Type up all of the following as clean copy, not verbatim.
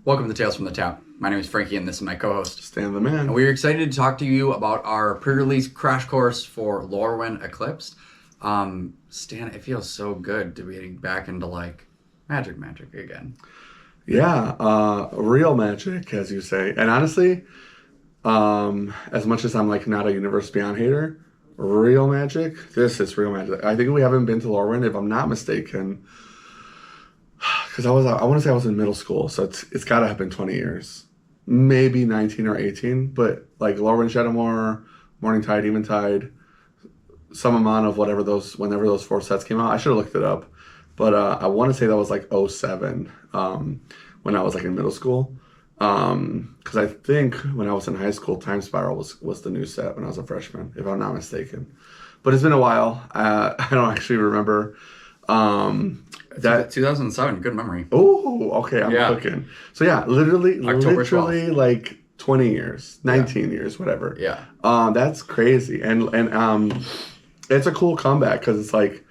Welcome to Tales from the Tap. My name is Frankie, and this is my co-host, Stan the Man. And we're excited to talk to you about our pre-release crash course for Lorwyn Eclipsed. Stan, it feels so good to be getting back into, like, magic again. Yeah, real magic, as you say. And honestly, as much as I'm, like, not a Universe Beyond hater, real magic, this is real magic. I think we haven't been to Lorwyn, if I'm not mistaken, because I want to say I was in middle school, so it's got to have been 20 years. Maybe 19 or 18, but like Lorwyn, Shadowmoor, Morningtide, Eventide, some amount of whenever those 4 sets came out. I should have looked it up, but I want to say that was like 07 when I was like in middle school, because I think when I was in high school, Time Spiral was the new set when I was a freshman, if I'm not mistaken. But it's been a while. I don't actually remember. That 2007, good memory. Oh, okay, I'm cooking. So yeah, literally October 12th. like 20 years, 19 years, whatever. Yeah. That's crazy. And it's a cool comeback because it's like,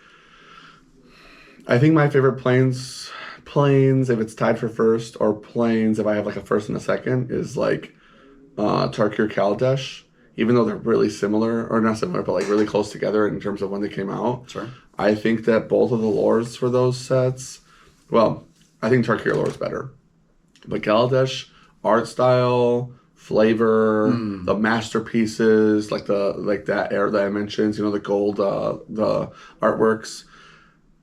I think my favorite planes, if it's tied for first, or planes if I have like a first and a second, is like Tarkir Kaladesh. Even though they're really similar, or not similar, but like really close together in terms of when they came out. Sure. I think that both of the lores for those sets, well, I think Tarkir lore is better. But Kaladesh, art style, flavor, the masterpieces, like that era that I mentioned, the gold, the artworks,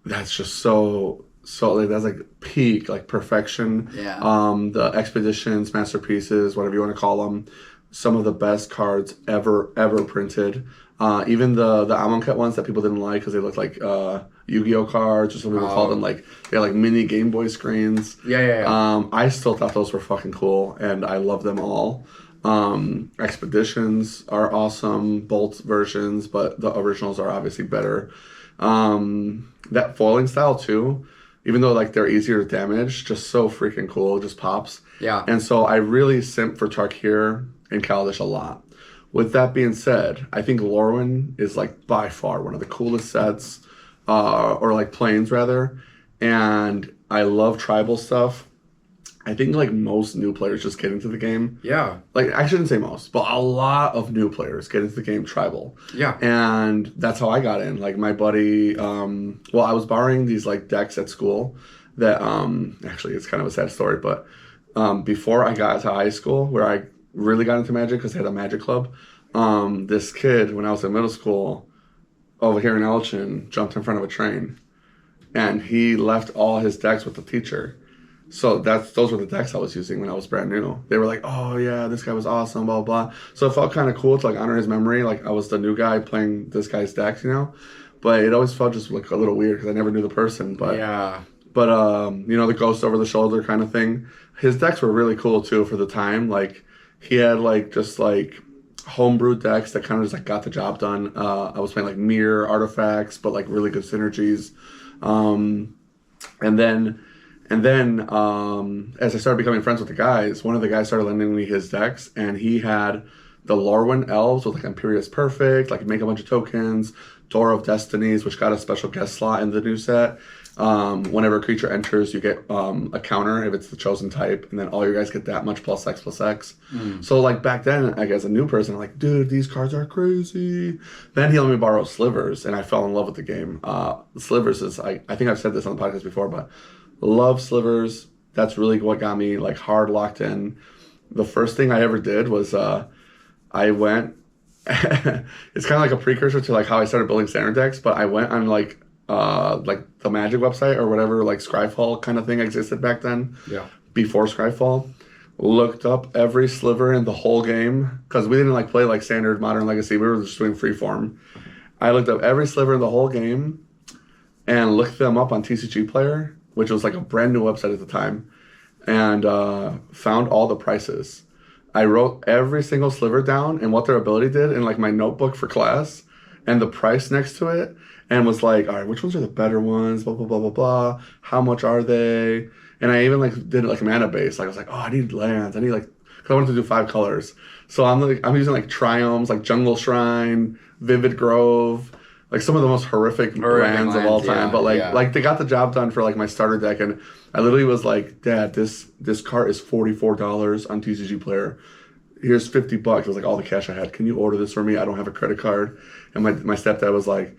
that's just so like, that's like peak, like perfection. Yeah. The expeditions, masterpieces, whatever you want to call them. Some of the best cards ever printed. Even the Amonkhet ones that people didn't like because they looked like Yu-Gi-Oh cards, or some people called them like they had like mini Game Boy screens. Yeah. I still thought those were fucking cool, and I love them all. Expeditions are awesome, Bolt versions, but the originals are obviously better. That foiling style too, even though like they're easier to damage, just so freaking cool, just pops. Yeah. And so I really simp for Tarkir and Kaladesh a lot. With that being said, I think Lorwyn is like by far one of the coolest sets, or like planes rather. And I love tribal stuff. I think like most new players just get into the game. Yeah. Like I shouldn't say most, but a lot of new players get into the game tribal. Yeah. And that's how I got in. Like my buddy, well, I was borrowing these like decks at school that actually it's kind of a sad story, but before I got to high school, where I really got into Magic because they had a Magic club, this kid, when I was in middle school, over here in Elchin, jumped in front of a train, and he left all his decks with the teacher. So those were the decks I was using when I was brand new. They were like, oh yeah, this guy was awesome, blah, blah, blah. So it felt kind of cool to like honor his memory. Like I was the new guy playing this guy's decks, But it always felt just like a little weird because I never knew the person. But yeah. But the ghost over the shoulder kind of thing. His decks were really cool too for the time. Like he had like just like homebrew decks that kind of just like got the job done. I was playing like mirror artifacts, but like really good synergies. And then as I started becoming friends with the guys, one of the guys started lending me his decks, and he had the Lorwyn Elves with like Imperious Perfect, like make a bunch of tokens, Door of Destinies, which got a special guest slot in the new set. Whenever a creature enters, you get a counter if it's the chosen type, and then all your guys get that much plus X. So like back then, like as a new person, I'm like, dude, these cards are crazy. Then he let me borrow Slivers, and I fell in love with the game. Slivers is, I think I've said this on the podcast before, but love Slivers. That's really what got me like hard locked in. The first thing I ever did was I went. It's kind of like a precursor to like how I started building standard decks, but I went on like the Magic website or whatever, like Scryfall kind of thing existed back then. Yeah. Before Scryfall, looked up every sliver in the whole game because we didn't like play like standard Modern Legacy. We were just doing freeform. I looked up every sliver in the whole game and looked them up on TCG Player, which was like a brand new website at the time, and found all the prices. I wrote every single sliver down and what their ability did in like my notebook for class and the price next to it, and was like, all right, which ones are the better ones, blah, blah, blah, blah, blah. How much are they? And I even like did like a mana base. Like I was like, oh, I need lands. I need like, because I wanted to do 5 colors. So I'm using like Triomes, like Jungle Shrine, Vivid Grove, like some of the most horrific lands of all time. Yeah, but like yeah. like they got the job done for like my starter deck, and I literally was like, Dad, this cart is $44 on TCG Player. Here's $50. It was like all the cash I had. Can you order this for me? I don't have a credit card. And my stepdad was like,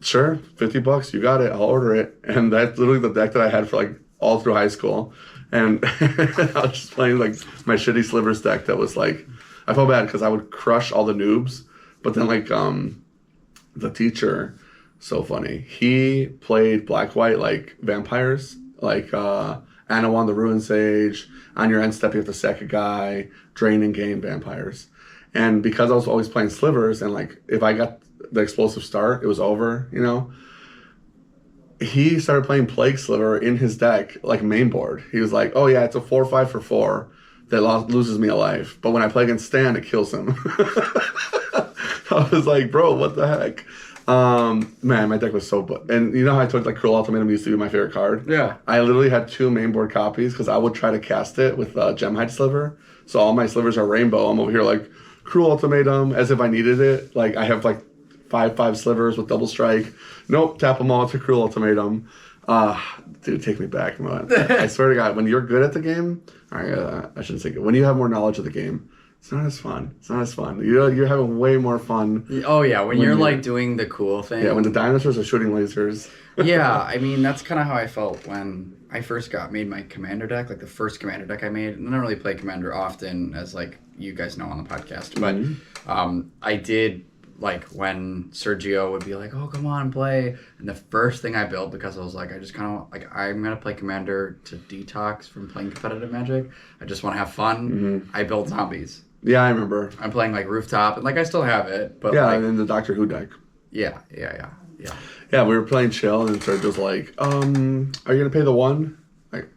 sure, $50, you got it. I'll order it. And that's literally the deck that I had for like all through high school. And I was just playing like my shitty Slivers deck that was like, I felt bad because I would crush all the noobs, but then like the teacher, so funny. He played black white like vampires, like Anawan the Ruin Sage. On your end step, you have to sack a guy, drain and gain vampires. And because I was always playing Slivers, and like if I got the explosive start, it was over, you know. He started playing Plague Sliver in his deck, like main board. He was like, oh yeah, it's a 4/5 for 4 that loses me a life. But when I play against Stan, it kills him. I was like, bro, what the heck? Man, my deck was so... And you know how I told like Cruel Ultimatum used to be my favorite card? Yeah. I literally had 2 main board copies because I would try to cast it with Gemhide Sliver. So all my Slivers are rainbow. I'm over here like, Cruel Ultimatum, as if I needed it. Like, I have like 5/5 Slivers with double strike. Nope, tap them all to Cruel Ultimatum. Dude, take me back, man. I swear to God, when you're good at the game, I shouldn't say good. When you have more knowledge of the game, it's not as fun. It's not as fun. You're having way more fun. Oh yeah, when you're like doing the cool thing. Yeah, when the dinosaurs are shooting lasers. Yeah, I mean that's kind of how I felt when I first made my commander deck, like the first commander deck I made. And I don't really play commander often, as like you guys know on the podcast, but I did. Like when Sergio would be like, "Oh, come on, play," and the first thing I built, because I was like, I just kind of like I'm gonna play Commander to detox from playing competitive Magic. I just want to have fun. I built zombies. Yeah, I remember. I'm playing like Rooftop, and like I still have it, but yeah, like, and then the Doctor Who deck. Yeah. Yeah, we were playing chill, and Sergio's like, "Are you gonna pay the 1?" Like,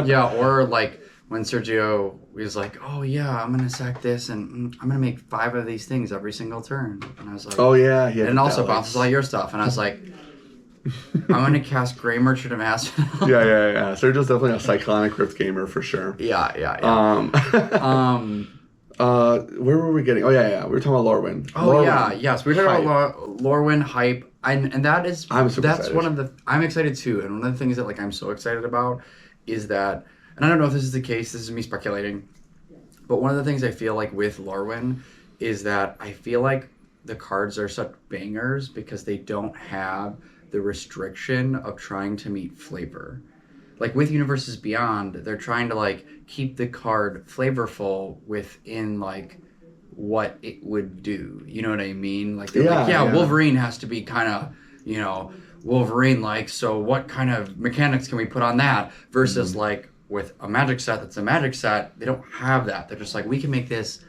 yeah, or like when Sergio was like, "Oh yeah, I'm gonna sack this, and I'm gonna make 5 of these things every single turn," and I was like, "Oh yeah, and it also bounces all your stuff," and I was like, "I'm gonna cast Grey Merchant of Asphodel." yeah. Sergio's definitely a Cyclonic Rift gamer for sure. Yeah. Where were we getting? Oh yeah. We were talking about Lorwyn. Lorwyn. Yes, we were talking about Lorwyn hype, and that's excited. One of the I'm excited too, and one of the things that like I'm so excited about is that. And I don't know if this is the case, this is me speculating, but one of the things I feel like with Lorwyn is that I feel like the cards are such bangers because they don't have the restriction of trying to meet flavor. Like with Universes Beyond, they're trying to like keep the card flavorful within like what it would do. You know what I mean? Like they're like, Wolverine has to be kind of, you know, Wolverine-like, so what kind of mechanics can we put on that? Versus like with a Magic set that's a Magic set, they don't have that. They're just like, we can make this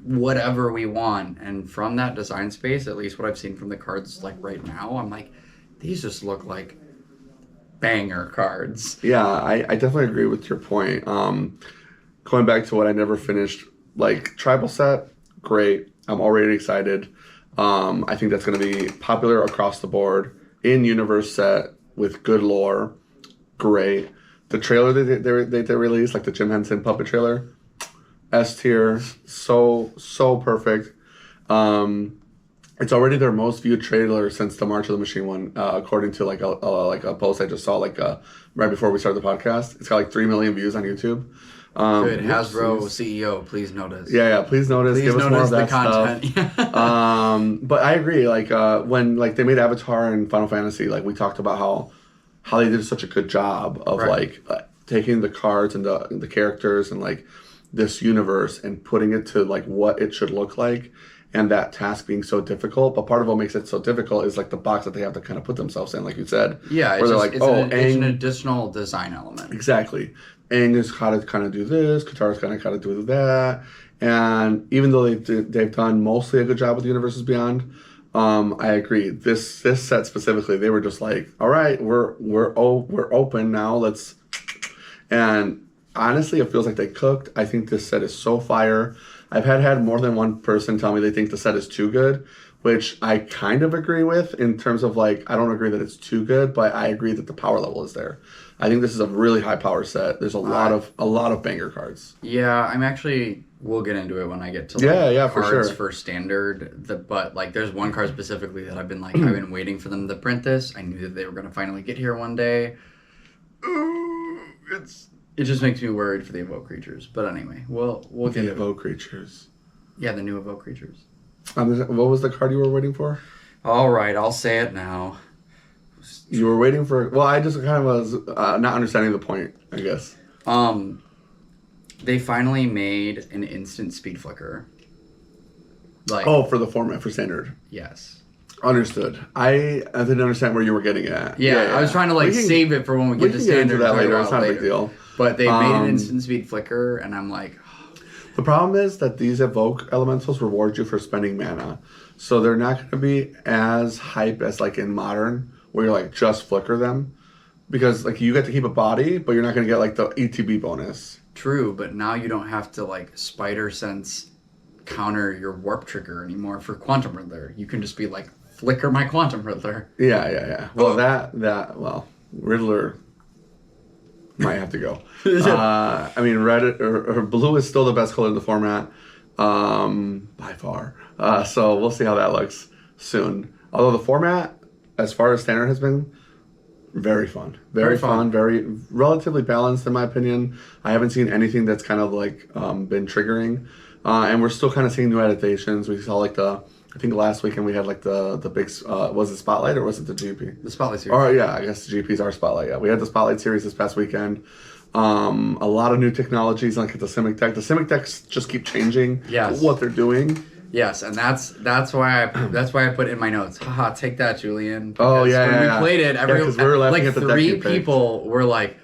whatever we want. And from that design space, at least what I've seen from the cards like right now, I'm like, these just look like banger cards. Yeah, I definitely agree with your point. Going back to what I never finished, like Tribal set, great. I'm already excited. I think that's going to be popular across the board. In Universe set with good lore, great. The trailer they released, like the Jim Henson puppet trailer, S tier, so perfect. It's already their most viewed trailer since the March of the Machine one, according to like a post I just saw right before we started the podcast. It's got like 3 million views on YouTube. Good. Hasbro CEO, please notice. Yeah, please notice. Give us more of that content. Stuff. But I agree. Like when like they made Avatar and Final Fantasy, like we talked about how they did such a good job of like taking the cards and the characters and like this universe and putting it to like what it should look like, and that task being so difficult. But part of what makes it so difficult is like the box that they have to kind of put themselves in, like you said. Yeah, where they're like, it's an additional design element. Exactly. Aang is got to kind of do this, Katara's kind of got to do that. And even though they've done mostly a good job with Universes Beyond, I agree. This set specifically, they were just like, all right, we're open now. And honestly, it feels like they cooked. I think this set is so fire. I've had more than one person tell me they think the set is too good, which I kind of agree with in terms of like, I don't agree that it's too good, but I agree that the power level is there. I think this is a really high power set. There's a lot of banger cards. Yeah, I'm actually We'll get into it when I get to for cards sure. for standard. But like, there's one card specifically that I've been waiting for them to print this. I knew that they were gonna finally get here one day. It just makes me worried for the evoke creatures. But anyway, we'll get the evoke creatures. Yeah, the new evoke creatures. What was the card you were waiting for? All right, I'll say it now. You were waiting for. Well, I just kind of was not understanding the point, I guess. They finally made an instant speed flicker. Like, for the format for standard. Yes. Understood. I didn't understand where you were getting at. Yeah, I was trying to save it for when we get to standard. Get into that later. It's not a big deal. But they made an instant speed flicker, and I'm like. The problem is that these evoke elementals reward you for spending mana, so they're not going to be as hype as like in modern, where you're like just flicker them, because like you get to keep a body, but you're not going to get like the ETB bonus. True, but now you don't have to like spider sense counter your warp trigger anymore for Quantum Riddler. You can just be like flicker my Quantum Riddler. Yeah. Well, well, Riddler might have to go. I mean, red or blue is still the best color in the format, by far. So we'll see how that looks soon. Although the format, as far as standard has been, very fun. Very fun. Very relatively balanced, in my opinion. I haven't seen anything that's kind of like been triggering. And we're still kind of seeing new adaptations. We saw like I think last weekend we had like the big, was it Spotlight or was it the GP? The Spotlight series. Or yeah, I guess the GP's our Spotlight. Yeah, we had the Spotlight series this past weekend. A lot of new technologies like the Simic deck. The Simic decks just keep changing. Yes. What they're doing. Yes, and that's why I put in my notes. Haha, take that, Julian. Oh yeah, when we played it, because we were laughing at the deck you picked. 3 people were like,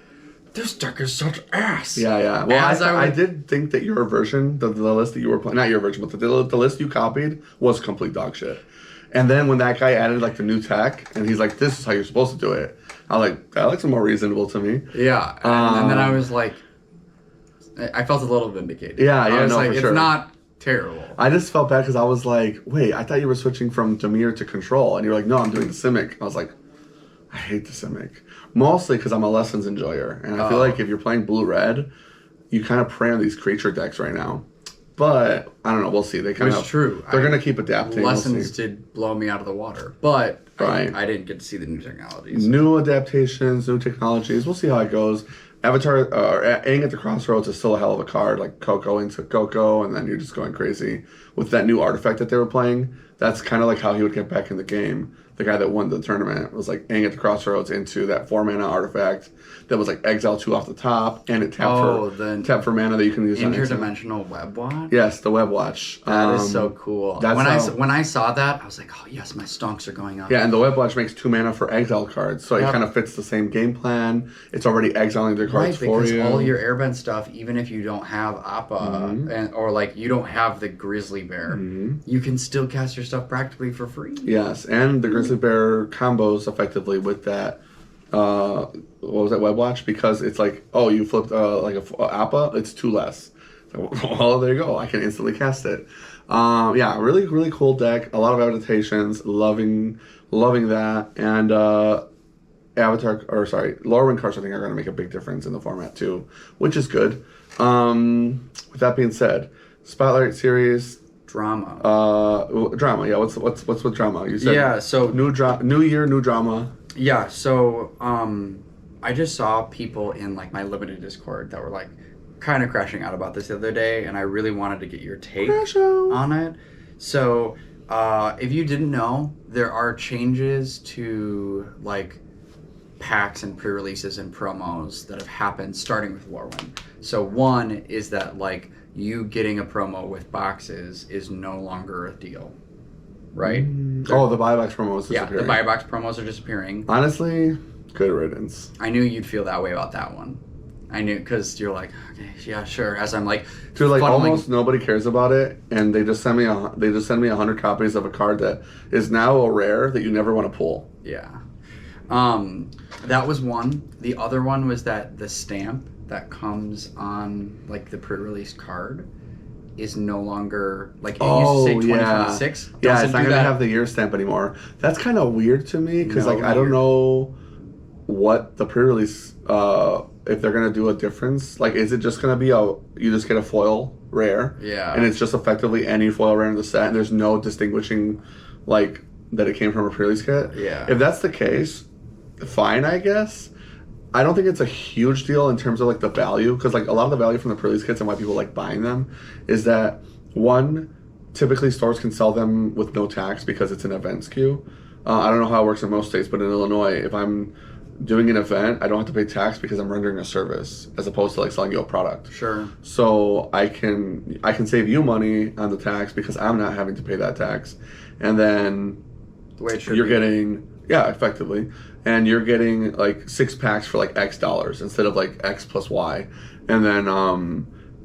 "This deck is such ass." Yeah. Well, I did think that your version, the list that you were playing, not your version, but the list you copied was complete dog shit. And then when that guy added like the new tech, and he's like, "This is how you're supposed to do it," I was like, "That looks more reasonable to me." Yeah, and then I was like, I felt a little vindicated. Yeah, I was like, for sure. It's not terrible. I just felt bad because I was like, "Wait, I thought you were switching from Dimir to Control," and you're like, "No, I'm doing the Simic." I was like, I hate the Simic. Mostly because I'm a Lessons enjoyer. And I feel like if you're playing blue-red, you kind of prey on these creature decks right now. But, I don't know. We'll see. They kind of... true. They're going to keep adapting. Lessons did blow me out of the water. But right. I didn't get to see the new technologies. New adaptations, new technologies. We'll see how it goes. Avatar, Aang at the Crossroads is still a hell of a card. Like Coco into Coco, and then you're just going crazy. With that new artifact that they were playing, that's kind of like how he would get back in the game. The guy that won the tournament was like Aang at the Crossroads into that 4-mana artifact that was like Exile 2 off the top, and it tapped for mana that you can use on Exile. Interdimensional Web Watch? Yes, the Web Watch. That is so cool. When I saw that, I was like, oh yes, my stonks are going up. Yeah, and the Web Watch makes 2 mana for Exile cards, so it kind of fits the same game plan. It's already exiling their cards for you. Because all your airbend stuff, even if you don't have Appa, or like you don't have the Grizzly Bear, you can still cast your stuff practically for free. Yes, and the Grizzly Bear combos effectively with that. What was that, Web Watch? Because it's like, oh, you flipped like a Appa, it's 2 less. So, well, there you go. I can instantly cast it. Yeah, really, really cool deck. A lot of adaptations. Loving that. And Lorwyn cards I think are going to make a big difference in the format too, which is good. With that being said, Spotlight series. Drama. Drama. Yeah. What's with drama? You said So new year, new drama. Yeah. So I just saw people in like my limited Discord that were like kind of crashing out about this the other day, and I really wanted to get your take on it. So if you didn't know, there are changes to like packs and pre-releases and promos that have happened starting with Lorwyn. So one is that like you getting a promo with boxes is no longer a deal, right? The buy box promos disappearing. Yeah, the buy box promos are disappearing. Honestly, good riddance. I knew you'd feel that way about that one. I knew, because you're like, okay, yeah, sure. As I'm like, dude, like almost nobody cares about it, and they just send me 100 copies of a card that is now a rare that you never want to pull. Yeah. That was one. The other one was that the stamp that comes on like the pre-release card is no longer like it used to say 2026. Yeah, it's not gonna have the year stamp anymore. That's kind of weird to me because I don't know what the pre-release if they're gonna do a difference. Like, is it just gonna be you just get a foil rare, Yeah. and it's just effectively any foil rare in the set, and there's no distinguishing, like, that it came from a pre-release kit. Yeah. If that's the case, fine, I guess. I don't think it's a huge deal in terms of like the value, because like a lot of the value from the pre-release kits and why people like buying them is that, one, typically stores can sell them with no tax because it's an event SKU. I don't know how it works in most states, but in Illinois, if I'm doing an event, I don't have to pay tax because I'm rendering a service as opposed to like selling you a product. Sure. So I can save you money on the tax because I'm not having to pay that tax, and then The way it should you're be. getting effectively, and you're getting like 6 packs for like X dollars instead of like X plus Y, and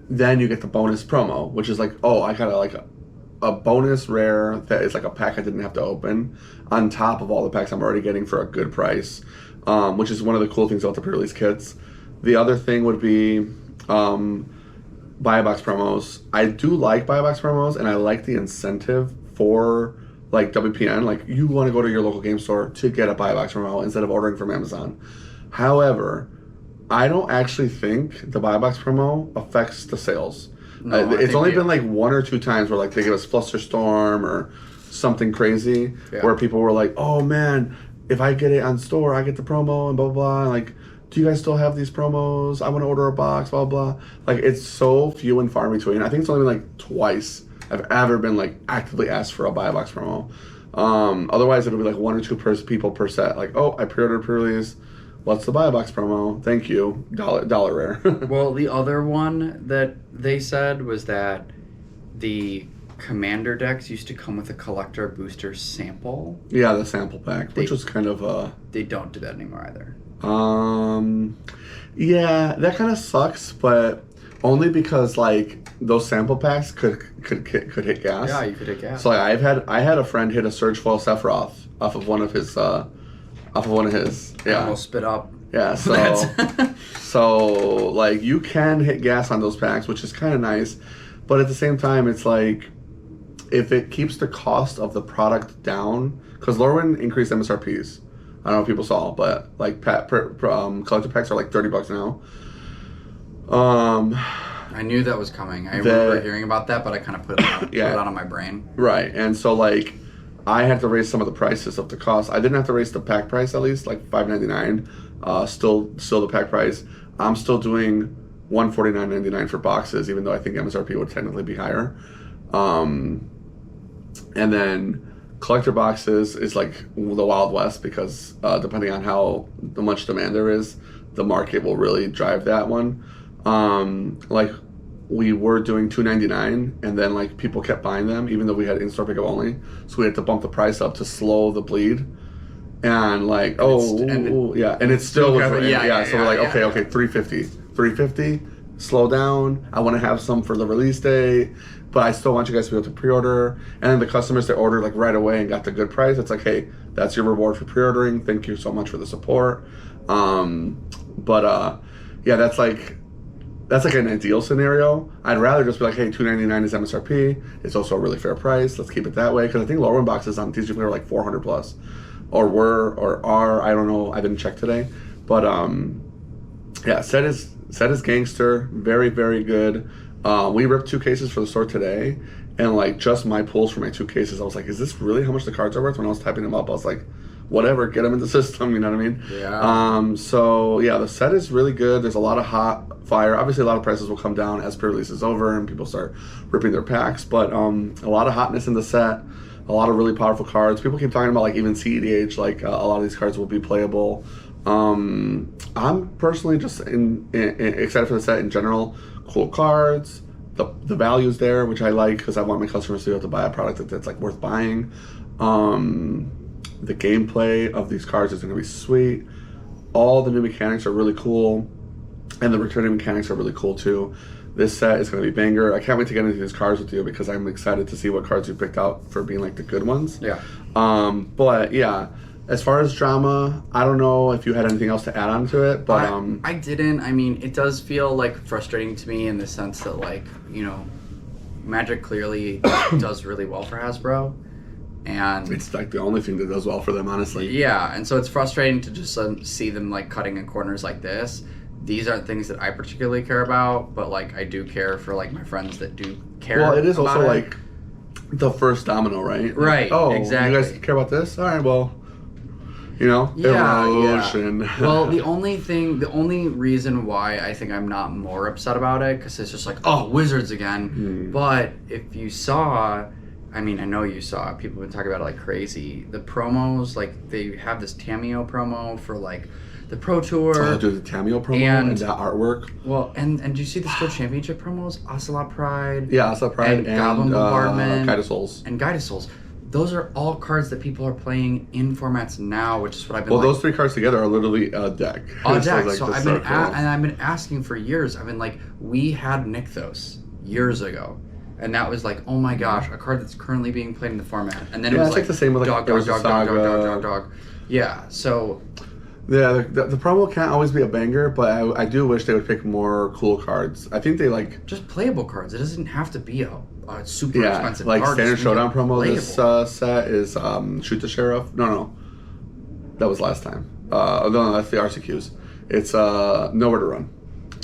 then you get the bonus promo, which is like, oh, I got a bonus rare that is like a pack I didn't have to open on top of all the packs I'm already getting for a good price, which is one of the cool things about the pre-release kits. The other thing would be buy a box promos. I do like buy a box promos, and I like the incentive for like WPN. Like, you want to go to your local game store to get a buy a box promo instead of ordering from Amazon. However, I don't actually think the buy a box promo affects the sales. No, I it's think only been like 1 or 2 times where like they give us Flusterstorm or something crazy, where people were like, oh man, if I get it on store, I get the promo and blah blah blah. And like, do you guys still have these promos? I want to order a box, blah blah. Like, it's so few and far between. I think it's only been like twice I've ever been like actively asked for a buy a box promo. Otherwise it'll be like 1 or 2 people per set. Like, oh, I pre-ordered pre-release. What's the buy a box promo? Thank you. Dollar rare. Well, the other one that they said was that the commander decks used to come with a collector booster sample. Yeah, the sample pack, which was kind of They don't do that anymore either. Yeah, that kind of sucks, but only because like those sample packs could hit gas. Yeah, you could hit gas. So like, I had a friend hit a Surge Foil Sephiroth off of one of his I almost spit up. Yeah, so like, you can hit gas on those packs, which is kind of nice, but at the same time, it's like, if it keeps the cost of the product down, because Lorwyn increased MSRPs. I don't know if people saw, but like collector packs are like $30 now. I knew that was coming. I remember hearing about that, but I kind of put it out of my brain. Right, and so like, I had to raise some of the prices of the cost. I didn't have to raise the pack price, at least like $5.99. Still the pack price. I'm still doing $149.99 for boxes, even though I think MSRP would technically be higher. And then collector boxes is like the Wild West, because depending on how much demand there is, the market will really drive that one. Like, we were doing $2.99, and then like people kept buying them, even though we had in-store pickup only. So we had to bump the price up to slow the bleed. And like, and it's still so we're like, okay, $3.50, slow down. I want to have some for the release date, but I still want you guys to be able to pre-order. And then the customers that ordered like right away and got the good price, it's like, hey, that's your reward for pre-ordering. Thank you so much for the support. Yeah, that's like an ideal scenario. I'd rather just be like, hey, $2.99 is MSRP. It's also a really fair price. Let's keep it that way, because I think Lorwyn boxes on TCG are like 400 plus, or are, I don't know. I didn't check today, but yeah, set is gangster. Very, very good. We ripped 2 cases for the store today, and like, just my pulls for my 2 cases, I was like, is this really how much the cards are worth? When I was typing them up, I was like, whatever, get them in the system, you know what I mean? Yeah. So yeah, the set is really good. There's a lot of hot fire. Obviously, a lot of prices will come down as pre-release is over and people start ripping their packs, but a lot of hotness in the set, a lot of really powerful cards. People keep talking about like even CEDH, like a lot of these cards will be playable. I'm personally just excited for the set in general. Cool cards, the value's there, which I like, because I want my customers to be able to buy a product that's like worth buying. The gameplay of these cards is going to be sweet. All the new mechanics are really cool, and the returning mechanics are really cool too. This set is going to be banger. I can't wait to get into these cards with you, because I'm excited to see what cards you picked out for being like the good ones. Yeah. But yeah, as far as drama, I don't know if you had anything else to add on to it, but I didn't. I mean, it does feel like frustrating to me in the sense that, like, you know, Magic clearly does really well for Hasbro. And it's like the only thing that does well for them, honestly. Yeah, and so it's frustrating to just see them like cutting in corners like this. these aren't things that I particularly care about, but like I do care for like my friends that do care. Well, it is about also it. like the first domino, right? Right, Oh, exactly. you guys care about this? All right, well, Yeah, erosion. yeah. Well, the only reason why I think I'm not more upset about it, because it's just like, oh, Wizards again. But if you saw, I mean, I know you saw, people have been talking about it like crazy. The promos, like, they have this Cameo promo for, like, the Pro Tour. Oh, dude, the Cameo promo and that artwork. Well, and do you see the Steel Championship promos? Ocelot Pride. Yeah, Ocelot Pride and Goblin Bombardment. Guide of Souls. And Guide of Souls. Those are all cards that people are playing in formats now, which is what I've been. Well, those 3 cards together are literally a deck. A deck. Like, so I've been and I've been asking for years. I've been like, we had Nykthos years ago, and that was like, oh my gosh, a card that's currently being played in the format. And then it was like the same with like dog. Yeah. So. Yeah, the promo can't always be a banger, but I do wish they would pick more cool cards. I think they like just playable cards. It doesn't have to be a super expensive like card. Standard Showdown promo. Playable. This set is Shoot the Sheriff. No, that was last time. No, that's the RCQs. It's Nowhere to Run.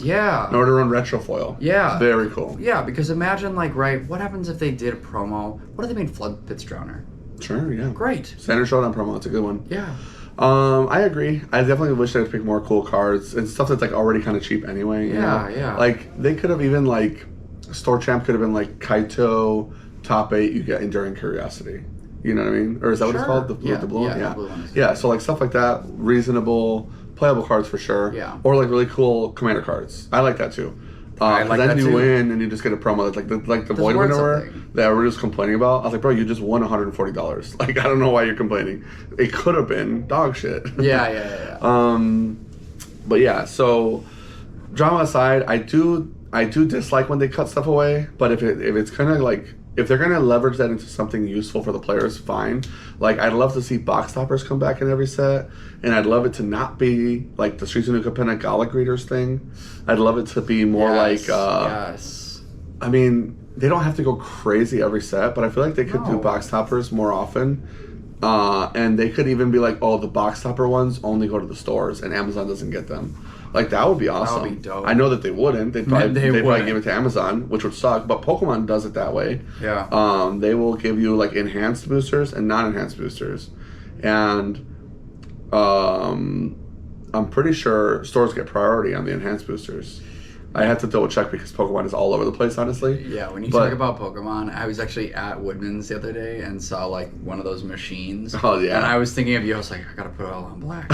Yeah. Nowhere to Run retro foil. Yeah. Very cool. Yeah, because imagine like what happens if they did a promo? What if they made Flood Pits Drowner? Sure, yeah. Great. Standard Showdown promo. It's a good one. Yeah. I agree. I definitely wish they would pick more cool cards and stuff that's like already kind of cheap anyway. You know? Yeah. Like they could have even like Store Champ could have been like Kaito top 8 you get Enduring Curiosity. You know what I mean? Or is that what it's called? The blue one? The blue one is yeah. So like stuff like that, reasonable, playable cards for sure. Yeah. Or like really cool commander cards. I like that too. I like then that you too. win and you just get a promo that's like the Void Winnower that we were just complaining about. I was like, bro, you just won $140. Like I don't know why you're complaining. It could have been dog shit. Yeah. But yeah, so drama aside, I do dislike when they cut stuff away. But if it's kind of like if they're gonna leverage that into something useful for the players, fine. Like I'd love to see box toppers come back in every set, and I'd love it to not be like the Streets of New Capenna Gala Greeters thing. I'd love it to be more yes. I mean, they don't have to go crazy every set, but I feel like they could do box toppers more often. And they could even be like, oh, the box topper ones only go to the stores, and Amazon doesn't get them. Like that would be awesome. That would be dope. I know that they wouldn't. They'd probably give it to wouldn't. Amazon, which would suck. But Pokemon does it that way. Yeah. They will give you like enhanced boosters and non-enhanced boosters, and I'm pretty sure stores get priority on the enhanced boosters. I have to double check because Pokemon is all over the place, honestly. Yeah, when you talk about Pokemon, I was actually at Woodman's the other day and saw like one of those machines. Oh yeah. And I was thinking of you. I was like, I gotta put it all on black.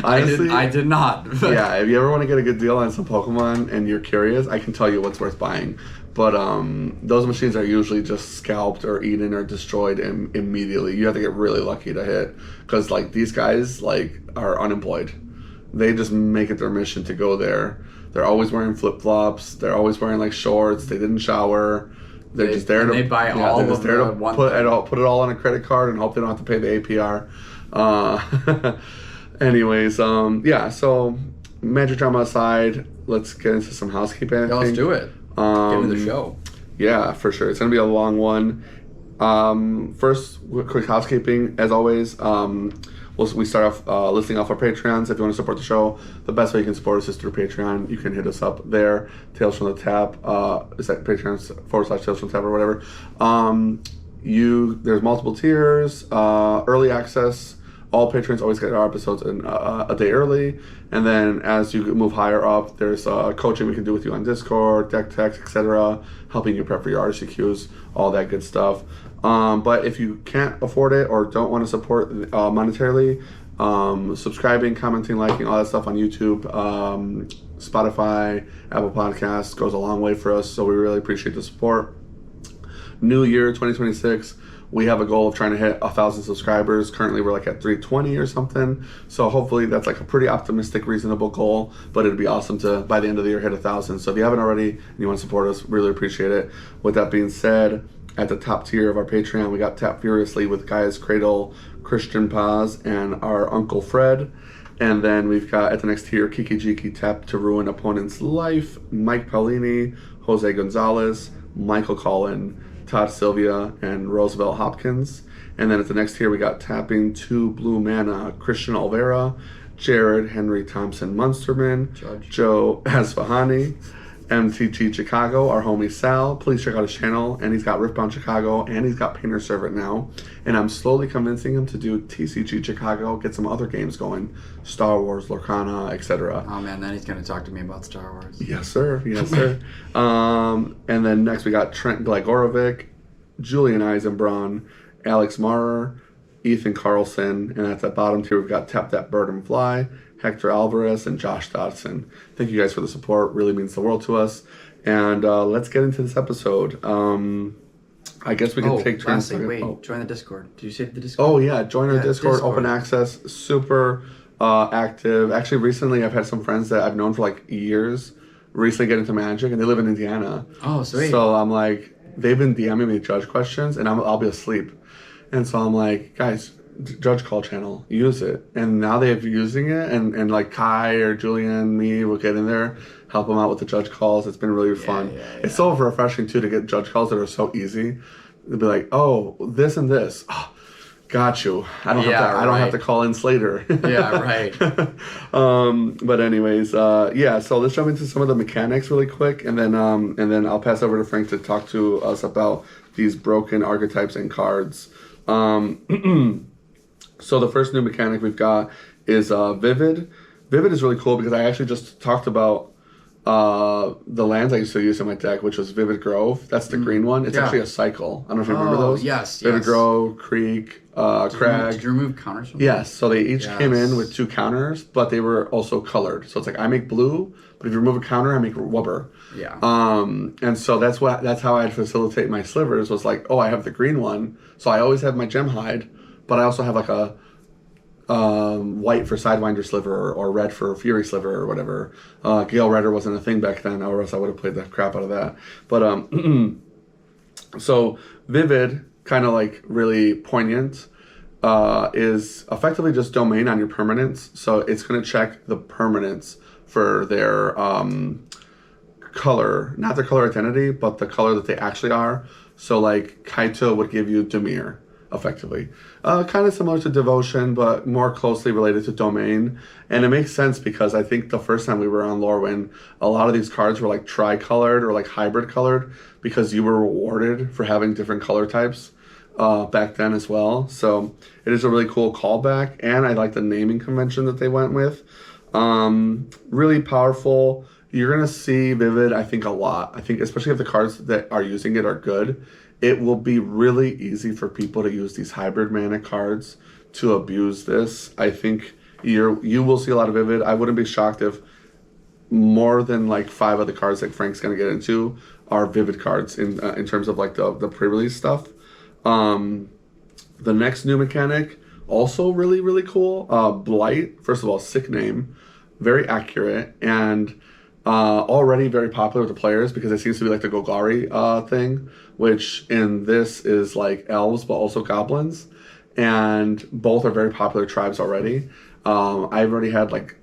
Honestly, I did not. Yeah, if you ever want to get a good deal on some Pokemon and you're curious, I can tell you what's worth buying. But those machines are usually just scalped or eaten or destroyed immediately. You have to get really lucky to hit because like these guys like are unemployed. They just make it their mission to go there. They're always wearing flip-flops. They're always wearing like shorts. They didn't shower. They're just there to they buy all of the one put it all on a credit card and hope they don't have to pay the APR. Anyways, yeah. So Magic Drama aside, let's get into some housekeeping. Yeah, let's do it. Get into the show. Yeah, for sure. It's gonna be a long one. First, quick housekeeping. As always, we start off listing off our Patreons. If you want to support the show, the best way you can support us is through Patreon. You can hit us up there. Tales from the Tap. Is that Patreon/Tales from the Tap or whatever? There's multiple tiers. Early access. All patrons always get our episodes a day early, and then as you move higher up, there's coaching we can do with you on Discord, deck techs, etc., helping you prep for your RCQs, all that good stuff. But if you can't afford it or don't want to support monetarily, subscribing, commenting, liking, all that stuff on YouTube, Spotify, Apple Podcasts goes a long way for us, so we really appreciate the support. New year 2026. We have a goal of trying to hit 1,000 subscribers. Currently, we're like at 320 or something. So hopefully that's like a pretty optimistic, reasonable goal. But it'd be awesome to, by the end of the year, hit 1,000. So if you haven't already and you want to support us, really appreciate it. With that being said, at the top tier of our Patreon, we got Tap Furiously with Gaia's Cradle, Christian Paz, and our Uncle Fred. And then we've got at the next tier, Kiki Jiki Tap to Ruin Opponent's Life, Mike Paulini, Jose Gonzalez, Michael Collin, Todd Sylvia, and Roosevelt Hopkins. And then at the next tier, we got Tapping 2 Blue Mana, Christian Olvera, Jared Henry Thompson Munsterman, Judge. Joe Asfahani, MTT Chicago, our homie Sal. Please check out his channel. And he's got Riftbound Chicago, and he's got Painter Servant now. And I'm slowly convincing him to do TCG Chicago, get some other games going, Star Wars, Lorcana, etc. Oh man, then he's gonna talk to me about Star Wars. Yes, sir. Yes, sir. And then next we got Trent Glagorovic, Julian Eisenbraun, Alex Marer, Ethan Carlson, and at the bottom tier we've got Tap That Bird and Fly, Hector Alvarez, and Josh Dodson. Thank you guys for the support. Really means the world to us. And let's get into this episode. I guess we could take turns. Lastly, join the Discord. Did you say the Discord? Oh yeah, join our Discord, open access, super active. Actually, recently I've had some friends that I've known for like years recently get into Magic, and they live in Indiana. Oh, sweet. So I'm like, they've been DMing me judge questions, and I'll be asleep. And so I'm like, guys, Judge Call channel, use it. And now they're using it, and like Kai or Julian, me will get in there, help them out with the judge calls. It's been really fun. It's so refreshing too to get judge calls that are so easy. They'll be like, oh, this and this. Oh, got you. I don't have to call in Slater. Yeah, right. But anyways, so let's jump into some of the mechanics really quick, and then I'll pass over to Frank to talk to us about these broken archetypes and cards. So the first new mechanic we've got is Vivid. Vivid is really cool because I actually just talked about the lands I used to use in my deck, which was Vivid Grove. That's the green one. It's actually a cycle. I don't know if you remember those. Yes. Vivid Grove, Creek, Crag. Did you remove counters from Yes. So they each came in with 2 counters, but they were also colored. So it's like I make blue, but if you remove a counter, I make rubber. Yeah. And so that's how I'd facilitate my slivers, was like, oh, I have the green one, so I always have my gem hide, but I also have like a white for Sidewinder Sliver or red for Fury Sliver or whatever. Gale Rider wasn't a thing back then, or else I would have played the crap out of that. But so Vivid, kind of like really poignant, is effectively just domain on your permanents. So it's going to check the permanents for their color, not their color identity, but the color that they actually are. So like Kaito would give you Dimir, effectively. Kind of similar to Devotion, but more closely related to Domain. And it makes sense because I think the first time we were on Lorwyn, a lot of these cards were like tri-colored or like hybrid colored because you were rewarded for having different color types back then as well. So it is a really cool callback, and I like the naming convention that they went with. Really powerful. You're going to see Vivid, I think, a lot. I think especially if the cards that are using it are good, it will be really easy for people to use these hybrid mana cards to abuse this. I think you will see a lot of Vivid. I wouldn't be shocked if more than like 5 of the cards that Frank's going to get into are Vivid cards in terms of like the pre-release stuff. The next new mechanic, also really, really cool. Blight, first of all, sick name, very accurate, and already very popular with the players because it seems to be like the Golgari thing, which in this is like elves but also goblins, and both are very popular tribes already. I've already had like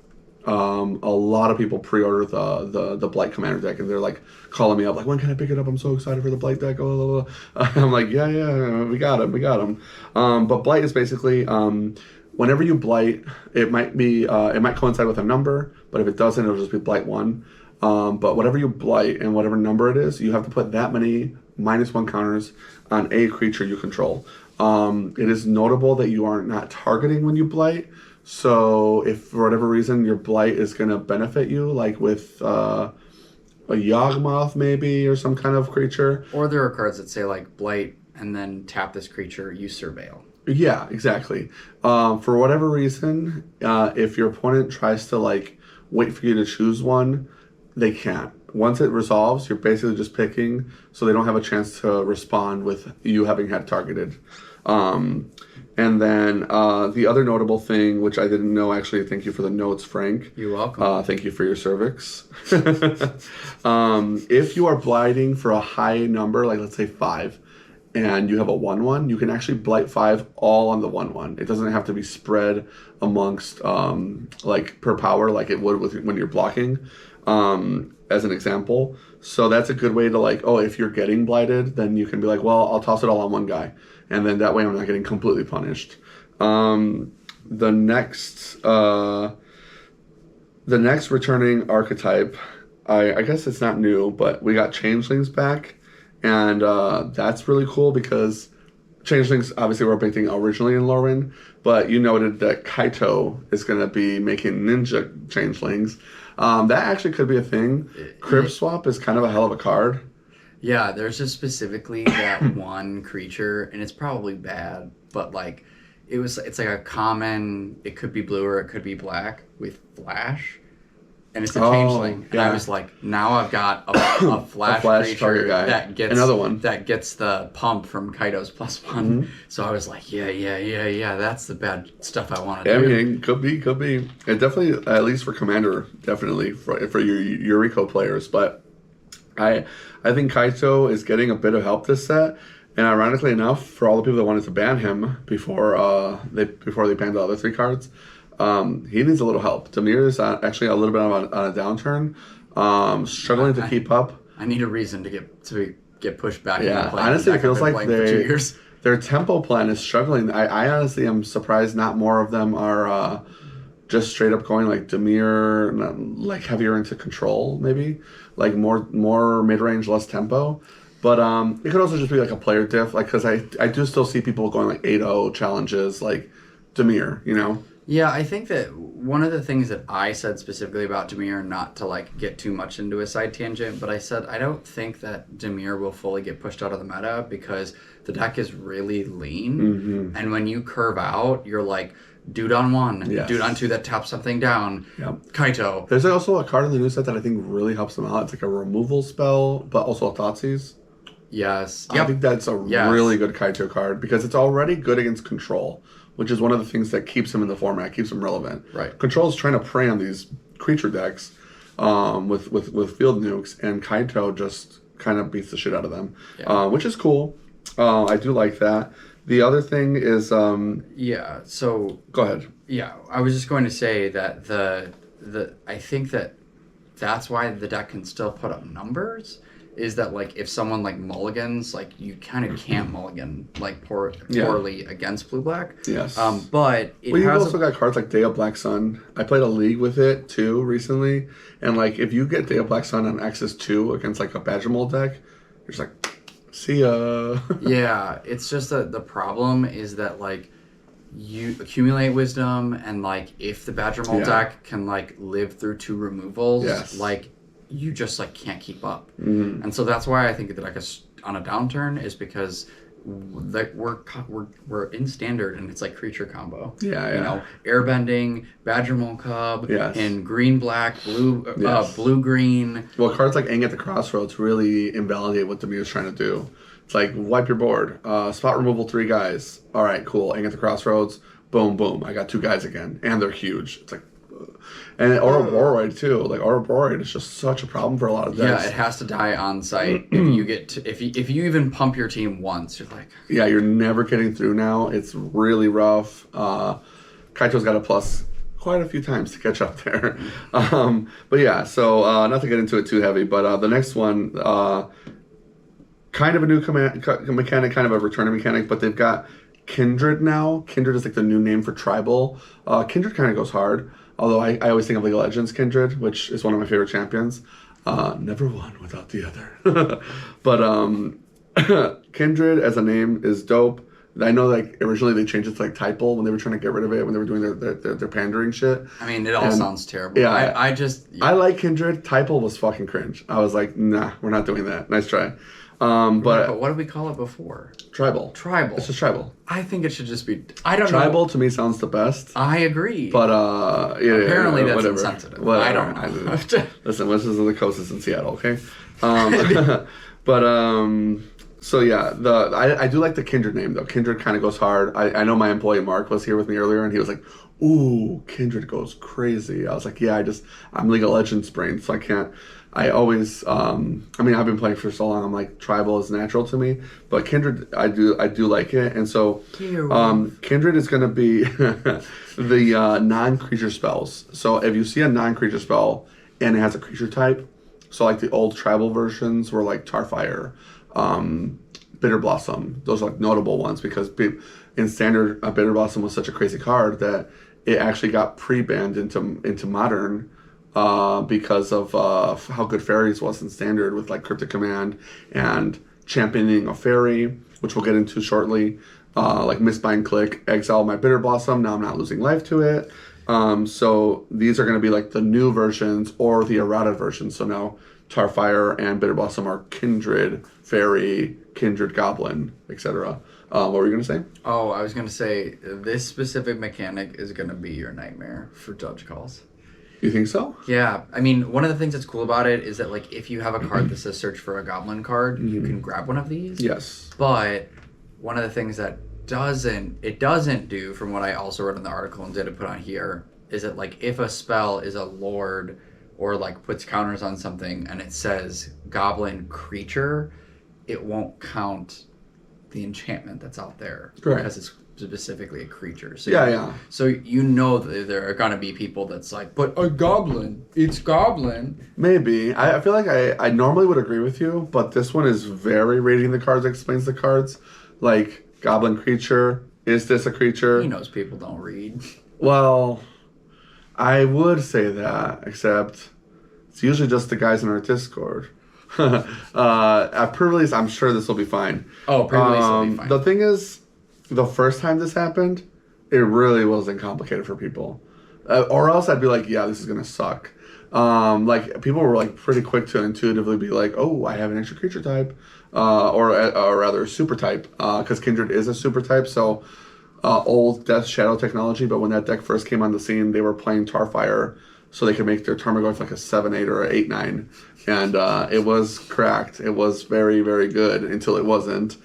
a lot of people pre-order the Blight Commander deck, and they're like calling me up like, when can I pick it up? I'm so excited for the Blight deck. I'm like, yeah, we got him. But Blight is basically whenever you Blight, it might coincide with a number, but if it doesn't, it'll just be Blight 1. But whatever you Blight and whatever number it is, you have to put that many -1 counters on a creature you control. It is notable that you are not targeting when you Blight. So if for whatever reason your Blight is going to benefit you, like with a Yawgmoth maybe, or some kind of creature. Or there are cards that say like Blight and then tap this creature, you Surveil. Yeah, exactly. For whatever reason, if your opponent tries to like wait for you to choose one, they can't. Once it resolves, you're basically just picking, so they don't have a chance to respond with you having had targeted. And then the other notable thing, which I didn't know, actually, thank you for the notes, Frank. You're welcome. Thank you for your cervix. If you are blighting for a high number, like let's say 5, and you have a 1/1, you can actually blight 5 all on the 1/1. It doesn't have to be spread amongst like per power like it would when you're blocking, as an example. So that's a good way to like, oh, if you're getting blighted, then you can be like, well, I'll toss it all on one guy, and then that way I'm not getting completely punished. the next returning archetype, I guess it's not new, but we got changelings back, and that's really cool because changelings obviously were a big thing originally in Lorwyn, but you noted that Kaito is going to be making ninja changelings. That actually could be a thing. Crib swap is kind of a hell of a card. Yeah, there's just specifically that one creature, and it's probably bad, but like it's like a common. It could be blue or it could be black with flash, and it's a changeling. And yeah. I was like, now I've got a flash creature target guy. that gets another one that gets the pump from Kaido's +1. Mm-hmm. So I was like, yeah. That's the bad stuff I want to do. do. I mean, could be. It definitely, at least for Commander, definitely for your Yuriko players, but. I think Kaito is getting a bit of help this set, and ironically enough, for all the people that wanted to ban him before they banned the other 3 cards, he needs a little help. Dimir is actually a little bit on a downturn, struggling to keep up. I need a reason to get pushed back. Yeah, honestly, it feels like their tempo plan is struggling. I honestly am surprised not more of them are just straight up going like Dimir, like heavier into control, maybe. Like more mid-range, less tempo. But it could also just be like a player diff, like because I do still see people going like 8-0 challenges like Dimir, you know? Yeah, I think that one of the things that I said specifically about Dimir, not to like get too much into a side tangent, but I said I don't think that Dimir will fully get pushed out of the meta because the deck is really lean. Mm-hmm. And when you curve out, you're like, dude on 1, yes. Dude on 2 that taps something down. Yep. Kaito. There's also a card in the new set that I think really helps them out. It's like a removal spell, but also a Thoughtseize. Yes. I think that's a really good Kaito card because it's already good against control, which is one of the things that keeps him in the format, keeps him relevant. Right. Control is trying to prey on these creature decks with field nukes, and Kaito just kind of beats the shit out of them, which is cool. I do like that. The other thing is so go ahead. Yeah, I was just going to say that I think that's why the deck can still put up numbers is that like if someone like mulligans, like you kind of can't mulligan like poorly against blue black. Yes. But you've also got cards like Day of Black Sun. I played a league with it too recently, and like if you get Day of Black Sun on Access 2 against like a Badger Mold deck, you're just like, see ya. Yeah, it's just that the problem is that like you accumulate wisdom, and like if the Badger Mold deck can like live through 2 removals, like you just like can't keep up. Mm-hmm. And so that's why I think the deck is on a downturn is because like we're in standard and it's like creature combo. You know, airbending, Badger Mold Cub, and green black, blue green. Well, cards like Aang at the Crossroads really invalidate what Demir's trying to do. It's like wipe your board, spot removal 3 guys. All right, cool. Aang at the Crossroads, boom, boom. I got 2 guys again, and they're huge. It's like. And Ouroboros too. Like Ouroboros is just such a problem for a lot of decks. Yeah, it has to die on site. If you even pump your team once, you're like, yeah, you're never getting through now. It's really rough. Kaito's got a plus quite a few times to catch up there. But yeah, so not to get into it too heavy, but the next one, kind of a new mechanic, kind of a returning mechanic, but they've got Kindred now. Kindred is like the new name for Tribal. Kindred kind of goes hard. Although I always think of League of Legends Kindred, which is one of my favorite champions. Never one without the other. But Kindred as a name is dope. I know like originally they changed it to like Typal when they were trying to get rid of it, when they were doing their pandering shit. I mean, it all sounds terrible. Yeah, I like Kindred. Typal was fucking cringe. I was like, nah, we're not doing that. Nice try. But what did we call it before? Tribal. It's just Tribal. I think it should just be. I don't know. Tribal to me sounds the best. I agree. But apparently that's whatever. insensitive. Whatever. I don't know. Listen, this is the coast is in Seattle, okay? So yeah, I do like the Kindred name though. Kindred kind of goes hard. I know my employee Mark was here with me earlier, and he was like, "Ooh, Kindred goes crazy." I was like, "Yeah, I'm League of Legends brain, so I can't." I always, I mean, I've been playing for so long. I'm like, Tribal is natural to me, but Kindred, I do like it, and so, Kindred is going to be the non-creature spells. So if you see a non-creature spell and it has a creature type, so like the old Tribal versions were like Tarfire, Bitter Blossom. Those are like notable ones because in standard, Bitter Blossom was such a crazy card that it actually got pre-banned into modern because of how good fairies was in standard with like Cryptic Command and championing a fairy, which we'll get into shortly. Like Mistbind Click, exile my Bitter Blossom. Now I'm not losing life to it. So these are going to be like the new versions or the errata versions. So now Tarfire and Bitter Blossom are Kindred Fairy, Kindred Goblin, etc. What were you going to say? Oh, I was going to say this specific mechanic is going to be your nightmare for judge calls. You think so? Yeah. I mean, one of the things that's cool about it is that, like, if you have a card that says search for a goblin card, you can grab one of these. Yes. But one of the things that it doesn't do, from what I also read in the article and didn't put on here, is that, like, if a spell is a lord or, like, puts counters on something and it says goblin creature, it won't count the enchantment that's out there. Correct. Because it's specifically a creature. So Yeah. So you know that there are gonna be people that's like, but a goblin, it's goblin. Maybe. I feel like I normally would agree with you, but this one is very rating the cards, explains the cards. Like, goblin creature, is this a creature? He knows people don't read. Well, I would say that, except it's usually just the guys in our Discord. At pre-release, I'm sure this will be fine. Oh, pre-release will be fine. The thing is, the first time this happened, it really wasn't complicated for people. Or else I'd be like, yeah, this is going to suck. Like, people were like pretty quick to intuitively be like, oh, I have an extra creature type. Or rather, super type. Because Kindred is a super type, so old Death Shadow technology. But when that deck first came on the scene, they were playing Tarfire so they could make their Tarmogoyf like a 7-8 or an 8-9. And it was cracked. It was very, very good until it wasn't.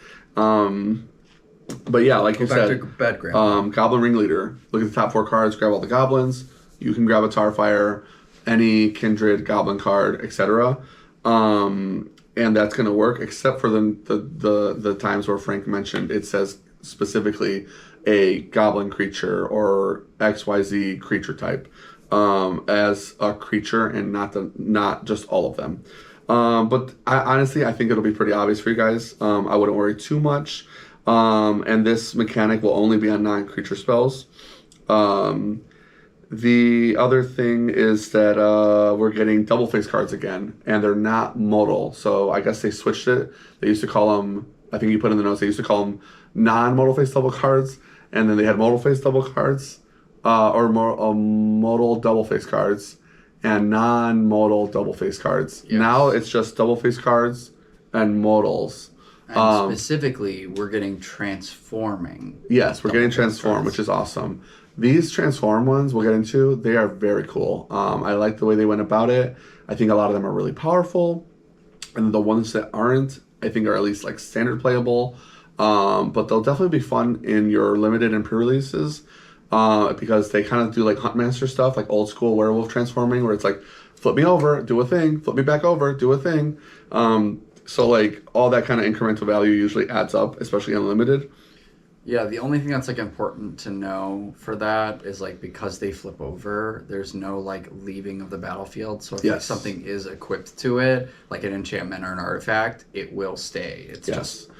But yeah, like you said, Goblin Ringleader. Look at the top 4 cards, grab all the goblins. You can grab a Tarfire, any Kindred Goblin card, etc. And that's going to work, except for the times where Frank mentioned it says specifically a Goblin creature or XYZ creature type as a creature, and not just all of them. But honestly, I think it'll be pretty obvious for you guys. I wouldn't worry too much. And this mechanic will only be on non-creature spells. The other thing is that we're getting double face cards again, and they're not modal. So I guess they switched it. They used to call them, I think you put in the notes, they used to call them non-modal face double cards, and then they had modal face double cards, or modal double face cards, and non-modal double face cards. Yes. Now it's just double face cards and modals. And specifically, we're getting transforming. Yes, we're getting transform, which is awesome. These transform ones we'll get into, they are very cool. I like the way they went about it. I think a lot of them are really powerful. And the ones that aren't, I think are at least like standard playable. But they'll definitely be fun in your limited and pre-releases. Because they kind of do like Huntmaster stuff, like old school werewolf transforming, where it's like, flip me over, do a thing, flip me back over, do a thing. So like all that kind of incremental value usually adds up, especially unlimited. Yeah, the only thing that's like important to know for that is like because they flip over, there's no like leaving of the battlefield. So if like something is equipped to it, like an enchantment or an artifact, it will stay. It's just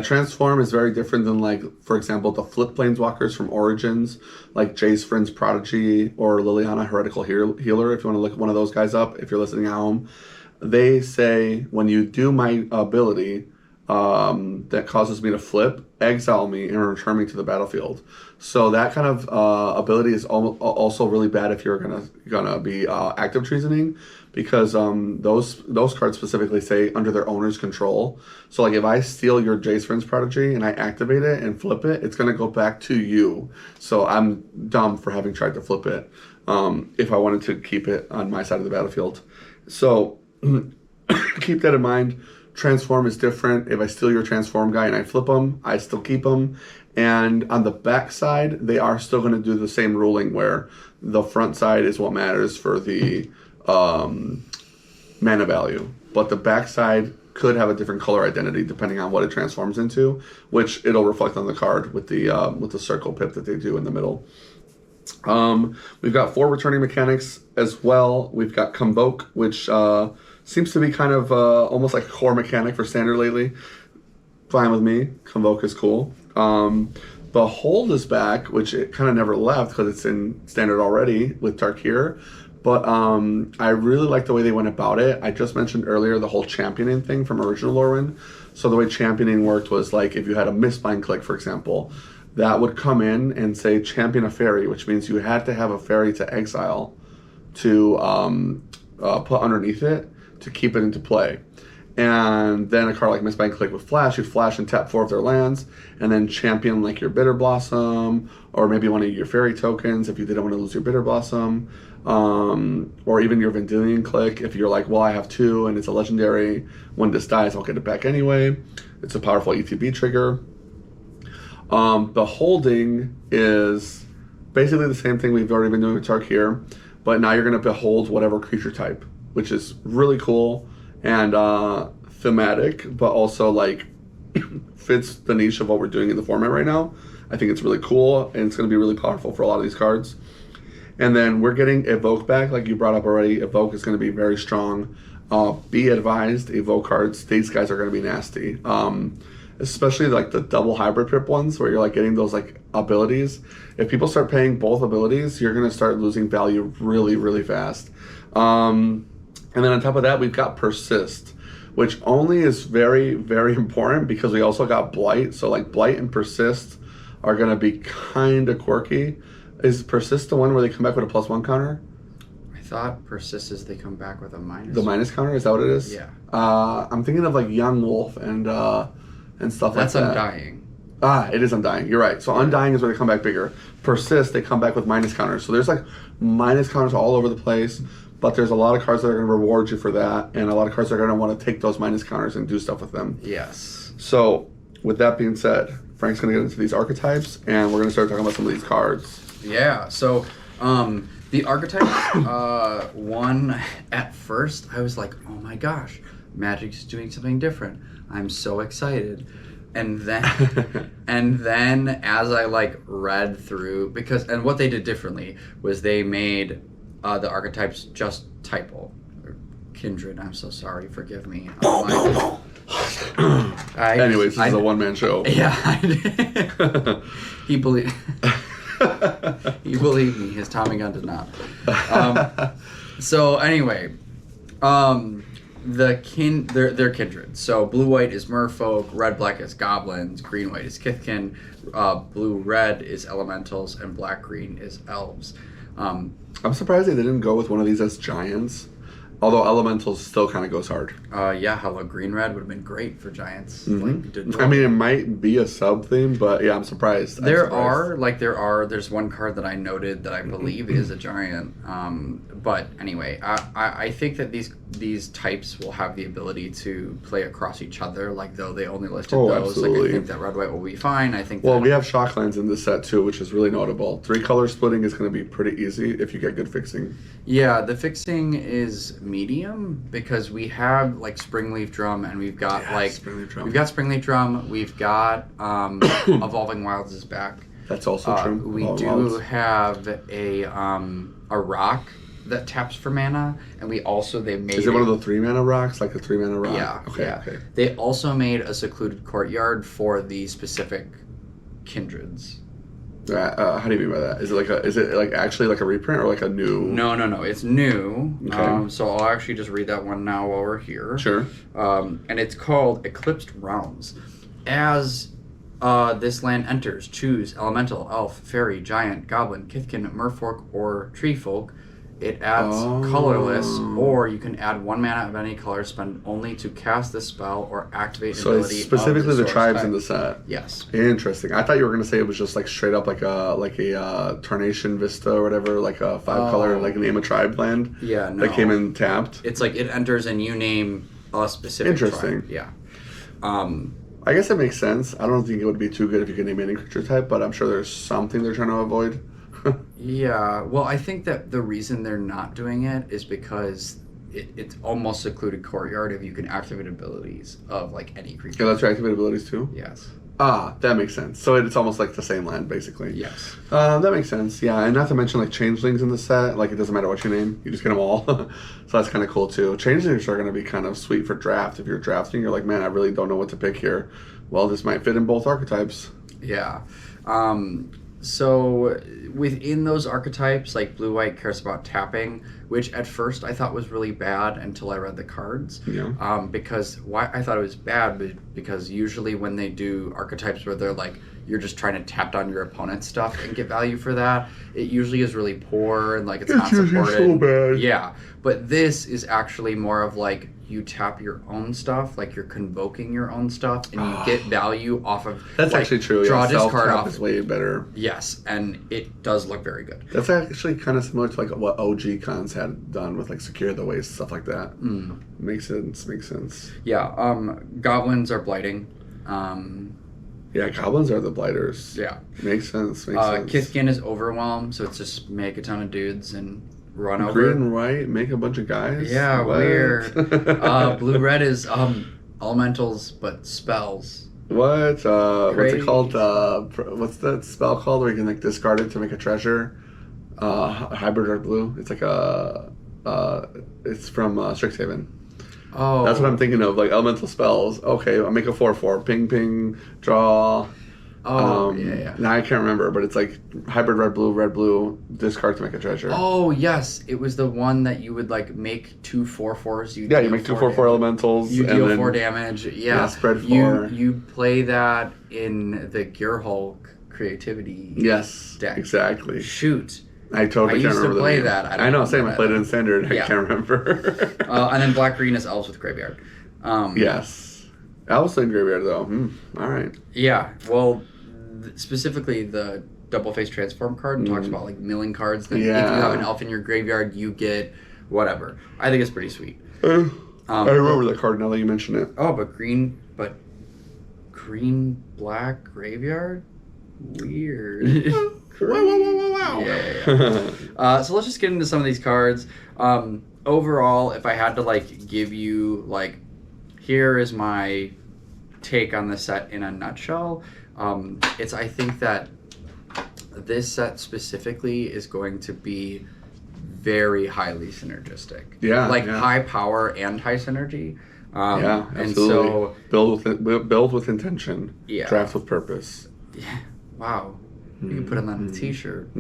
transform is very different than like, for example, the flip planeswalkers from Origins, like Jay's Friend's Prodigy or Liliana Heretical Healer. If you want to look one of those guys up, if you're listening at home, they say when you do my ability that causes me to flip, exile me and return me to the battlefield. So that kind of ability is also really bad if you're gonna be active treasoning, because those cards specifically say under their owner's control. So like if I steal your Jace Friend's Prodigy and I activate it and flip it, it's gonna go back to you. So I'm dumb for having tried to flip it if I wanted to keep it on my side of the battlefield. So keep that in mind. Transform is different. If I steal your transform guy and I flip them, I still keep them. And on the back side, they are still going to do the same ruling where the front side is what matters for the mana value. But the back side could have a different color identity depending on what it transforms into, which it'll reflect on the card with the circle pip that they do in the middle. We've got 4 returning mechanics as well. We've got Convoke, which seems to be kind of almost like a core mechanic for Standard lately. Fine with me. Convoke is cool. The hold is back, which it kind of never left because it's in standard already with Tarkir. But I really like the way they went about it. I just mentioned earlier the whole championing thing from original Lorwyn. So the way championing worked was like if you had a Mistbind click, for example, that would come in and say champion a fairy, which means you had to have a fairy to exile to put underneath it to keep it into play. And then a card like Mistbind Click with Flash, you flash and tap 4 of their lands, and then champion like your Bitter Blossom, or maybe one of your fairy tokens if you didn't want to lose your Bitter Blossom, or even your Vendilion Click if you're like, well, I have 2 and it's a legendary. When this dies, I'll get it back anyway. It's a powerful ETB trigger. The holding is basically the same thing we've already been doing with Tarkir, but now you're going to behold whatever creature type, which is really cool and thematic, but also like fits the niche of what we're doing in the format right now. I think it's really cool, and it's going to be really powerful for a lot of these cards. And then we're getting Evoke back, like you brought up already. Evoke is going to be very strong. Be advised, Evoke cards, these guys are going to be nasty. Especially like the double hybrid pip ones where you're like getting those like abilities. If people start paying both abilities, you're going to start losing value really, really fast. And then on top of that, we've got Persist, which only is very, very important because we also got Blight. So like Blight and Persist are going to be kind of quirky. Is Persist the one where they come back with a +1 counter? I thought Persist is they come back with a minus. The minus counter, is that what it is? Yeah. I'm thinking of like Young Wolf and stuff like that. That's Undying. It is Undying. You're right. So Undying is where they come back bigger. Persist, they come back with minus counters. So there's like minus counters all over the place. But there's a lot of cards that are going to reward you for that, and a lot of cards that are going to want to take those minus counters and do stuff with them. Yes. So, with that being said, Frank's going to get into these archetypes, and we're going to start talking about some of these cards. Yeah. So, the archetype one at first, I was like, oh my gosh, Magic's doing something different. I'm so excited. And then as I like read through, and what they did differently was they made the archetypes just typo. Kindred, I'm so sorry, forgive me. Anyways, this is a one-man show. Yeah. He believed me. His Tommy gun did not. So anyway, they're kindred. So blue-white is merfolk, red-black is goblins, green-white is kithkin, blue-red is elementals, and black-green is elves. I'm surprised they didn't go with one of these as giants. Although Elementals still kind of goes hard. Yeah, hello, green-red would have been great for giants. Mm-hmm. Like, I mean, it might be a sub-theme, but yeah, I'm surprised. There's one card that I noted that I believe is a giant. But anyway, I think that these types will have the ability to play across each other, like though they only listed those. Absolutely. Like, I think that red-white will be fine. I think we have Shocklands in this set too, which is really notable. 3-color splitting is going to be pretty easy if you get good fixing. Yeah, the fixing is medium because we have like Springleaf Drum and we've got Springleaf Drum. We've got Evolving Wilds is back. That's also true. We do have a rock that taps for mana, and we also made. Is it one of the 3-mana rocks, like a 3-mana rock? Yeah. Okay. They also made a secluded courtyard for the specific kindreds. How do you mean by that? Is it like actually like a reprint or like a new? No. It's new. Okay. So I'll actually just read that one now while we're here. Sure. And it's called Eclipsed Realms. As this land enters, choose elemental, elf, fairy, giant, goblin, kithkin, merfolk, or tree folk. It adds colorless, or you can add 1 mana of any color, spend only to cast this spell or activate an ability. So specifically of the tribes type. in the set. Yes. Interesting. I thought you were gonna say it was just like straight up like a Tarnation Vista or whatever, like a 5-color like name a tribe land. Yeah. No. That came in tapped. It's like it enters and you name a specific. Interesting. Tribe. Yeah. I guess it makes sense. I don't think it would be too good if you could name any creature type, but I'm sure there's something they're trying to avoid. Yeah, well, I think that the reason they're not doing it is because it's almost secluded courtyard if you can activate abilities of like any creature. Yeah, that's your activate abilities too? Yes. That makes sense. So it's almost like the same land, basically. Yes. That makes sense, yeah. And not to mention like changelings in the set, like it doesn't matter what you name, you just get them all. So that's kind of cool too. Changelings are going to be kind of sweet for draft. If you're drafting, you're like, man, I really don't know what to pick here. Well, this might fit in both archetypes. Yeah. So within those archetypes, like blue-white cares about tapping, which at first I thought was really bad until I read the cards. Yeah. Because why I thought it was bad because usually when they do archetypes where they're like you're just trying to tap down your opponent's stuff and get value for that, it usually is really poor and like it's not usually supported. so bad. Yeah, but this is actually more of like you tap your own stuff, like you're convoking your own stuff, and you get value off of. That's like, actually true. Draw Yeah, this card self-tap off. is way better. Yes, and it does look very good. That's actually kind of similar to like what OG cons had done with like Secure the Waste, stuff like that. Makes sense. Yeah, goblins are blighting. Yeah, goblins are the blighters. Yeah. Makes sense. Kithkin is overwhelm, so it's just make a ton of dudes and run over. Green and white, make a bunch of guys? Yeah, What? weird. Blue-red is elementals, but spells. What? What's it called? Crazy. What's that spell called where you can like discard it to make a treasure? Hybrid red blue. It's like it's from Strixhaven. Oh. That's what I'm thinking of, like elemental spells. Okay, I'll make a 4/4. Ping, ping, draw. Oh, yeah. Now I can't remember, but it's like hybrid red, blue, discard to make a treasure. Oh, yes. It was the one that you would like make 2 4/4s. You make 2 4/4 elementals. You and deal then, 4 damage. Yeah. Spread 4. You play that in the Gearhulk creativity. Yes. Deck. Exactly. Shoot. I totally can't used to remember play the name. that. I know, same. I played it in standard. Yeah. I can't remember. And then black green is elves with graveyard. Yes. Elves in graveyard though. All right. Yeah. Well, specifically the double face transform card talks about like milling cards. Then if you have an elf in your graveyard, you get whatever. I think it's pretty sweet. I remember that card now that you mention it. Oh, but green black graveyard. Weird. Wow. Yeah. So let's just get into some of these cards. Overall, if I had to like give you like, here is my take on the set in a nutshell. I think that this set specifically is going to be very highly synergistic. Yeah. High power and high synergy. Absolutely. And so build with intention. Yeah. Draft with purpose. Yeah. Wow. You can put it on a t-shirt.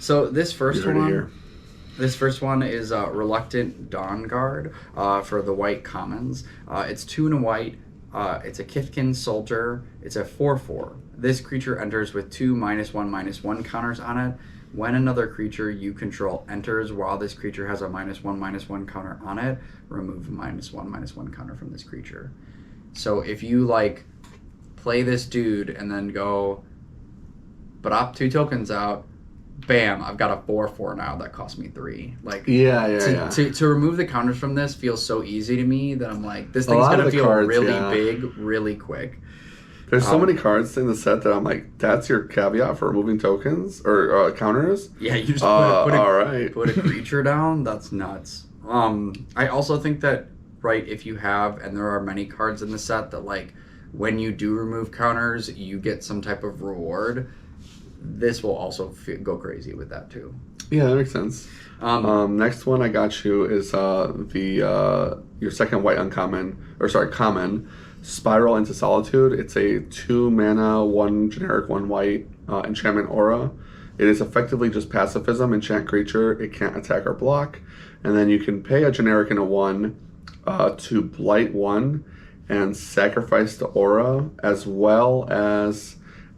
So this first one is Reluctant Dawn Guard for the white commons. It's 2 and a white. It's a Kithkin Soldier. It's a 4/4. This creature enters with 2 -1/-1 counters on it. When another creature you control enters while this creature has a -1/-1 counter on it, remove a -1/-1 counter from this creature. So if you like play this dude and then go drop 2 tokens out, bam, I've got a 4/4 now that costs me 3. Like to remove the counters from this feels so easy to me that I'm like, this thing's gonna feel really big, really quick. There's so many cards in the set that I'm like, that's your caveat for removing tokens or counters. Yeah, you just put a creature down. That's nuts. I also think that if you have, and there are many cards in the set that like when you do remove counters, you get some type of reward. This will also go crazy with that too. Yeah, that makes sense. Next one I got you is your second white common, Spiral into Solitude. It's a 2 mana, 1 generic, 1 white enchantment aura. It is effectively just pacifism. Enchant creature. It can't attack or block. And then you can pay a generic and a 1 to blight 1 and sacrifice the aura, as well as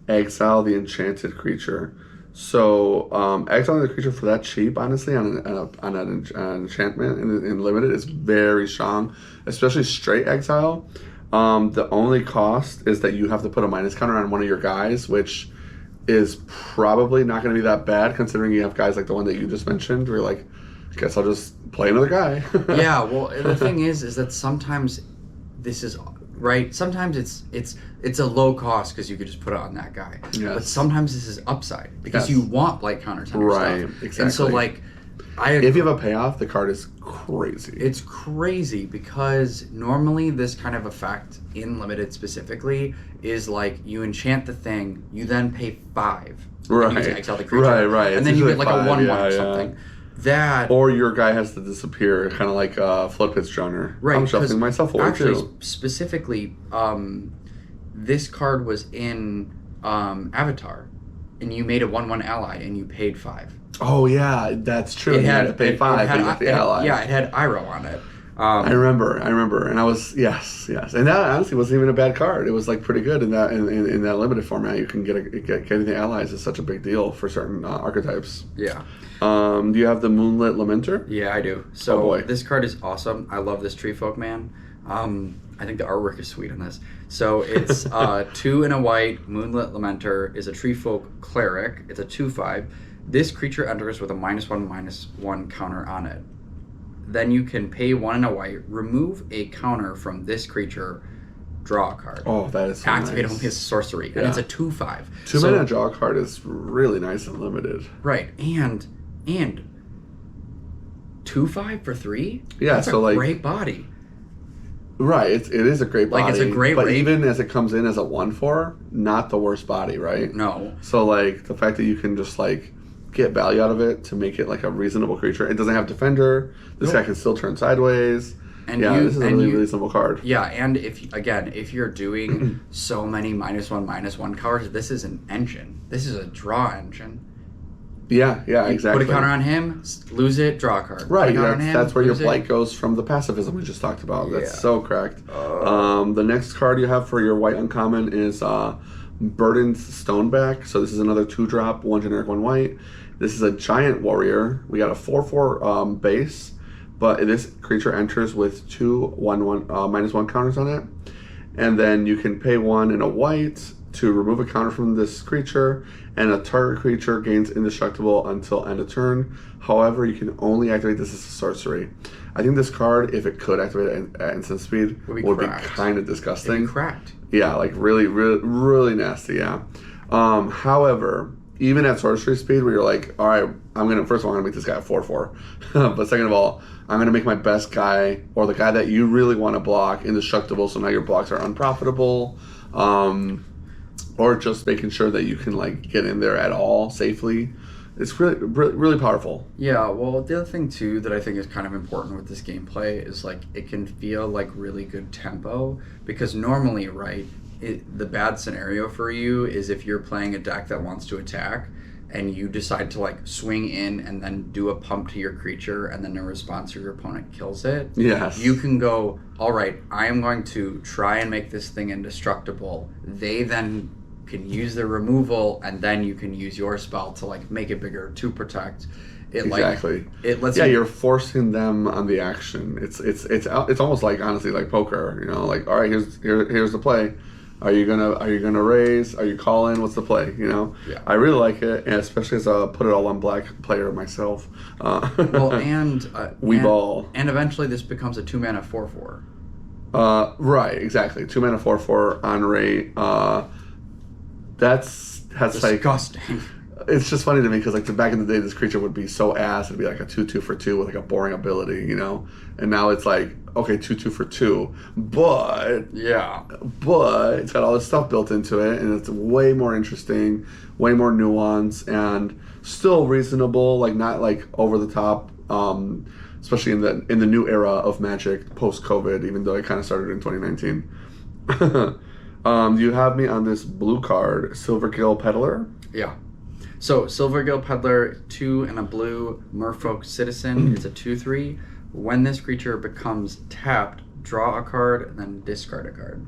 exile the enchanted creature. So exiling the creature for that cheap, honestly, on an enchantment in limited is very strong, especially straight exile. The only cost is that you have to put a minus counter on one of your guys, which is probably not going to be that bad considering you have guys like the one that you just mentioned where you're like, I guess I'll just play another guy. Yeah, well, the thing is that sometimes this is right. Sometimes it's a low cost because you could just put it on that guy. Yes. But sometimes this is upside because you want blight counters on your stuff. Exactly. And so like, if you have a payoff, the card is crazy. It's crazy because normally this kind of effect in limited specifically is like you enchant the thing, you then pay 5. Right. To exile the creature. Right. And then you get like a 1/1 or something. That or your guy has to disappear, kind of like Flood Pit's Drowner. Right. I'm shuffling myself away actually, too. Specifically, this card was in Avatar, and you made a 1/1 ally, and you paid 5. Oh yeah, that's true. It You had had to pay 5 had to get the ally. yeah, it had Iroh on it. I remember, and I was yes, and that honestly wasn't even a bad card. It was like pretty good in that in that limited format. You can getting the allies is such a big deal for certain archetypes. Yeah. Do you have the Moonlit Lamenter? Yeah, I do. So Oh, boy. this card is awesome. I love this Tree Folk man. I think the artwork is sweet on this. So it's 2 and a white. Moonlit Lamenter is a Tree Folk cleric. It's a 2/5. This creature enters with a -1/-1 counter on it. Then you can pay 1 and a white, remove a counter from this creature, draw a card. Oh, that is so Activate nice. only as sorcery, and Yeah. it's a 2/5. 2 mana draw card is really nice and limited. Right, and 2/5 for 3. Yeah, That's so a like great body. right, it is a great body. Like, it's a great but rate. even as it comes in as a 1/4, not the worst body, right? No, So like the fact that you can just like get value out of it to make it like a reasonable creature. It doesn't have defender. This guy can still turn sideways. and Yeah, this is a really simple card. Yeah, and if you're doing so many -1/-1 cards, this is an engine. This is a draw engine. Yeah, You exactly. Put a counter on him, lose it, draw a card. Put a Right, counter on him, that's where your lose it. blight goes from the pacifism we just talked about. That's Yeah. so correct. The next card you have for your white uncommon is Burdened Stoneback. So this is another 2-drop, 1 generic, 1 white. This is a giant warrior. We got a 4/4 base, but this creature enters with 2 1/1 -1 counters on it, and then you can pay 1 and a white to remove a counter from this creature, and a target creature gains indestructible until end of turn. However, you can only activate this as a sorcery. I think this card, if it could activate at instant speed, would be cracked. kind of It'd disgusting. be cracked. Yeah, like really nasty. Yeah. However, even at sorcery speed, where you're like, all right, first of all, I'm gonna make this guy a 4/4, but second of all, I'm gonna make my best guy or the guy that you really want to block indestructible. So now your blocks are unprofitable, or just making sure that you can like get in there at all safely. It's really powerful. Yeah, well, the other thing too that I think is kind of important with this gameplay is like it can feel like really good tempo, because normally, right, the bad scenario for you is if you're playing a deck that wants to attack and you decide to like swing in and then do a pump to your creature and then in response your opponent kills it. Yes. You can go, all right, I am going to try and make this thing indestructible. They then can use their removal, and then you can use your spell to like make it bigger to protect. It Exactly. It lets you're forcing them on the action. It's almost like honestly like poker. You know, like all right, here's the play. Are you gonna raise? Are you calling? What's the play? You know. Yeah. I really like it, and especially as a put it all on black player myself. Well, and ball. And eventually this becomes a 2-mana 4/4. Right, exactly. 2 mana 4/4 on rate. That's Disgusting. like it's just funny to me because like back in the day, this creature would be so ass. It'd be like a 2/2 for 2 with like a boring ability, you know. And now it's like okay, 2/2 for 2, but Yeah. it's got all this stuff built into it, and it's way more interesting, way more nuance, and still reasonable. Like not like over the top. Especially in the new era of Magic post COVID, even though it kind of started in 2019. You have me on this blue card, Silvergill Peddler. Yeah. So Silvergill Peddler, 2 and a blue Merfolk Citizen. It's a 2/3. When this creature becomes tapped, draw a card and then discard a card.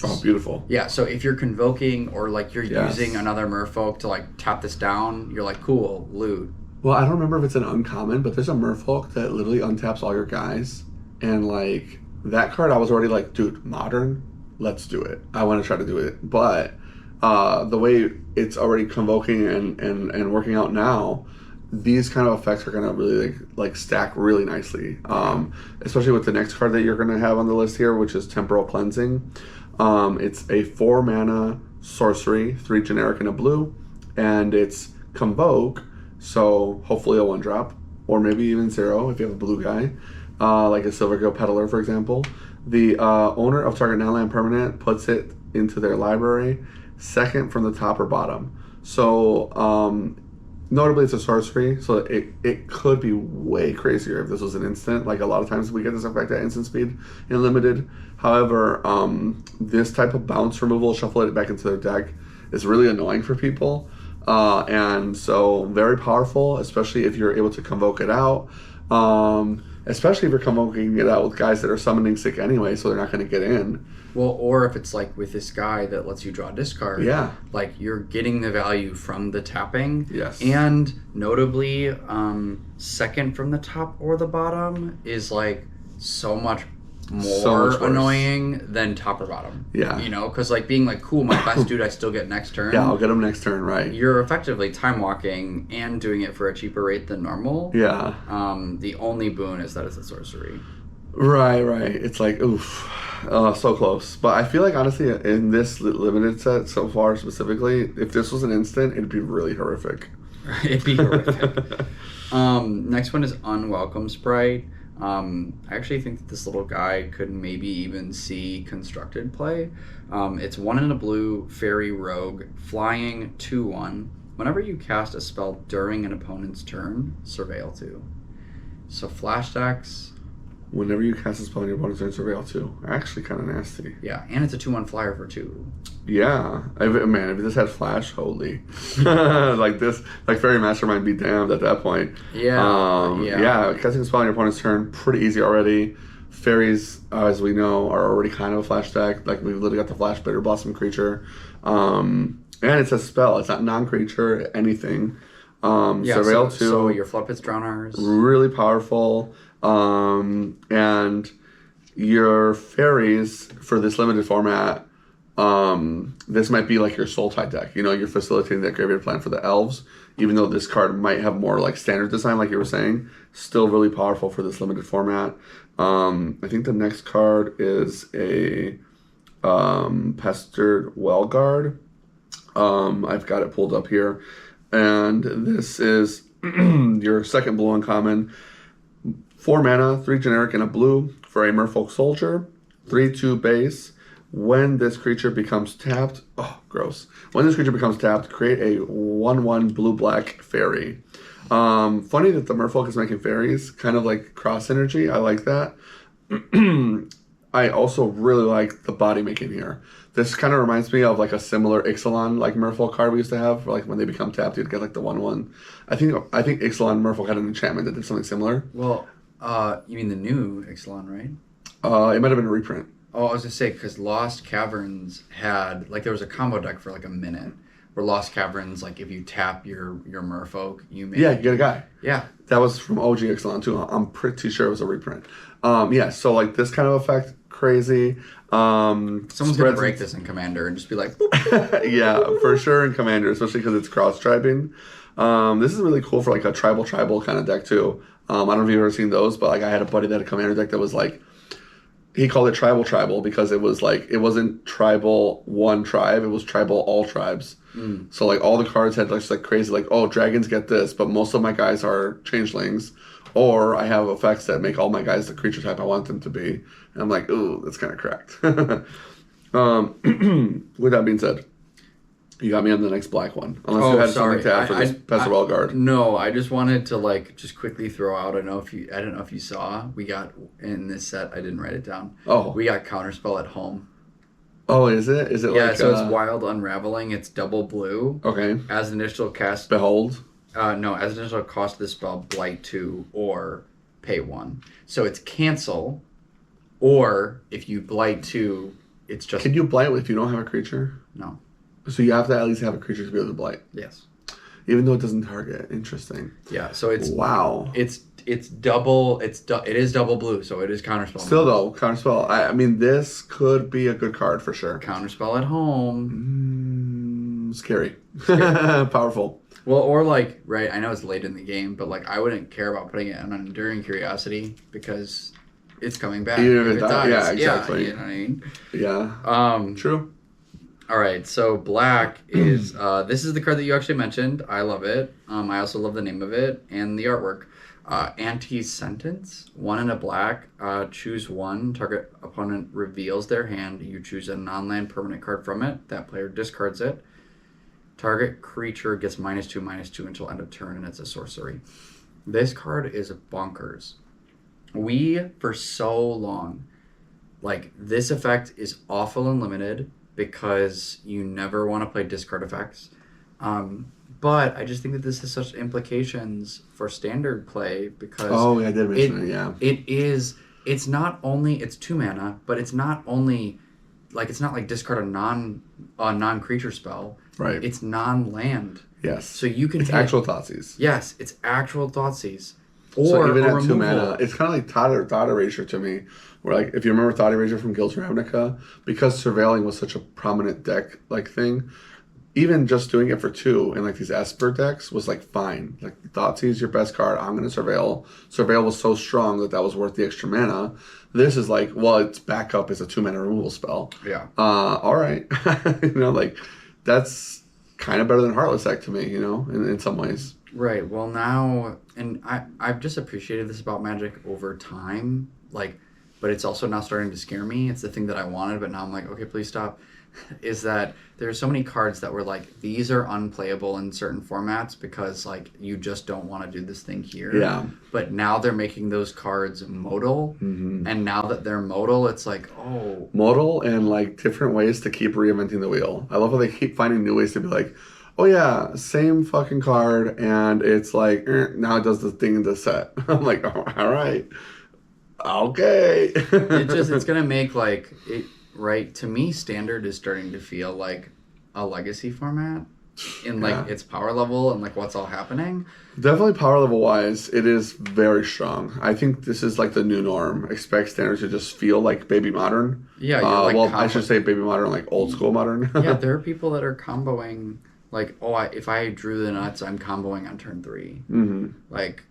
Oh, beautiful. Yeah, so if you're convoking or like you're Yes. using another Merfolk to like tap this down, you're like, cool, loot. Well, I don't remember if it's an uncommon, but there's a Merfolk that literally untaps all your guys. And like that card, I was already like, dude, modern, let's do it. I want to try to do it. But the way it's already convoking and working out now, these kind of effects are going to really like stack really nicely. Especially with the next card that you're going to have on the list here, which is Temporal Cleansing. It's a 4 mana sorcery, 3 generic and a blue, and it's convoke. So hopefully a 1-drop, or maybe even 0 if you have a blue guy, like a Silvergill Peddler, for example. The owner of target non-land permanent puts it into their library, second from the top or bottom. So notably, it's a sorcery, so it could be way crazier if this was an instant. Like a lot of times we get this effect at instant speed in limited. However, this type of bounce removal, shuffle it back into their deck, is really annoying for people. And so very powerful, especially if you're able to convoke it out. Especially if you're convoking it out with guys that are summoning sick anyway, so they're not going to get in. Well, or if it's like with this guy that lets you draw a discard, Yeah. like you're getting the value from the tapping. Yes. And notably, second from the top or the bottom is like so much more much worse. annoying than top or bottom. Yeah. You know, because like being like, cool, my best dude I still get next turn. Yeah, I'll get him next turn, right? You're effectively time walking and doing it for a cheaper rate than normal. Yeah. The only boon is that it's a sorcery. Right. It's like, oof. So close. But I feel like, honestly, in this limited set so far specifically, if this was an instant, it'd be really horrific. It'd be horrific. Next one is Unwelcome Sprite. I actually think that this little guy could maybe even see constructed play. It's 1 in a blue, fairy rogue, flying 2/1. Whenever you cast a spell during an opponent's turn, surveil 2. So flash decks. Whenever you cast a spell on your opponent's turn, surveil 2. Actually, kind of nasty. Yeah, and it's a 2/1 flyer for 2. Yeah. If this had flash, holy. Like this, like Fairy Mastermind be damned at that point. Yeah. Casting a spell on your opponent's turn, pretty easy already. Fairies, as we know, are already kind of a flash deck. Like, we've literally got the Flash Bitter Blossom creature. And it's a spell. It's not non-creature, anything. Surveil 2. So your Flood Pits Drowners. Really powerful. And your fairies, for this limited format, this might be like your Soul Tide deck. You know, you're facilitating that graveyard plan for the elves, even though this card might have more like standard design, like you were saying. Still really powerful for this limited format. I think the next card is a Pestered Wellguard. I've got it pulled up here. And this is your second blue uncommon. 4 mana, 3 generic, and a blue for a Merfolk Soldier. 3/2 base. When this creature becomes tapped, When this creature becomes tapped, create a 1/1 blue-black fairy. Funny that the Merfolk is making fairies, kind of like cross synergy. I like that. I also really like the body making here. This kind of reminds me of like a similar Ixalan like Merfolk card we used to have. Like when they become tapped, you'd get like the 1/1. I think Ixalan Merfolk had an enchantment that did something similar. Well, you mean the new Ixalan, right? It might have been a reprint. Oh, I was gonna say, because Lost Caverns had, like, there was a combo deck for like a minute where Lost Caverns, like, if you tap your Merfolk, you make... Yeah, you get a guy. Yeah. That was from OG Ixalan too. I'm pretty sure it was a reprint. So like this kind of effect, crazy. Someone's gonna break this in Commander and just be like, boop. Yeah, for sure in Commander, especially because it's cross-tribing. This is really cool for like a tribal kind of deck too. I don't know if you've ever seen those, but like I had a buddy that had a Commander deck that was like, he called it tribal because it was like, it wasn't tribal one tribe, it was tribal all tribes. So like all the cards had like crazy, like, oh, dragons get this, but most of my guys are changelings, or I have effects that make all my guys the creature type I want them to be. And I'm like, ooh, that's kind of cracked. With that being said, you got me on the next black one. Unless you had something to add for this Pesserell guard. No, I just wanted to like just quickly throw out. I don't know if you saw. We got in this set. I didn't write it down. Oh, we got Counterspell at Home. Oh, is it? Is it? Yeah. Like, So it's Wild Unraveling. It's double blue. Okay. As initial cast. Behold. No. As initial cost of the spell, Blight 2 or pay 1. So it's cancel, or if you Blight 2, it's just. Can you blight if you don't have a creature? No. So you have to at least have a creature to be able to blight. Yes. Even though it doesn't target. Interesting. Yeah. So it's wow. It's double. It is double blue. So it is counterspell. Still though, counterspell. I mean, this could be a good card for sure. Counterspell at Home. Scary. Powerful. Well, or like, right? I know it's late in the game, but like I wouldn't care about putting it on an Enduring Curiosity because it's coming back. Even if it dies. Yeah, exactly. Yeah, you know what I mean? Yeah. True. All right, so black is this is the card that you actually mentioned. I love it. I also love the name of it and the artwork. Anti-Sentence, 1 in a black. Choose 1. Target opponent reveals their hand. You choose a non-land permanent card from it. That player discards it. Target creature gets -2/-2 until end of turn, and it's a sorcery. This card is bonkers. We, for so long, like, this effect is awful and limited. because you never want to play discard effects. But I just think that this has such implications for standard play because Oh, yeah, I did mention it. Yeah. it's not only it's 2 mana, but it's not only like it's not like discard a non creature spell. Right. It's non land. Yes. So you can It's hit, actual Thoughtseize. yes, it's actual Thoughtseize. Or So even a at 2 removal. mana, it's kind of like Thought Erasure to me. Where like if you remember Thought Erasure from Guild Ravnica, because surveilling was such a prominent deck like thing, even just doing it for 2 in like these Esper decks was like fine. Like Thoughtseize is your best card. I'm gonna Surveil. Surveil was so strong that was worth the extra mana. This is like, well, its backup is a 2 mana removal spell. Yeah. All right, like that's kind of better than Heartless Deck to me. In some ways. Right. Well, now, and I've just appreciated this about Magic over time, like, but it's also now starting to scare me. It's the thing that I wanted, but now I'm like, okay, please stop. Is that there's so many cards that were like, these are unplayable in certain formats because, like, you just don't want to do this thing here. Yeah. But now they're making those cards modal. Mm-hmm. And now that they're modal, it's like, oh. Modal and, like, different ways to keep reinventing the wheel. I love how they keep finding new ways to be like, oh yeah, same fucking card, and it's like, now it does the thing in the set. I'm like, oh, all right. Okay. It's going to make, like, it. Right, to me, standard is starting to feel like a legacy format in like its power level and like what's all happening. Definitely power level wise, it is very strong. I think this is like the new norm. Expect standard to just feel like baby modern. Yeah, you're like I should say baby modern, like old school modern. Yeah, there are people that are comboing like, if I drew the nuts, I'm comboing on turn 3. Mm-hmm. Like,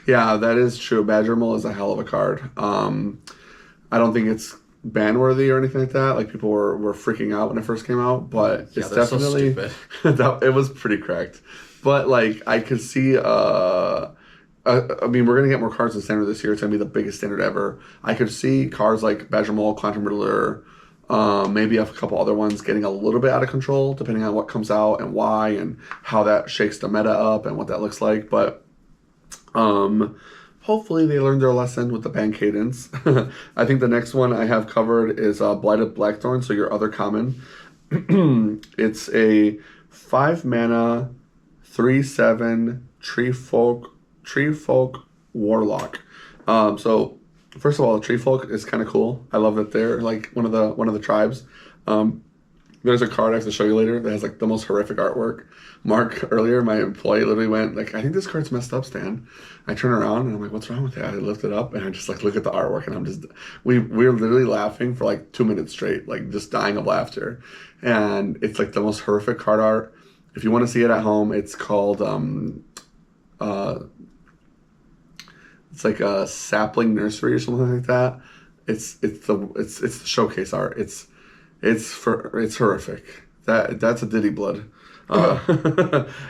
yeah, that is true. Badgermole is a hell of a card. I don't think it's ban worthy or anything like that. Like people were freaking out when it first came out, but it's definitely so stupid. It was pretty correct. But like I could see I mean we're gonna get more cards in standard this year. It's gonna be the biggest standard ever. I could see cards like Badger Mole, Quantum Riddler, maybe a couple other ones getting a little bit out of control depending on what comes out and why and how that shakes the meta up and what that looks like. But hopefully they learned their lesson with the ban cadence. I think the next one I have covered is Blighted Blackthorn, so your other common. It's a 5 mana, 3/7 Tree Folk Warlock. So first of all, Tree Folk is kind of cool. I love that they're like one of the tribes. There's a card I have to show you later that has like the most horrific artwork. Mark earlier, my employee literally went like, I think this card's messed up, Stan. I turn around and I'm like, what's wrong with it? I lift it up and I just like look at the artwork and I'm just we're literally laughing for like 2 minutes straight, like just dying of laughter. And it's like the most horrific card art. If you want to see it at home, it's called it's like a sapling nursery or something like that. It's the showcase art. It's horrific. That's a Diddy blood.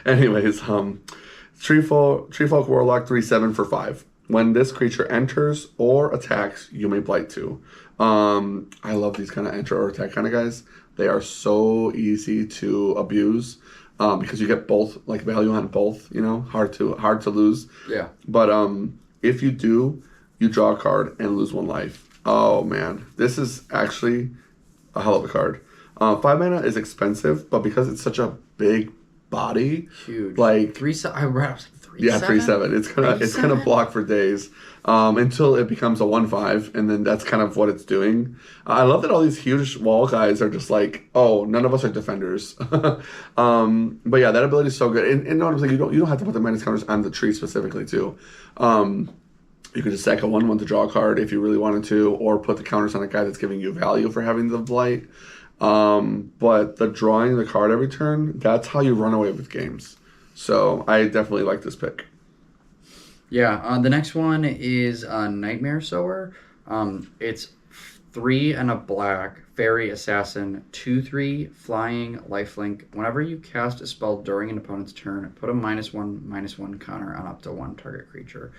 Anyways, Tree Folk Warlock 3/7 for 5. When this creature enters or attacks, you may blight 2. I love these kind of enter or attack kind of guys. They are so easy to abuse because you get both like value on both. Hard to lose. Yeah. But if you do, you draw a card and lose 1 life. Oh man, this is actually a hell of a card. 5 mana is expensive, but because it's such a big body, huge. Like 3/7. I was like 3/7. Yeah, 3/7. It's gonna block for days until it becomes a 1/5, and then that's kind of what it's doing. I love that all these huge wall guys are just like, oh, none of us are defenders. But yeah, that ability is so good. And notice like you don't have to put the minus counters on the tree specifically too. You could just sack a 1/1 to draw a card if you really wanted to, or put the counters on a guy that's giving you value for having the blight. But the drawing the card every turn, that's how you run away with games. So I definitely like this pick. Yeah, the next one is Nightmare Sower. It's 3 and a black, Fairy Assassin, 2/3, flying, lifelink. Whenever you cast a spell during an opponent's turn, put a -1/-1 counter on up to 1 target creature.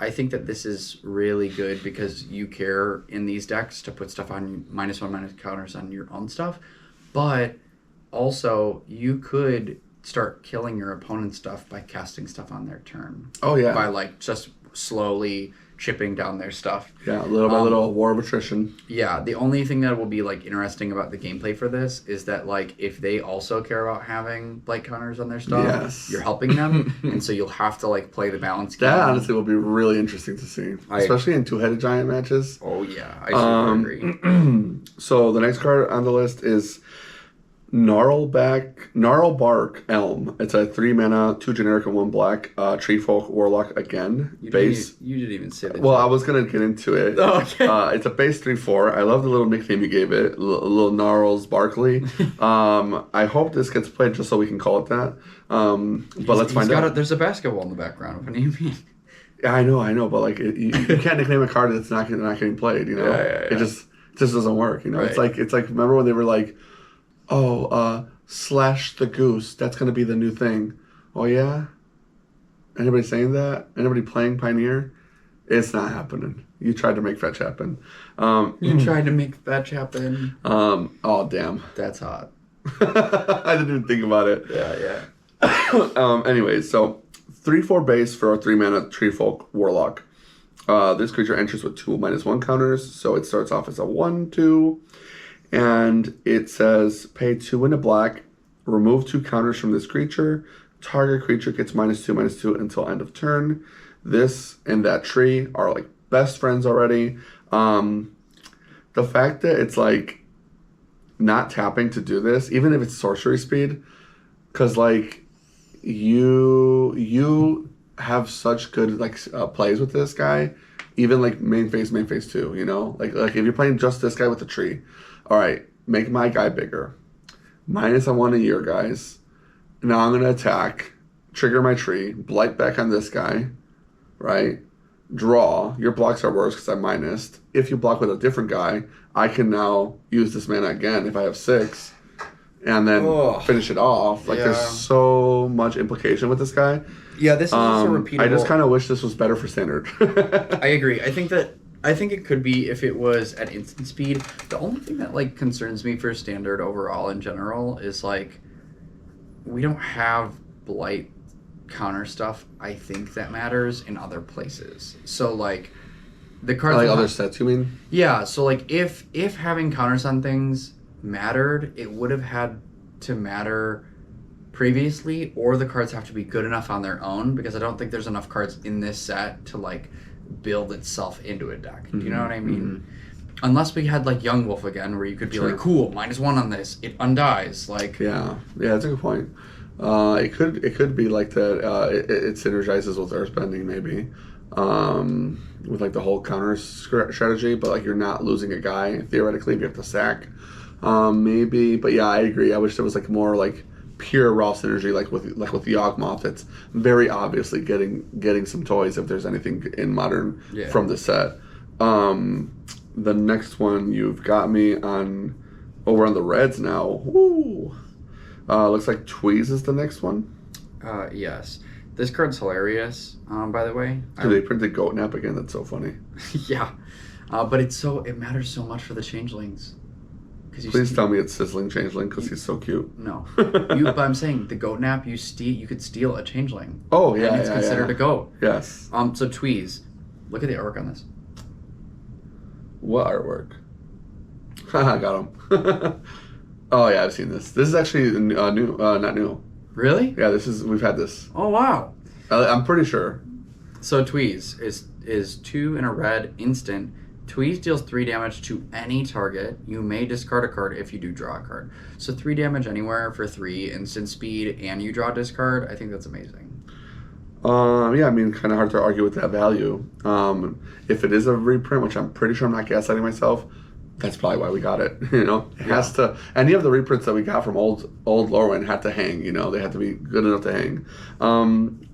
I think that this is really good because you care in these decks to put stuff on -1/- counters on your own stuff, but also you could start killing your opponent's stuff by casting stuff on their turn. Oh yeah. By like just slowly chipping down their stuff. Yeah, little by little, war of attrition. Yeah, the only thing that will be like interesting about the gameplay for this is that like if they also care about having blight counters on their stuff, Yes. you're helping them, and so you'll have to like play the balance game. That honestly will be really interesting to see, especially in two-headed giant matches. Oh yeah, I super agree. So the next card on the list is Gnarlbark Elm. It's a 3 mana, 2 generic and 1 black tree folk warlock again. You Base. didn't even say that. Well, I was gonna get into it. Okay. It's a base 3/4. I love the little nickname you gave it, little Gnarls Barkley. I hope this gets played just so we can call it that. But let's find out. There's a basketball in the background. What do you mean? Yeah, I know, but like you can't nickname a card that's not getting played. You know, Yeah. It just doesn't work. You know, Right. it's like remember when they were like, Slash the Goose. That's gonna be the new thing. Oh yeah. Anybody saying that? Anybody playing Pioneer? It's not happening. You tried to make fetch happen. You tried to make fetch happen. Oh damn. That's hot. I didn't even think about it. Yeah. Anyways, so 3/4 base for a 3 mana tree folk warlock. This creature enters with 2/-1 counters, so it starts off as a 1/2. And it says pay 2 and a black, remove 2 counters from this creature. Target creature gets -2/-2 until end of turn. This and that tree are like best friends already. The fact that it's like not tapping to do this, even if it's sorcery speed, because like you have such good like plays with this guy, even like main phase 2. You know, like if you're playing just this guy with the tree. All right, make my guy bigger. -1 a year, guys. Now I'm going to attack, trigger my tree, blight back on this guy, right? Draw. Your blocks are worse because I'm minused. If you block with a different guy, I can now use this mana again if I have 6 and then finish it off. Like, there's so much implication with this guy. Yeah, this is also repeatable. I just kind of wish this was better for Standard. I agree. I think it could be if it was at instant speed. The only thing that like concerns me for Standard overall in general is like we don't have blight counter stuff. I think that matters in other places. So like the cards like other sets, you mean? Yeah. So like if having counters on things mattered, it would have had to matter previously, or the cards have to be good enough on their own, because I don't think there's enough cards in this set to like build itself into a deck. Do you know what I mean? Unless we had like Young Wolf again, where you could be like, cool, -1 on this, it undies. Like yeah, that's a good point. It could be like that. It synergizes with Earthbending maybe, with like the whole counter strategy. But like you're not losing a guy theoretically if you have to sack, maybe. But yeah, I agree. I wish there was like more like pure raw synergy, like with Yawgmoth. It's very obviously getting some toys if there's anything in Modern from the set. The next one you've got me on over on the Reds now. Woo! Looks like Tweeze is the next one. Yes. This card's hilarious, by the way. They printed Goat Nap again. That's so funny. Yeah. But it matters so much for the changelings. Please tell me it's Sizzling Changeling because he's so cute. No. But I'm saying the Goat Nap, you could steal a changeling. Oh, yeah, and it's considered a goat. Yes. So Tweeze. Look at the artwork on this. What artwork? Haha, got him. Oh yeah, I've seen this. This is actually new, not new. Really? Yeah, we've had this. Oh wow. I'm pretty sure. So Tweeze is 2 in a red instant. Tweeze deals 3 damage to any target. You may discard a card if you do draw a card. So 3 damage anywhere for 3 instant speed, and you draw a discard. I think that's amazing. Yeah, I mean, kind of hard to argue with that value. If it is a reprint, which I'm pretty sure I'm not gaslighting myself, that's probably why we got it. You know, it has to. Any of the reprints that we got from old Lorwyn had to hang. You know, they had to be good enough to hang.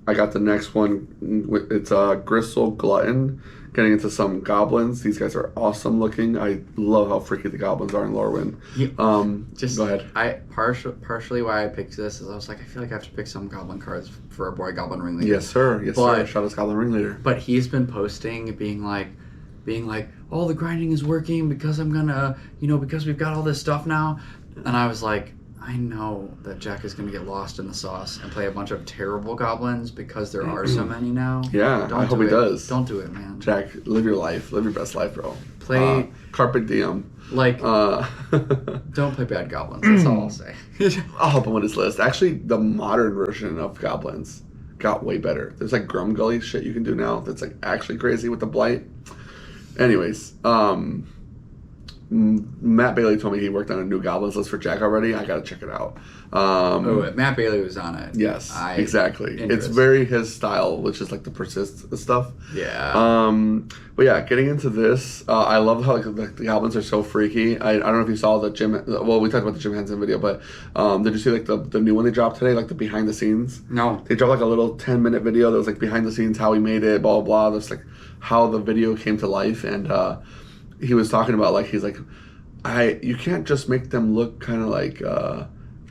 I got the next one. It's Gristle Glutton. Getting into some goblins. These guys are awesome looking. I love how freaky the goblins are in Lorwyn. Go ahead. Partially why I picked this is I was like, I feel like I have to pick some goblin cards for our boy Goblin Ringleader. Yes, sir. Yes, sir. Shout out to Goblin Ringleader. But he's been posting being like, oh, the grinding is working because I'm gonna, because we've got all this stuff now. And I was like, I know that Jack is going to get lost in the sauce and play a bunch of terrible goblins because there are so many now. Yeah, I hope he does. Don't do it, man. Jack, live your life. Live your best life, bro. Play Carpe Diem. Like, don't play bad goblins. That's all I'll say. I'll help him with his list. Actually, the modern version of goblins got way better. There's like Grumgully shit you can do now that's like actually crazy with the blight. Anyways, Matt Bailey told me he worked on a new goblins list for Jack already. I gotta check it out. Matt Bailey was on it. Yes, exactly. It's very his style, which is like the persist stuff. Yeah. But yeah, getting into this, I love how like, the goblins are so freaky. I don't know if you saw the Jim. Well, we talked about the Jim Henson video, but did you see like the new one they dropped today, like the behind the scenes? No. They dropped like a little 10-minute video that was like behind the scenes, how he made it, blah blah blah. That's like how the video came to life, and he was talking about like he's like, you can't just make them look kind of like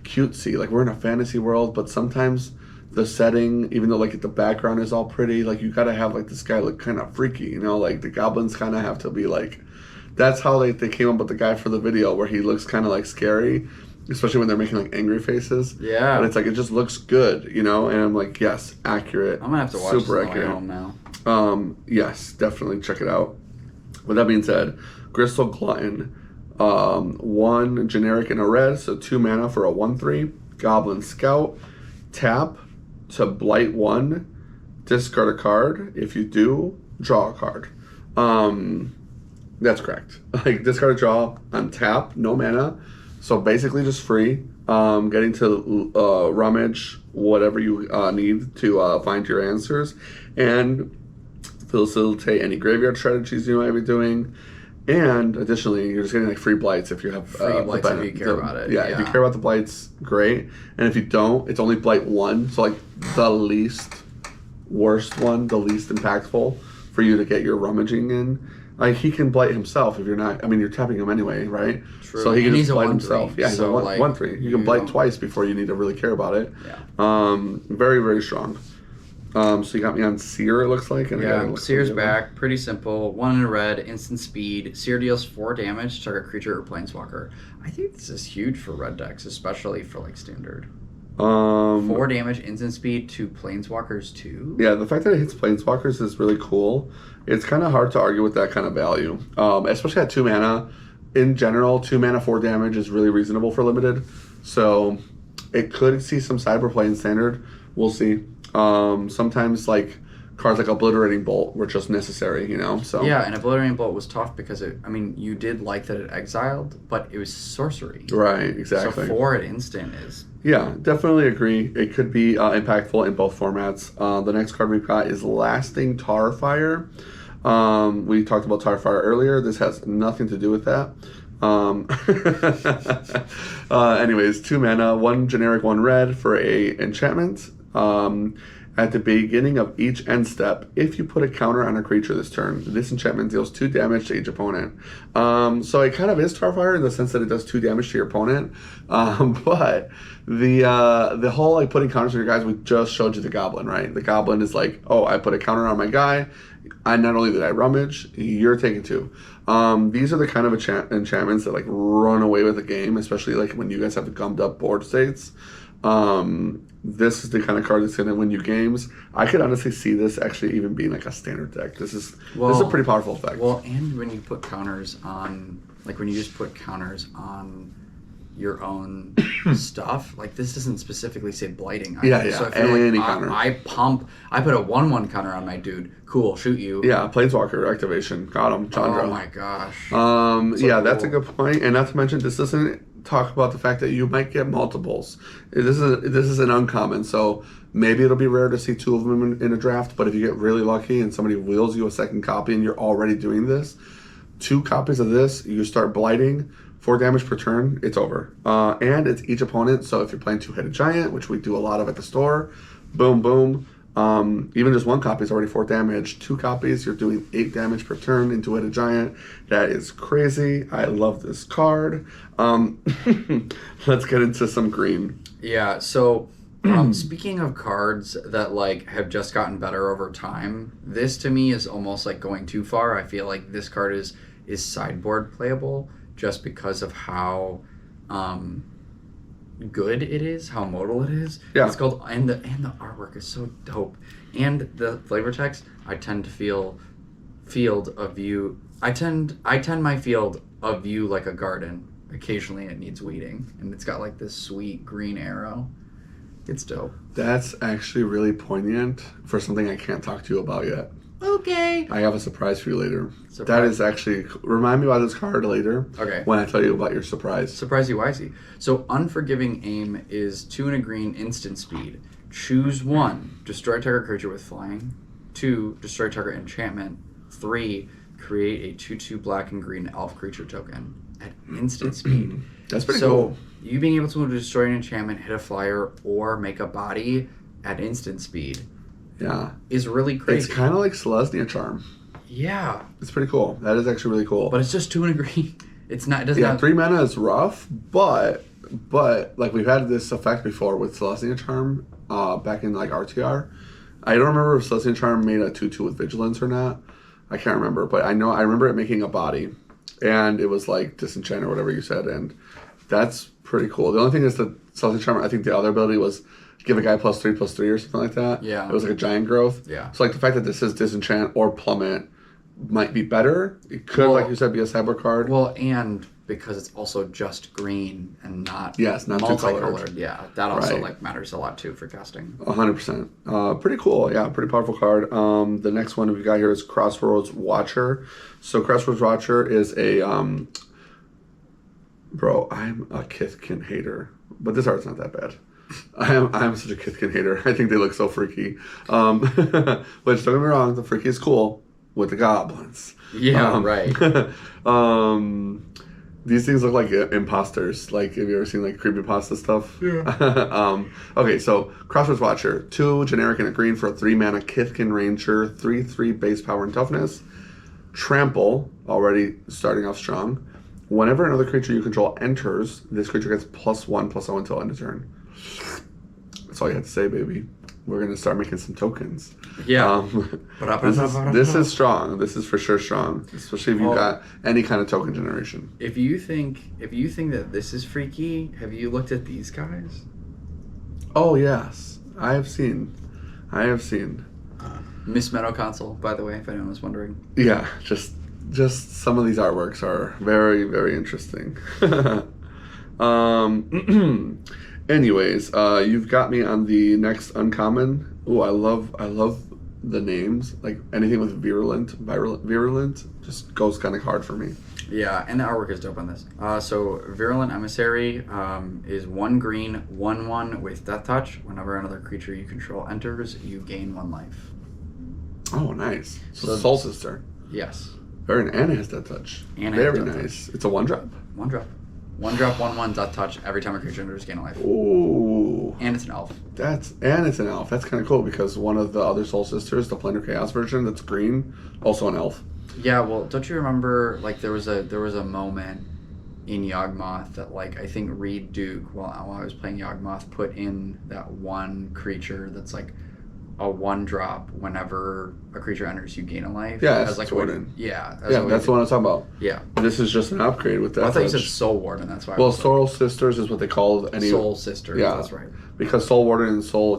cutesy. Like we're in a fantasy world, but sometimes the setting, even though like the background is all pretty, like you gotta have like this guy look kind of freaky, you know, like the goblins kind of have to be like, that's how they came up with the guy for the video where he looks kind of like scary, especially when they're making like angry faces. Yeah. And it's like, it just looks good, you know, and I'm like, yes, accurate. I'm gonna have to watch super this on accurate. my own now. Yes, definitely check it out. With that being said, Gristle Glutton, 1 generic and a red, so 2 mana for a 1/3. Goblin Scout, tap to blight 1, discard a card. If you do, draw a card. That's correct. Like discard a draw on tap, no mana, so basically just free. Getting to rummage whatever you need to find your answers and facilitate any graveyard strategies you might be doing. And additionally, you're just getting like free blights if you have free blights if you care about it. Yeah, if you care about the blights, great. And if you don't, it's only blight 1, so like the least worst one, the least impactful for you to get your rummaging in. Like he can blight himself if you're not. I mean, you're tapping him anyway, right? True. So he can And just he's a blight 1/3, himself. Yeah, he's so a 1/3. You can blight twice before you need to really care about it. Yeah. Very very strong. So you got me on Seer, it looks like. And Seer's back. Pretty simple. 1 in a red, instant speed. Seer deals 4 damage to target creature or planeswalker. I think this is huge for red decks, especially for like standard. 4 damage, instant speed to planeswalkers too. Yeah, the fact that it hits planeswalkers is really cool. It's kind of hard to argue with that kind of value, especially at 2 mana. In general, 2 mana, 4 damage is really reasonable for limited. So it could see some cyberplay in standard. We'll see. Sometimes like cards like Obliterating Bolt were just necessary, you know. So yeah, and Obliterating Bolt was tough because you did like that it exiled, but it was sorcery. Right, exactly. So 4 at instant is. Yeah, definitely agree. It could be impactful in both formats. The next card we've got is Lasting Tarfire. We talked about Tarfire earlier. This has nothing to do with that. Anyways, 2 mana, 1 generic, 1 red for a enchantment. At the beginning of each end step, if you put a counter on a creature this turn, this enchantment deals 2 damage to each opponent. So it kind of is Tarfire in the sense that it does 2 damage to your opponent. But the whole like putting counters on your guys, we just showed you the Goblin, right? The Goblin is like, oh, I put a counter on my guy. I not only did I rummage, you're taking 2. These are the kind of enchantments that like run away with the game, especially like when you guys have the gummed up board states. This is the kind of card that's going to win you games. I could honestly see this actually even being like a standard deck. This is a pretty powerful effect. Well, and when you put counters on, like when you just put counters on your own stuff, like this doesn't specifically say blighting. Yeah. So if any like, counter. I put a 1/1 counter on my dude. Cool, shoot you. Yeah, Planeswalker activation. Got him, Chandra. Oh my gosh. That's a good point. And not to mention, this doesn't talk about the fact that you might get multiples. This is an uncommon, so maybe it'll be rare to see 2 of them in a draft, but if you get really lucky and somebody wheels you a second copy and you're already doing this, 2 copies of this, you start blighting, 4 damage per turn, it's over. And it's each opponent, so if you're playing 2-headed giant, which we do a lot of at the store, boom, boom. Even just 1 copy is already 4 damage. 2 copies, you're doing 8 damage per turn into Two-Headed Giant. That is crazy. I love this card. Let's get into some green. Yeah, so speaking of cards that like have just gotten better over time, this to me is almost like going too far. I feel like this card is sideboard playable just because of how good it is, how modal it is. Yeah. It's called and the artwork is so dope. And the flavor text, I tend to feel field of view. I tend my field of view like a garden. Occasionally it needs weeding, and it's got like this sweet green arrow. It's dope. That's actually really poignant for something I can't talk to you about yet. Okay. I have a surprise for you later. Surprise. That is actually, remind me about this card later. Okay. When I tell you about your surprise. Surprisey wisey. So Unforgiving Aim is 2 and a green instant speed. Choose 1. Destroy target creature with flying. 2. Destroy target enchantment. 3. Create a 2/2 black and green elf creature token at instant speed. That's pretty cool. You being able to destroy an enchantment, hit a flyer, or make a body at instant speed Yeah. is really crazy. It's kind of like Selesnya Charm. Yeah. It's pretty cool. That is actually really cool. But it's just 2 and a green. It's not. It doesn't Yeah, have 3 mana is rough, but like we've had this effect before with Selesnya Charm back in like RTR. I don't remember if Selesnya Charm made a 2/2 with Vigilance or not. I can't remember, but I remember it making a body, and it was like Disenchant or whatever you said, and that's pretty cool. The only thing is that Selesnya Charm, I think the other ability was give a guy +3/+3 or something like that. Yeah. It was like a giant growth. Yeah. So like the fact that this is Disenchant or Plummet might be better. It could, like you said, be a sideboard card. Well, and because it's also just green and not Yes, not multicolored. two-colored. Yeah, that also Right. like matters a lot too for casting. 100%. Pretty cool. Yeah, pretty powerful card. The next one we've got here is Crossroads Watcher. So Crossroads Watcher is a bro. I'm a Kithkin hater, but this art's not that bad. I'm such a Kithkin hater. I think they look so freaky. Which don't get me wrong, the freaky is cool with the goblins. Yeah, right. These things look like imposters. Like, have you ever seen like creepypasta stuff? Yeah. Okay, so Crossroads Watcher, 2 generic and a green for a 3 mana Kithkin Ranger, 3/3 base power and toughness. Trample, already starting off strong. Whenever another creature you control enters, this creature gets +1/+0 until end of turn. That's all you have to say, baby. We're gonna start making some tokens. Yeah. This is strong. This is for sure strong, especially if you got any kind of token generation. If you think that this is freaky, have you looked at these guys? Oh yes, I have seen. Miss Meadow Console, by the way, if anyone was wondering. Yeah, just some of these artworks are very, very interesting. Anyways, you've got me on the next uncommon. Oh, I love the names. Like anything with virulent just goes kind of hard for me. Yeah, and the artwork is dope on this. So Virulent Emissary is 1 green, 1/1 with Death Touch. Whenever another creature you control enters, you gain 1 life. Oh, nice. So, So- Soul Sister. Yes. And it has Death Touch. And it has Very Death nice. It's a 1-drop. 1 drop. 1 drop, 1/1 Death Touch. Every time a creature enters, gain a life. Ooh. And it's an elf. It's an elf. That's kind of cool because one of the other Soul Sisters, the Planar Chaos version, that's green, also an elf. Yeah, well, don't you remember, like, there was a moment in Yawgmoth that, like, I think Reed Duke, while I was playing Yawgmoth, put in that one creature that's, like, a 1-drop whenever a creature enters, you gain a life. Yeah, as like a way to- Warden. Yeah. Yeah, that's the one I'm talking about. Yeah. This is just an upgrade with that. I thought you said Soul Warden, that's why. Well, Soul Sisters is what they call any Soul Sisters, yeah. that's right. Because Soul Warden and Soul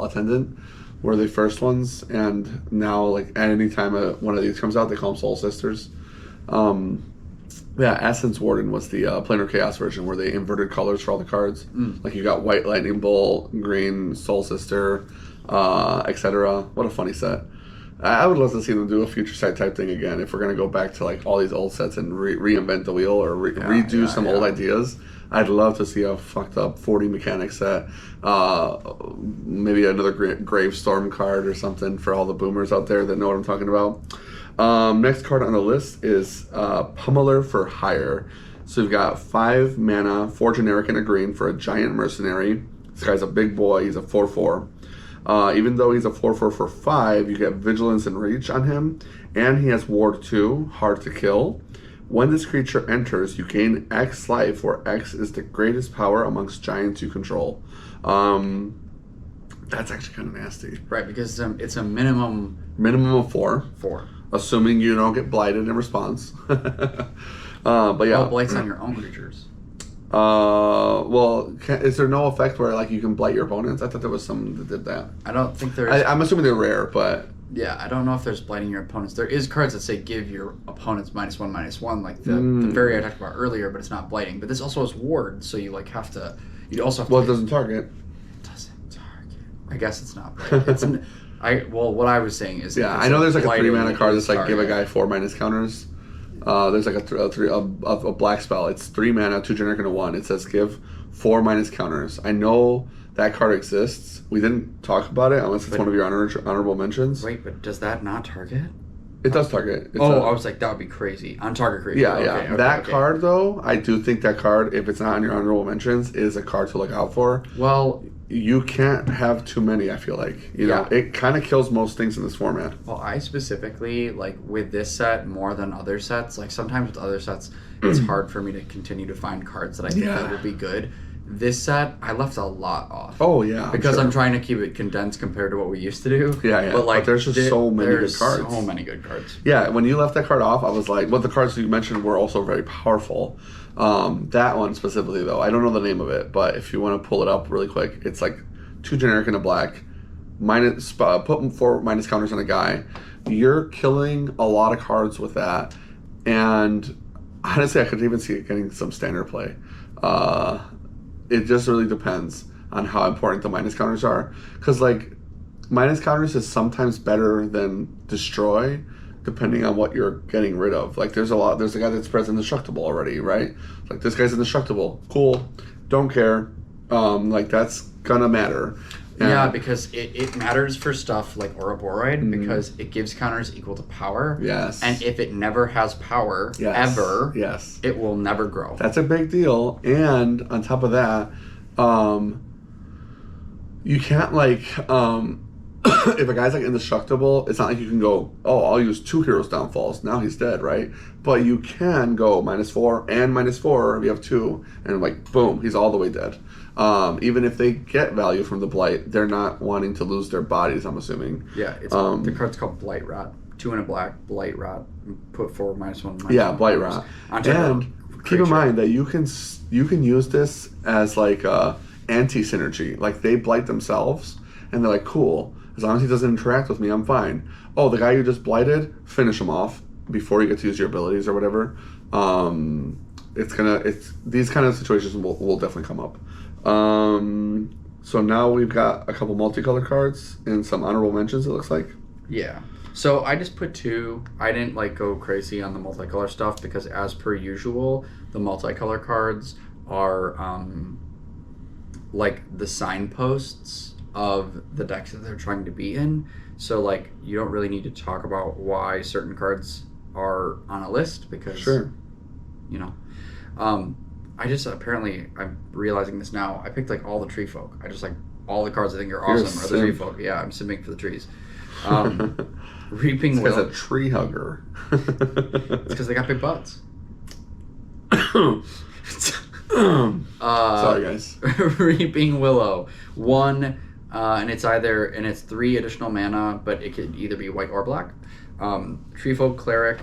Attendant were the first ones, and now like anytime one of these comes out, they call them Soul Sisters. Yeah, Essence Warden was the Planar Chaos version where they inverted colors for all the cards. Like you got White Lightning Bolt, Green Soul Sister, etc. What a funny set. I would love to see them do a future sight type thing again if we're going to go back to like all these old sets and reinvent the wheel or redo some old ideas. I'd love to see a fucked up 40 mechanic set. Maybe another Gravestorm card or something for all the boomers out there that know what I'm talking about. Next card on the list is Pummeler for Hire. So we've got 5 mana, 4 generic and a green for a giant mercenary. This guy's a big boy. He's a 4/4. Even though he's a 4/4 for 5, you get Vigilance and Reach on him. And he has Ward 2, Hard to Kill. When this creature enters, you gain X life, where X is the greatest power amongst giants you control. That's actually kind of nasty. Right, because it's a minimum Minimum of 4. 4. Assuming you don't get blighted in response. But yeah. Oh, blights on your own creatures. Is there no effect where like you can blight your opponents? I thought there was some that did that. I don't think there's. I'm assuming they're rare, but Yeah, I don't know if there's blighting your opponents. There is cards that say give your opponents -1/-1, like the fairy I talked about earlier, but it's not blighting. But this also has ward, so you like have to. You also have to. Well, it doesn't target. It doesn't target. I guess it's not. Blighting. What I was saying is. Yeah, I know there's like a 3-mana card that's like target. give a guy 4- counters. There's like a black spell. It's 3 mana, 2 generic, and a 1. It says give 4- counters. I know that card exists. We didn't talk about it unless it's one of your honorable mentions. Wait, but does that not target? It does target. I was like, that would be crazy. On target crazy. Yeah, Okay, that card, though, I do think that card, if it's not on your honorable mentions, is a card to look out for. Well, you can't have too many, I feel like. You know, it kind of kills most things in this format. Well, I specifically, like, with this set more than other sets, like, sometimes with other sets, it's hard for me to continue to find cards that I think that will be good. This set, I left a lot off. Oh, yeah. Because I'm trying to keep it condensed compared to what we used to do. Yeah. But there's just so many good cards. So many good cards. Yeah, when you left that card off, I was like, the cards you mentioned were also very powerful. That one specifically, though, I don't know the name of it, but if you want to pull it up really quick, it's like 2 generic and a black. Put 4 minus counters on a guy. You're killing a lot of cards with that. And honestly, I could even see it getting some standard play. It just really depends on how important the minus counters are. Because, like, minus counters is sometimes better than destroy, depending on what you're getting rid of. Like, there's a guy that's present indestructible already, right? Like, this guy's indestructible. Cool. Don't care. Like, that's gonna matter. Yeah, because it matters for stuff like Ouroboros because it gives counters equal to power. Yes. And if it never has power, ever, it will never grow. That's a big deal. And on top of that, you can't, like, if a guy's, like, indestructible, it's not like you can go, I'll use 2 heroes downfalls. Now he's dead, right? But you can go -4 and -4 if you have 2, and, like, boom, he's all the way dead. Even if they get value from the blight, they're not wanting to lose their bodies, I'm assuming. Yeah, it's the card's called Blight Rot. 2 and a black, Blight Rot. Put 4 -1. Blight Rot. And keep in mind that you can use this as like a anti-synergy. Like, they blight themselves, and they're like, cool, as long as he doesn't interact with me, I'm fine. Oh, the guy you just blighted, finish him off before you get to use your abilities or whatever. It's these kind of situations will definitely come up. So now we've got a couple multicolored cards and some honorable mentions, it looks like. Yeah. So I just put 2. I didn't like go crazy on the multicolor stuff because, as per usual, the multicolor cards are like the signposts of the decks that they're trying to be in. So, like, you don't really need to talk about why certain cards are on a list because, you know. I just apparently, I'm realizing this now, I picked like all the tree folk. I just like all the cards I think are awesome are the tree folk. Yeah, I'm simming for the trees. Reaping Willow. It's a tree hugger. It's because they got big butts. Sorry, guys. Reaping Willow. 1, and it's 3 additional mana, but it could either be white or black. Tree folk cleric.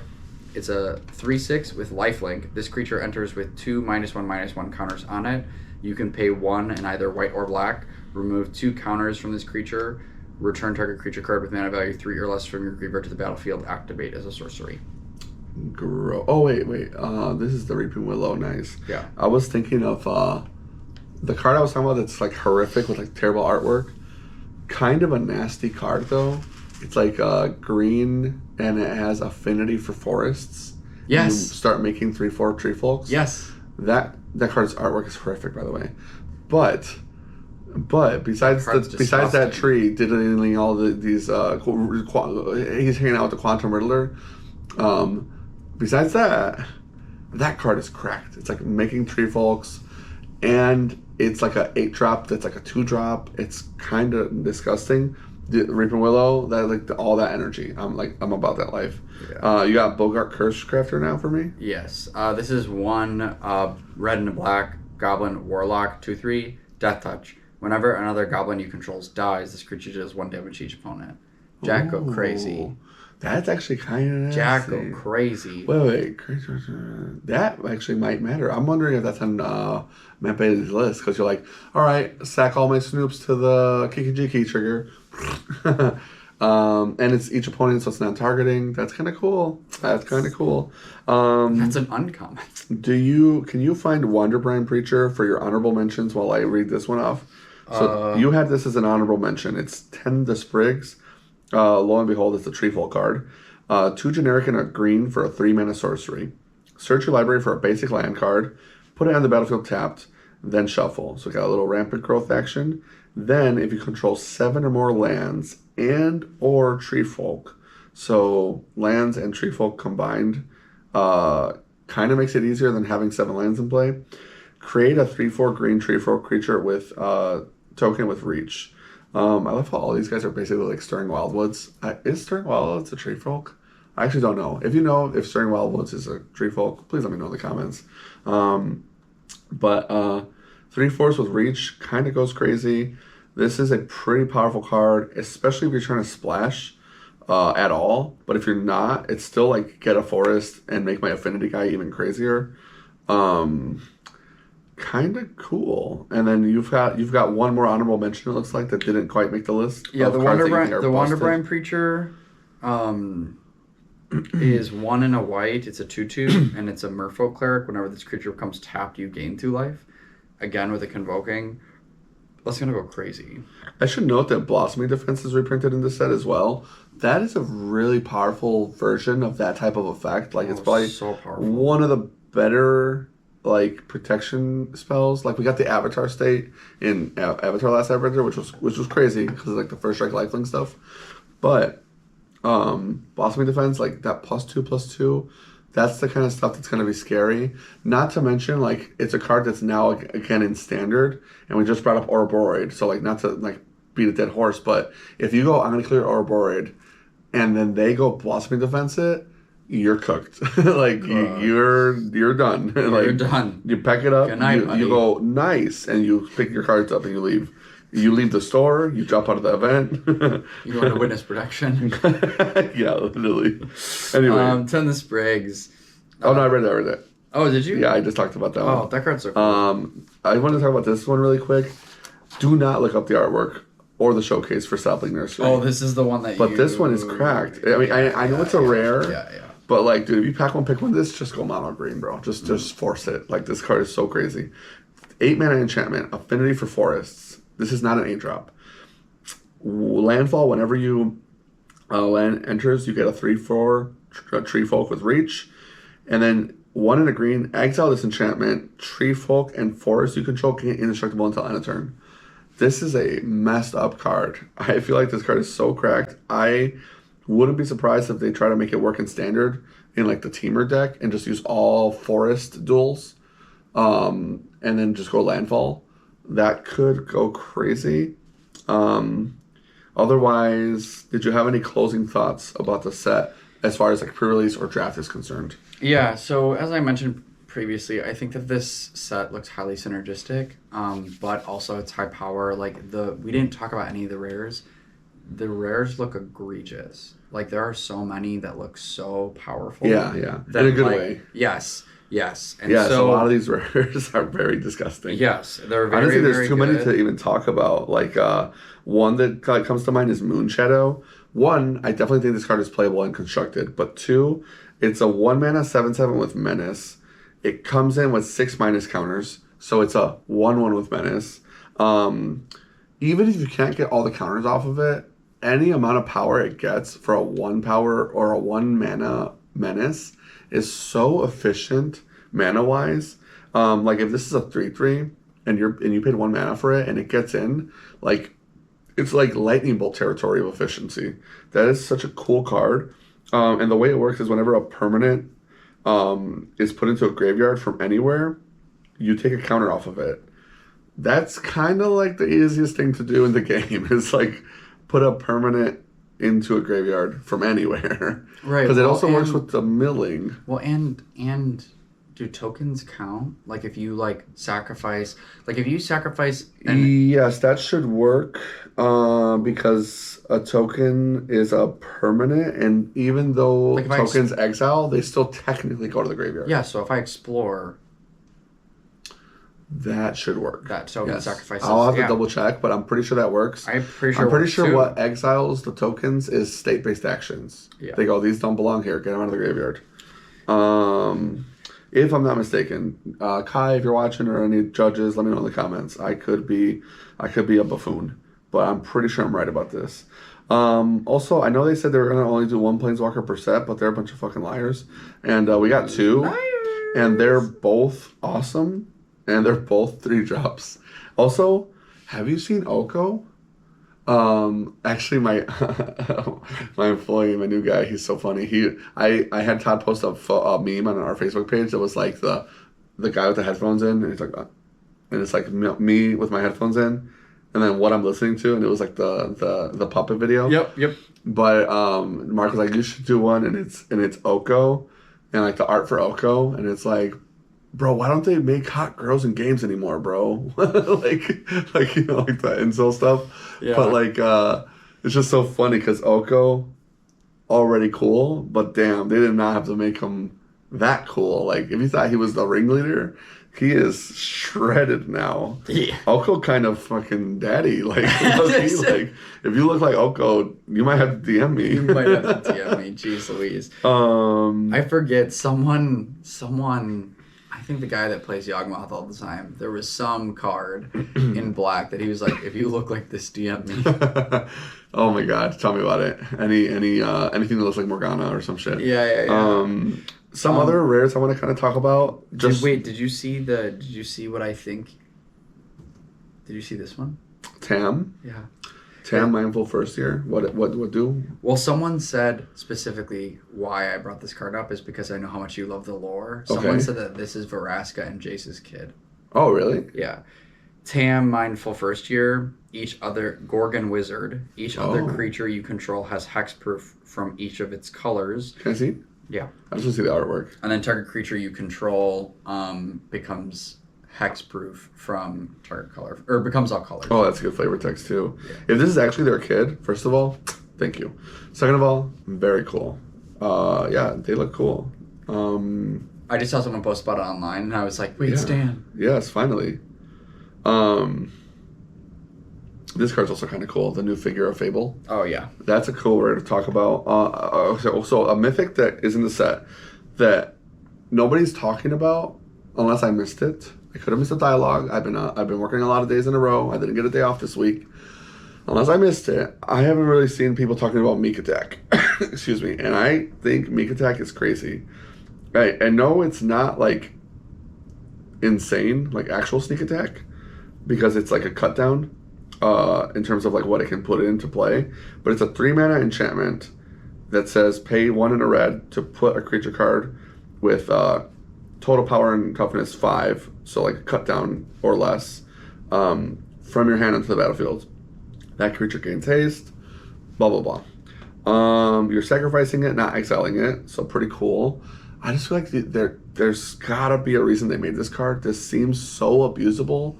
It's a 3/6 with lifelink. This creature enters with 2 -1/-1 counters on it. You can pay 1 in either white or black. Remove 2 counters from this creature. Return target creature card with mana value 3 or less from your graveyard to the battlefield. Activate as a sorcery. Oh, wait. This is the Reaping Willow. Nice. Yeah. I was thinking of the card I was talking about that's like horrific with like terrible artwork. Kind of a nasty card, though. It's like green, and it has affinity for forests. Yes. You start making 3/4 tree folks. Yes. That card's artwork is horrific, by the way. But besides that tree diddling all these he's hanging out with the Quantum Riddler. Besides that card is cracked. It's like making tree folks, and it's like a 8-drop that's like a 2-drop. It's kind of disgusting. The Reaping Willow, all that energy. I'm about that life. Yeah. You got Bogart Cursecrafter now for me? Yes. This is 1 red and a black goblin warlock 2/3 death touch. Whenever another goblin you controls dies, this creature does 1 damage to each opponent. Jack, go crazy. That's actually kind of Jack go nasty. crazy. Wait. That actually might matter. I'm wondering if that's on Matt Bailey's list because you're like, all right, sack all my Snoops to the Kiki trigger. And it's each opponent, so it's not targeting. That's kind of cool. That's kind of cool. That's an uncommon. Can you find Wonderbrine Preacher for your honorable mentions while I read this one off? So you had this as an honorable mention. It's 10 the Sprigs. Lo and behold, it's a Treefold card. 2 generic and a green for a 3-mana sorcery. Search your library for a basic land card. Put it on the battlefield tapped. Then shuffle. So we got a little rampant growth action. Then if you control 7 or more lands and or Treefolk, so lands and Treefolk combined, kind of makes it easier than having 7 lands in play. Create a 3/4 green Treefolk creature with token with reach. I love how all these guys are basically like Stirring Wildwoods. Is Stirring Wildwoods a Treefolk? I actually don't know. If you know if Stirring Wildwoods is a Treefolk, please let me know in the comments. But 3/4 with reach kind of goes crazy. This is a pretty powerful card, especially if you're trying to splash at all. But if you're not, it's still like get a forest and make my affinity guy even crazier. Kind of cool. And then you've got one more honorable mention. It looks like that didn't quite make the list. Yeah, the Wonderbrine Preacher is 1 and a white. It's a 2/2, and it's a Merfolk Cleric. Whenever this creature becomes tapped, you gain 2 life. Again with a Convoking. That's gonna go crazy. I should note that Blossoming Defense is reprinted in this set as well. That is a really powerful version of that type of effect. Like it's probably so powerful. One of the better like protection spells. Like we got the Avatar state in Avatar Last Airbender, which was crazy because like the first strike lifelink stuff. But Blossoming Defense, like that +2/+2, that's the kind of stuff that's going to be scary. Not to mention, like, it's a card that's now, again, in Standard, and we just brought up Ouroborid, so, like, not to, like, beat a dead horse, but if you go, I'm going to clear Ouroborid, and then they go Blossoming Defense it, you're cooked. Like, you're done. You're done. You pack it up, Good night, you go, nice, and you pick your cards up and you leave. You leave the store, you jump out of the event. You go into witness protection. Yeah, literally. Anyway. 10 the Sprigs. Oh, no, I read that. Oh, did you? Yeah, I just talked about that one. Oh, that card's so cool. I want to talk about this one really quick. Do not look up the artwork or the showcase for Sapling Nursery. Oh, this is the one that But this one is cracked. I mean, I know it's a rare. Yeah. But, like, dude, if you pack one, pick one, this, just go mono green, bro. Just force it. Like, this card is so crazy. 8 mana enchantment, affinity for forests. This is not an 8-drop. Landfall, whenever you land enters, you get a 3/4 Treefolk with reach. And then 1 and a green, exile this enchantment. Treefolk and forest you control can get indestructible until end of turn. This is a messed up card. I feel like this card is so cracked. I wouldn't be surprised if they try to make it work in Standard in like the Teamer deck and just use all forest duels. And then just go landfall. That could go crazy. Otherwise, did you have any closing thoughts about the set as far as like pre-release or draft is concerned? Yeah, so as I mentioned previously, I think that this set looks highly synergistic, but also it's high power. Like we didn't talk about any of the rares. The rares look egregious. Like there are so many that look so powerful. Yeah. In a good way. Yes. And yes, so, a lot of these rares are very disgusting. Yes, they're very, honestly, there's very too good. many to even talk about. Like one that comes to mind is Moonshadow. 1, I definitely think this card is playable and constructed. But 2, it's a 1-mana 7/7 with Menace. It comes in with 6 minus counters, so it's a 1/1 with Menace. Even if you can't get all the counters off of it, any amount of power it gets for a 1 power or a 1-mana Menace is so efficient mana wise. Like if this is a 3/3 and you paid 1 mana for it and it gets in, like it's like lightning bolt territory of efficiency. That is such a cool card. And the way it works is whenever a permanent is put into a graveyard from anywhere, you take a counter off of it. That's kind of like the easiest thing to do in the game is like put a permanent into a graveyard from anywhere. Right. Because it also works with the milling. Well, and do tokens count? Like if you like sacrifice, and Yes, that should work. Because a token is a permanent, and even though like if tokens exile, they still technically go to the graveyard. yeah, so if I explore, That should work. that token Yes. sacrifices. I'll have to yeah, double check, but I'm pretty sure that works. I'm pretty sure. I'm pretty works sure too. what exiles the tokens is state-based actions. Yeah. They go, these don't belong here. Get them out of the graveyard. If I'm not mistaken, Kai, if you're watching, or any judges, let me know in the comments. I could be a buffoon, but I'm pretty sure I'm right about this. Also, I know they said they were gonna only do one planeswalker per set, but they're a bunch of fucking liars. And we got two, and they're both awesome, and they're both 3-drops. Also, have you seen Oko? Actually, my my employee, my new guy, he's so funny. I had Todd post a meme on our Facebook page that was like the guy with the headphones in, and he's like, and it's like me with my headphones in, and then what I'm listening to, and it was like the puppet video. Yep. But Mark was like, you should do one, and it's Oko, and like the art for Oko, and it's like, bro, why don't they make hot girls in games anymore, bro? like you know, like the incel stuff. Yeah. But like, it's just so funny because Oko, already cool, but damn, they did not have to make him that cool. Like, if you thought he was the ringleader, he is shredded now. Yeah. Oko kind of fucking daddy. Like, like if you look like Oko, you might have to DM me. You might have to DM me. Jeez Louise. I forget someone. I think the guy that plays Yawgmoth all the time. There was some card in black that he was like, if you look like this, DM me. Oh my god, tell me about it. Anything that looks like Morgana or some shit. Yeah. Some other rares I want to kind of talk about. Did you see what I think? Did you see this one? Tam? Yeah. Tam Mindful First Year. What do? Well, someone said specifically why I brought this card up is because I know how much you love the lore. Someone Okay. said that this is Veraska and Jace's kid. Oh, really? Yeah. Tam Mindful First Year. Each other Gorgon Wizard. Each other creature you control has hexproof from each of its colors. Can I see? Yeah. I just want to see the artwork. And then target creature you control becomes hexproof from target color, or becomes all colors. Oh, that's a good flavor text too. Yeah. If this is actually their kid, first of all, thank you. Second of all, very cool. Yeah, they look cool. I just saw someone post about it online, and I was like, wait, Stan. Yes, finally. This card's also kind of cool. The new figure of Fable. Oh, yeah. That's a cool rare to talk about. So a mythic that is in the set that nobody's talking about unless I missed it. I could have missed the dialogue. I've been working a lot of days in a row. I didn't get a day off this week. Unless I missed it, I haven't really seen people talking about Meek Attack. Excuse me. And I think Meek Attack is crazy. I know it's not like insane, like actual sneak attack, because it's like a cut down in terms of like what it can put into play. But it's a 3-mana enchantment that says pay 1 and a red to put a creature card with total power and toughness 5, so like cut down or less, from your hand into the battlefield. That creature gains haste, blah blah blah. You're sacrificing it, not exiling it, so pretty cool. I just feel like there's gotta be a reason they made this card. This seems so abusable.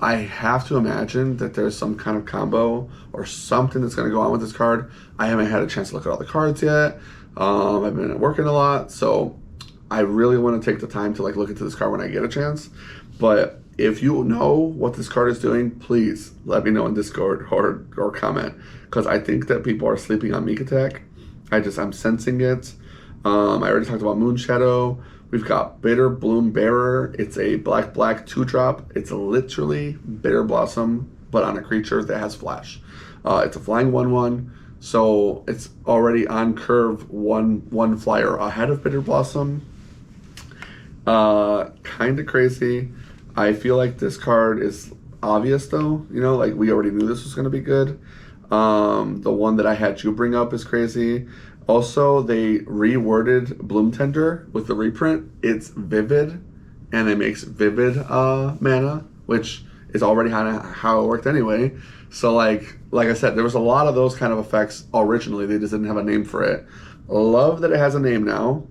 I have to imagine that there's some kind of combo or something that's going to go on with this card. I haven't had a chance to look at all the cards yet. I've been working a lot, so I really want to take the time to like look into this card when I get a chance. But if you know what this card is doing, please let me know in Discord or comment, because I think that people are sleeping on Meek Attack. I'm sensing it. I already talked about Moonshadow. We've got Bitter Bloom Bearer. It's a black 2-drop. It's literally Bitter Blossom, but on a creature that has flash. It's a flying 1/1, so it's already on curve one flyer ahead of Bitter Blossom. Kind of crazy. I feel like this card is obvious though. You know, like we already knew this was going to be good. The one that I had you bring up is crazy. Also, they reworded Bloom Tender with the reprint. It's vivid, and it makes vivid mana, which is already how it worked anyway. So like I said, there was a lot of those kind of effects originally. They just didn't have a name for it. Love that it has a name now.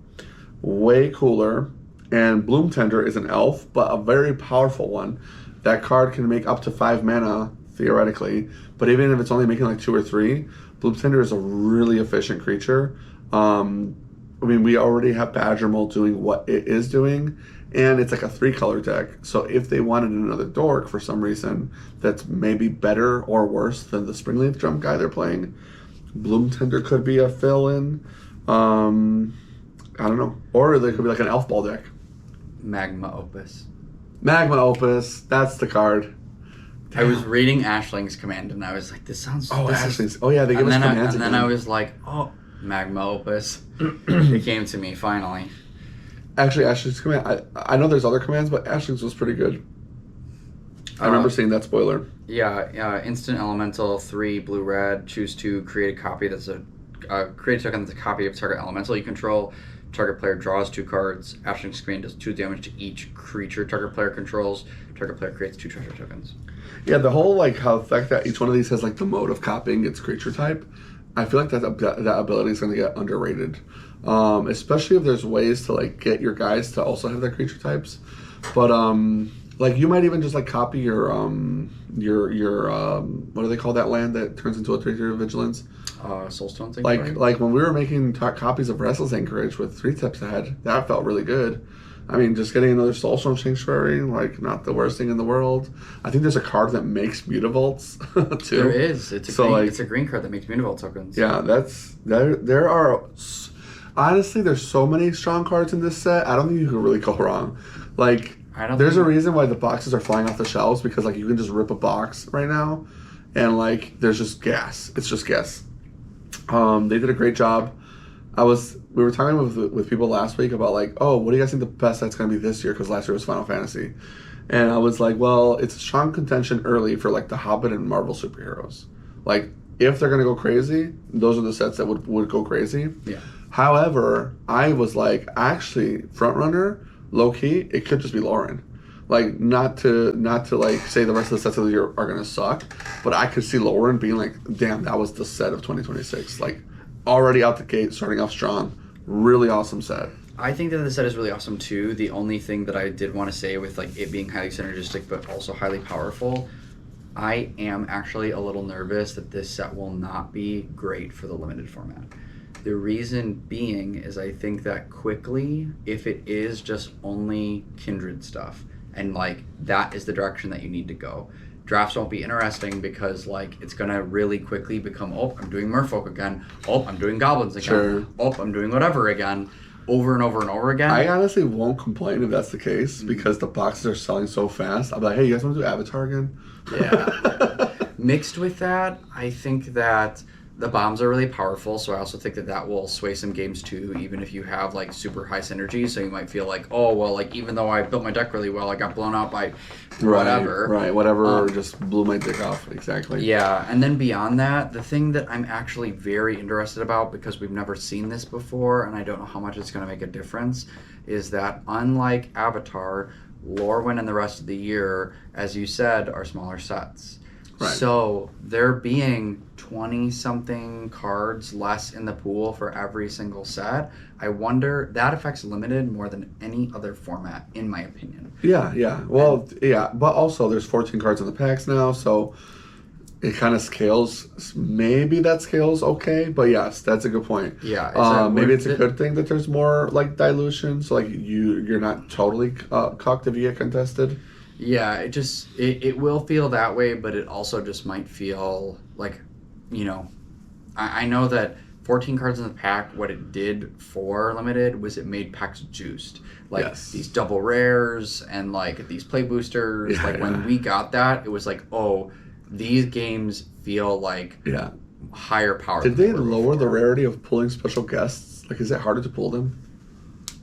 Way cooler. And Bloom Tender is an elf, but a very powerful one. That card can make up to 5 mana, theoretically. But even if it's only making like 2 or 3, Bloom Tender is a really efficient creature. I mean, we already have Badger Mold doing what it is doing, and it's like a 3-color deck. So if they wanted another dork for some reason that's maybe better or worse than the Springleaf Drum guy they're playing, Bloom Tender could be a fill-in. I don't know. Or there could be like an Elf Ball deck. Magma Opus. Magma Opus, that's the card. I was reading Ashling's command, and I was like, this sounds... Oh, this Ashling's. Oh, yeah, they give us commands And then I was like, oh, Magma Opus. It came to me, finally. Actually, Ashling's command, I know there's other commands, but Ashling's was pretty good. I remember seeing that spoiler. Yeah, instant elemental, 3 blue-red, choose 2, create a copy that's create a token that's a copy of target elemental you control. Target player draws 2 cards. Ashling's command does 2 damage to each creature target player controls. Target player creates 2 treasure tokens. Yeah, the whole like how the fact that each one of these has like the mode of copying its creature type, I feel like that ability is going to get underrated, especially if there's ways to like get your guys to also have their creature types. But like you might even just like copy your what do they call that land that turns into a 3/3 vigilance? Soulstone thing. Like when we were making copies of Restless Anchorage with 3 tips ahead, that felt really good. I mean, just getting another Soulstone Sanctuary, like, not the worst thing in the world. I think there's a card that makes Mutavaults, too. There is. It's a green card that makes Mutavault tokens. Yeah, there are... Honestly, there's so many strong cards in this set, I don't think you can really go wrong. Like, there's a reason why the boxes are flying off the shelves, because, like, you can just rip a box right now, and, like, there's just gas. It's just gas. They did a great job. We were talking with people last week about like, oh, what do you guys think the best set's going to be this year? Because last year was Final Fantasy. And I was like, well, it's a strong contention early for like the Hobbit and Marvel superheroes. Like, if they're going to go crazy, those are the sets that would go crazy. Yeah. However, I was like, actually, frontrunner, low-key, it could just be Lorwyn. Like, not to like say the rest of the sets of the year are going to suck, but I could see Lorwyn being like, damn, that was the set of 2026. Like, already out the gate, starting off strong. Really awesome set. I think that the set is really awesome too. The only thing that I did want to say with like it being highly synergistic but also highly powerful, I am actually a little nervous that this set will not be great for the limited format. The reason being is I think that quickly, if it is just only kindred stuff, and like that is the direction that you need to go, drafts won't be interesting because like it's gonna really quickly become, oh, I'm doing merfolk again, oh, I'm doing goblins again, sure. Oh, I'm doing whatever again, over and over and over again. I honestly won't complain if that's the case because the boxes are selling so fast. I'll be like, hey, you guys want to do Avatar again? Yeah. Mixed with that, I think that the bombs are really powerful, so I also think that will sway some games too, even if you have like super high synergy. So you might feel like, oh, well, like even though I built my deck really well, I got blown out by whatever. Right, whatever just blew my dick off, exactly. Yeah, and then beyond that, the thing that I'm actually very interested about, because we've never seen this before, and I don't know how much it's going to make a difference, is that unlike Avatar, Lorwyn and the rest of the year, as you said, are smaller sets. Right. So there being 20-something cards less in the pool for every single set, I wonder, that affects limited more than any other format, in my opinion. Yeah. Well, yeah, but also there's 14 cards in the packs now, so it kind of scales. Maybe that scales okay, but yes, that's a good point. Yeah. Maybe it's a good thing that there's more like dilution, so like you're not totally cucked if you get contested. Yeah, it will feel that way, but it also just might feel like, you know, I know that 14 cards in the pack, what it did for limited was it made packs juiced. Like these double rares and like these play boosters. When we got that, it was like, oh, these games feel like higher power. Did they lower the rarity of pulling special guests? Like, is it harder to pull them?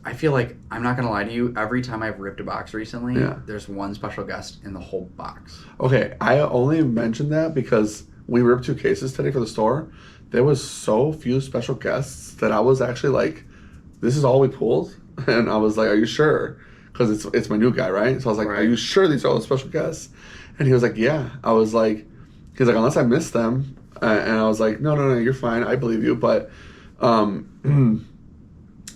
I feel like, I'm not going to lie to you, every time I've ripped a box recently, there's one special guest in the whole box. Okay, I only mentioned that because we ripped 2 cases today for the store. There was so few special guests that I was actually like, this is all we pulled? And I was like, are you sure? Because it's my new guy, right? So I was like, are you sure these are all the special guests? And he was like, yeah. I was like, he's like, unless I missed them. And I was like, no, you're fine. I believe you. But,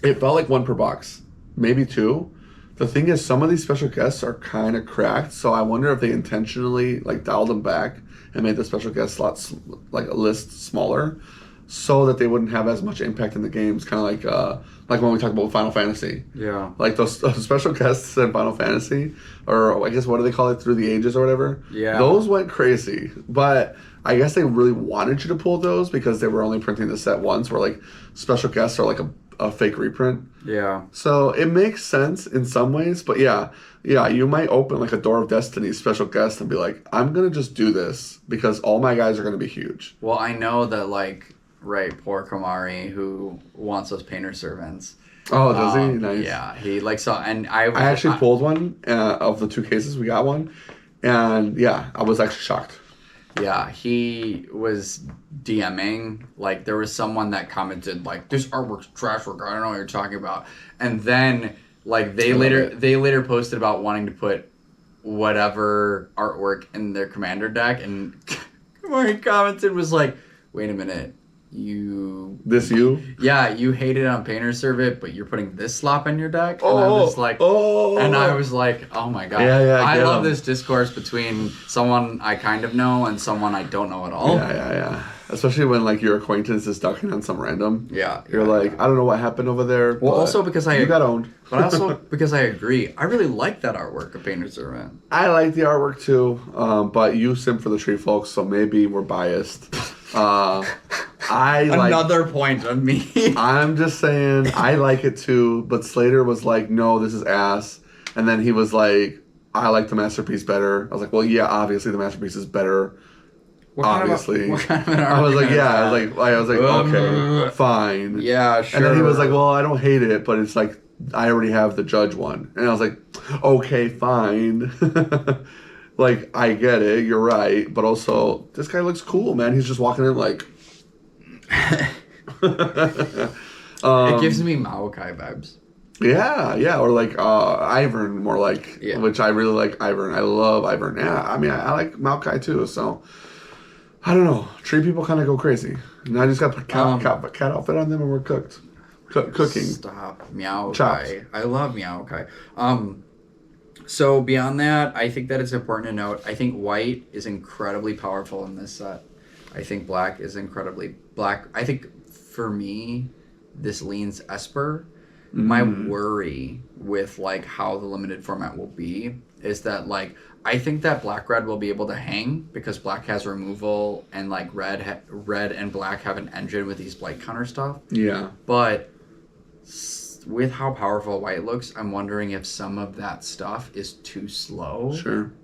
it felt like 1 per box, maybe 2. The thing is, some of these special guests are kind of cracked, so I wonder if they intentionally like dialed them back and made the special guest slots like a list smaller, so that they wouldn't have as much impact in the games. Kind of like when we talk about Final Fantasy. Yeah. Like those special guests in Final Fantasy, or I guess what do they call it, Through the Ages or whatever. Yeah. Those went crazy, but I guess they really wanted you to pull those because they were only printing the set once. Where like special guests are like a fake reprint. Yeah. So it makes sense in some ways, but yeah, you might open like a Door of Destiny special guest and be like, I'm gonna just do this because all my guys are gonna be huge. Well, I know that poor Kamari who wants those painter servants. Oh, does he? Nice. Yeah, he like saw, and I actually pulled one of the 2 cases. We got one, and yeah, I was actually shocked. Yeah, he was DMing. Like, there was someone that commented, like, this artwork's trash work. I don't know what you're talking about. And then, like, they later posted about wanting to put whatever artwork in their commander deck. And where he commented was like, wait a minute. You hated on Painter Servant, but you're putting this slop in your deck. And I was like, oh my god. I love this discourse between someone I kind of know and someone I don't know at all. Yeah. Especially when like your acquaintance is ducking on some random. Yeah. You're like, I don't know what happened over there. Well, also because you got owned. But also because I agree. I really like that artwork of Painter Servant. I like the artwork too, but you simp for the tree folks, so maybe we're biased. Another point on me. I'm just saying, I like it too, but Slater was like, no, this is ass. And then he was like, I like the Masterpiece better. I was like, well, yeah, obviously the Masterpiece is better. Obviously. What kind of an I was like, yeah. I was like, okay, okay, fine. Yeah, sure. And then he was like, well, I don't hate it, but it's like, I already have the Judge one. And I was like, okay, fine. Like, I get it, you're right, but also, this guy looks cool, man. He's just walking in like... It gives me Maokai vibes. Yeah, or like Ivern, more like, which I really like Ivern. I love Ivern. Yeah, I mean, I like Maokai too, so... I don't know. Tree people kind of go crazy. Now I just got to put cat outfit on them and we're cooked. Cooking. Stop. Maokai. Chopped. I love Maokai. So beyond that, I think that it's important to note, I think white is incredibly powerful in this set. I think black is incredibly black. I think for me, this leans Esper. My worry with like how the limited format will be is that like I think that black-red will be able to hang because black has removal and like red and black have an engine with these blight counter stuff. Yeah. But with how powerful white looks, I'm wondering if some of that stuff is too slow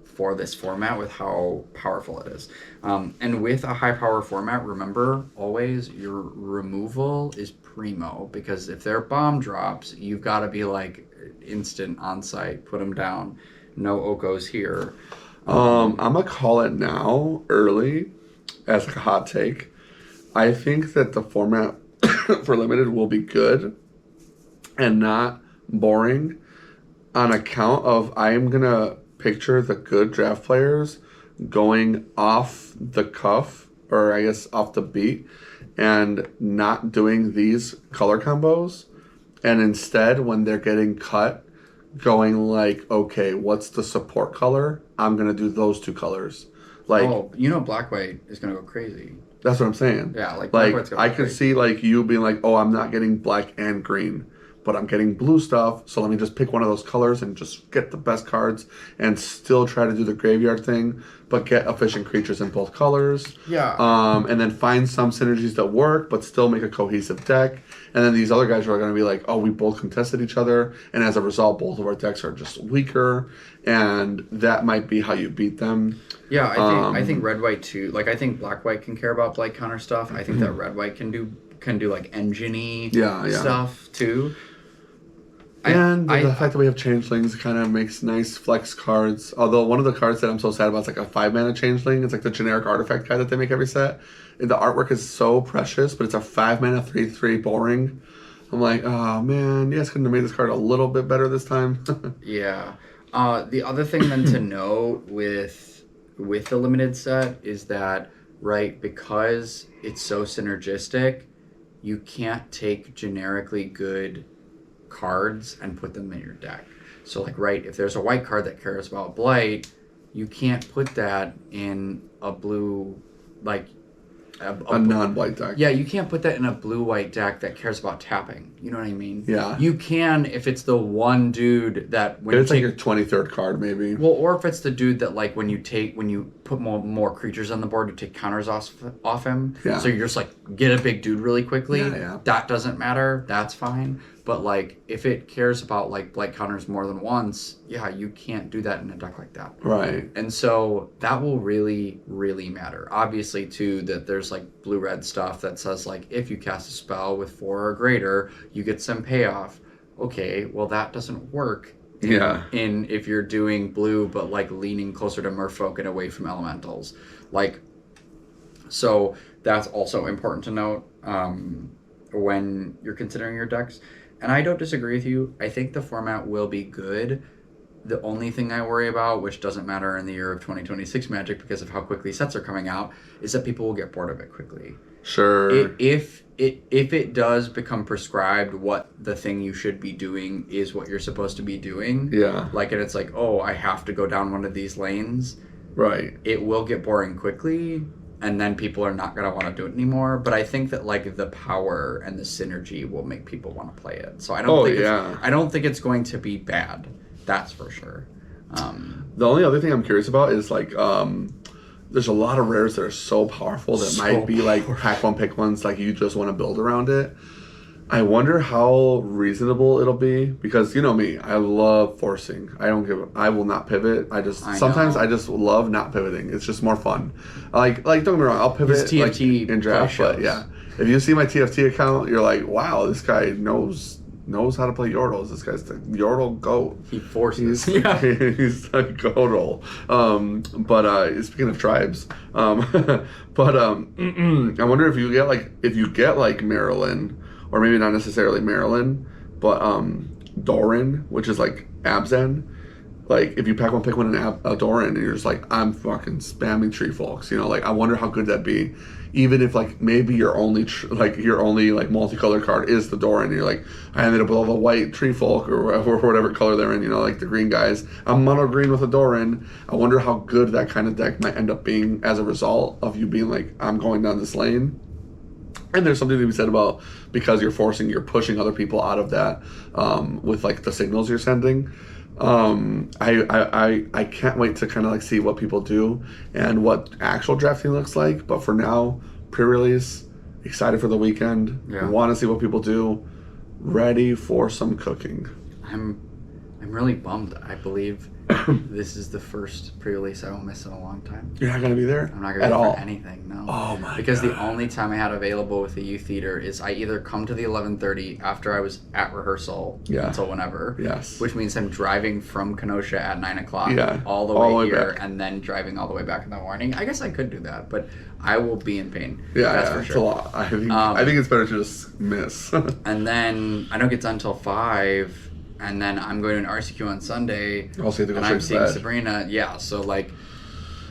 for this format with how powerful it is. And with a high power format, remember always your removal is primo because if they're bomb drops, you've got to be like instant on site, put them down. No Okos here. I'm gonna call it now early as like a hot take. I think that the format for limited will be good and not boring on account of I'm going to picture the good draft players going off the cuff, or I guess off the beat, and not doing these color combos. And instead, when they're getting cut, going like, okay, what's the support color? I'm going to do those 2 colors. Like, black-white is going to go crazy. That's what I'm saying. Yeah, like I could see like you being like, oh, I'm not getting black and green, but I'm getting blue stuff, so let me just pick one of those colors and just get the best cards and still try to do the graveyard thing, but get efficient creatures in both colors. Yeah. And then find some synergies that work, but still make a cohesive deck. And then these other guys are going to be like, oh, we both contested each other, and as a result, both of our decks are just weaker, and that might be how you beat them. Yeah, I think red-white too. Like, I think black-white can care about blight counter stuff. I think that red-white can do like engine-y stuff too. And the fact that we have changelings kind of makes nice flex cards. Although one of the cards that I'm so sad about is like a 5-mana changeling. It's like the generic artifact card that they make every set. And the artwork is so precious, but it's a 5-mana 3/3 boring. I'm like, oh man, you guys couldn't have made this card a little bit better this time. Yeah. The other thing then to note with the limited set is that, right, because it's so synergistic, you can't take generically good cards and put them in your deck. So like, right, if there's a white card that cares about blight, you can't put that in a blue, like a non-blight deck. Yeah, you can't put that in a blue-white deck that cares about tapping. You know what I mean? Yeah. You can if it's the one dude that when it's like your 23rd card, maybe. Well, or if it's the dude that like when you put more creatures on the board, you take counters off him. Yeah. So you're just like get a big dude really quickly. Yeah. That doesn't matter. That's fine. But like if it cares about like blight counters more than once, yeah, you can't do that in a deck like that. Right. And so that will really, really matter. Obviously, too, that there's like blue-red stuff that says like if you cast a spell with 4 or greater, you get some payoff. Okay, well that doesn't work. In if you're doing blue but like leaning closer to merfolk and away from elementals. Like, so that's also important to note when you're considering your decks. And I don't disagree with you. I think the format will be good. The only thing I worry about, which doesn't matter in the year of 2026 Magic because of how quickly sets are coming out, is that people will get bored of it quickly. Sure. If it does become prescribed what the thing you should be doing is what you're supposed to be doing, like, and it's like, oh, I have to go down one of these lanes, right? It will get boring quickly, and then people are not going to want to do it anymore. But I think that like the power and the synergy will make people want to play it. So I don't think it's going to be bad. That's for sure. The only other thing I'm curious about is like there's a lot of rares that are so powerful that might be like pack one, pick ones, like you just want to build around it. I wonder how reasonable it'll be because you know me, I love forcing. I will not pivot. I just love not pivoting. It's just more fun. Like don't get me wrong, I'll pivot TFT like, in draft, but yeah. If you see my TFT account, you're like, wow, this guy knows how to play Yordles. This guy's the Yordle GOAT. He forces. He's a Yordle. But speaking of tribes, I wonder if you get like Maryland, or maybe not necessarily Maryland, but Doran, which is like Abzan. Like if you pack one, pick one, and a Doran, and you're just like, I'm fucking spamming Tree Folks. You know, like I wonder how good that'd be. Even if like maybe your only multicolored card is the Doran, and you're like, I ended up with all the white Tree Folk or whatever color they're in, you know, like the green guys. I'm mono green with a Doran. I wonder how good that kind of deck might end up being as a result of you being like, I'm going down this lane. And there's something to be said about because you're pushing other people out of that with like the signals you're sending. I can't wait to kind of like see what people do and what actual drafting looks like. But for now, pre-release, excited for the weekend. Want to see what people do. Ready for some cooking. I'm really bummed. I believe this is the first pre-release I will miss in a long time. You're not going to be there? I'm not going to be there for anything, no. Oh my Because God. the only time I had available with the youth theater is I either come to the 11:30 after I was at rehearsal until whenever. Yes. Which means I'm driving from Kenosha at 9 o'clock all the way here back. And then driving all the way back in the morning. I guess I could do that, but I will be in pain. That's for sure. It's a lot. I think it's better to just miss. And then I don't get done until 5. And then I'm going to an RCQ on Sunday, and I'm seeing Sabrina. Yeah, so like,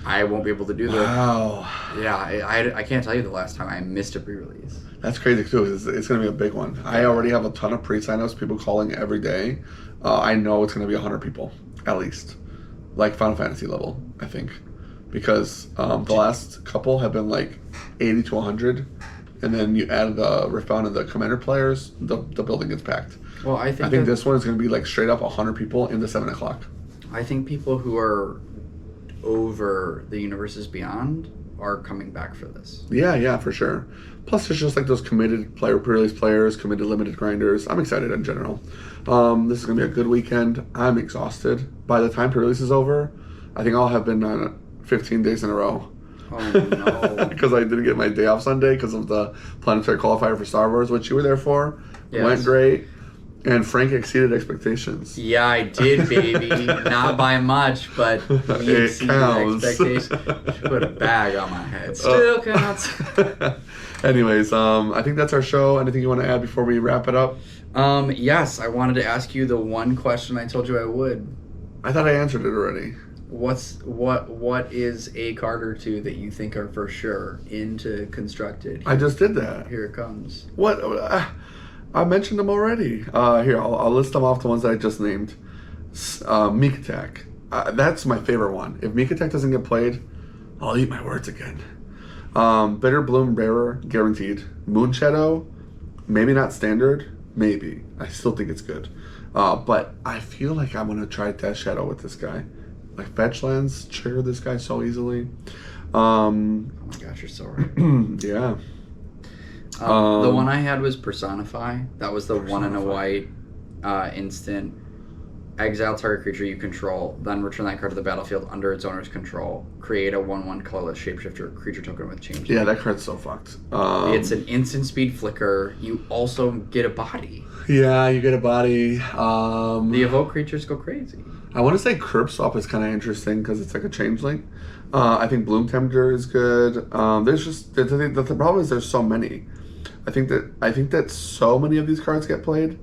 I won't be able to do that. Wow. Yeah, I can't tell you the last time I missed a pre-release. That's crazy too. It's going to be a big one. I already have a ton of pre-sign-ups, people calling every day. I know it's going to be 100 people, at least. Like Final Fantasy level, I think. Because the last couple have been like 80 to 100. And then you add the Riftbound and the Commander players, the building gets packed. Well, I think this one is going to be like straight up 100 people into 7 o'clock. I think people who are over the Universes Beyond are coming back for this. Yeah, for sure. Plus, there's just like those committed pre-release players, committed limited grinders. I'm excited in general. This is going to be a good weekend. I'm exhausted. By the time pre-release is over, I think I'll have been on 15 days in a row. Oh, no. Because I didn't get my day off Sunday because of the planetary qualifier for Star Wars, which you were there for. Yes. Went great. And Frank exceeded expectations. Yeah, I did, baby. Not by much, but he exceeded expectations. Put a bag on my head. Still counts. Anyways, I think that's our show. Anything you want to add before we wrap it up? Yes, I wanted to ask you the one question I told you I would. I thought I answered it already. What is a card or two that you think are for sure into constructed? I just did that. Here it comes. What? I mentioned them already. Here, I'll list them off, the ones that I just named. Meek Attack. That's my favorite one. If Meek Attack doesn't get played, I'll eat my words again. Bitter Bloom Bearer, guaranteed. Moonshadow, maybe not standard, maybe. I still think it's good. But I feel like I'm going to try Death Shadow with this guy. Like, fetch lands trigger this guy so easily. Oh my gosh, you're so right. Yeah. The one I had was Personify. That was the 1 and a white instant. Exile target creature you control, then return that card to the battlefield under its owner's control. Create a 1/1 colorless shapeshifter creature token with change. Yeah, that card's so fucked. It's an instant speed flicker. You also get a body. Yeah, you get a body. The evoke creatures go crazy. I want to say Curb Swap is kind of interesting because it's like a changeling. I think Bloom Tempter is good. There's just the problem is there's so many. I think that so many of these cards get played.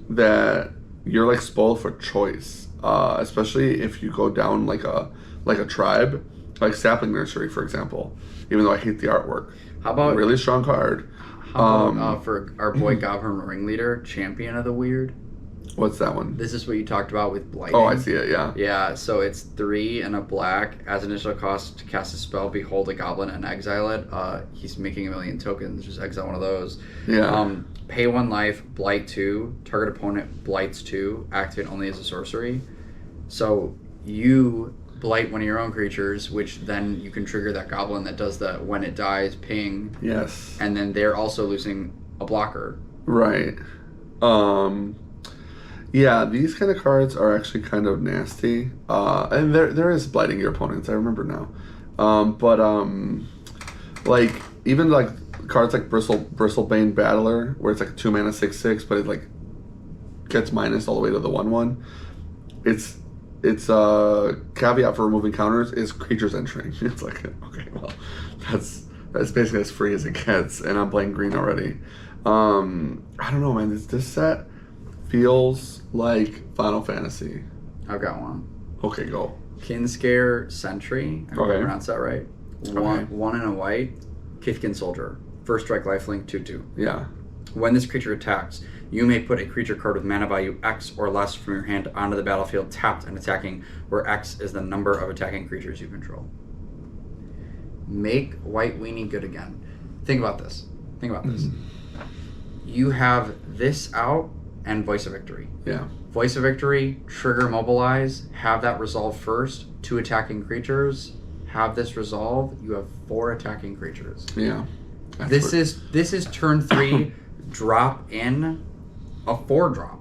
That you're like spoiled for choice, especially if you go down like a tribe, like Sapling Nursery, for example. Even though I hate the artwork, How about really strong card? How about for our boy Govern Ringleader, Champion of the Weird? What's that one? This is what you talked about with Blighting. Oh, I see it. Yeah. Yeah, so it's 3 and a black. As initial cost to cast a spell, behold a goblin and exile it. He's making 1,000,000 tokens. Just exile one of those. Yeah. Pay 1 life, blight 2. Target opponent blights 2. Activate only as a sorcery. So you blight one of your own creatures, which then you can trigger that goblin that does the when it dies ping. Yes. And then they're also losing a blocker. Right. Yeah, these kind of cards are actually kind of nasty. And there is blighting your opponents. I remember now. Like even like cards like Bristlebane Battler, where it's like a 2 mana 6/6, but it like gets minus all the way to the 1/1. It's a caveat for removing counters is creatures entering. It's like, okay, well, that's basically as free as it gets, and I'm playing green already. I don't know, man. This set feels like Final Fantasy. I've got one. Okay, go. Kinscare Sentry. I hope I pronounced that right. Okay. 1 and a white. Kithkin Soldier. First strike, lifelink, 2/2. Yeah. When this creature attacks, you may put a creature card with mana value X or less from your hand onto the battlefield tapped and attacking, where X is the number of attacking creatures you control. Make White Weenie good again. Think about this. You have this out and Voice of Victory. Yeah. Voice of Victory, trigger Mobilize, have that resolve first, 2 attacking creatures, have this resolve, you have 4 attacking creatures. Yeah. This is turn 3, drop in a 4-drop.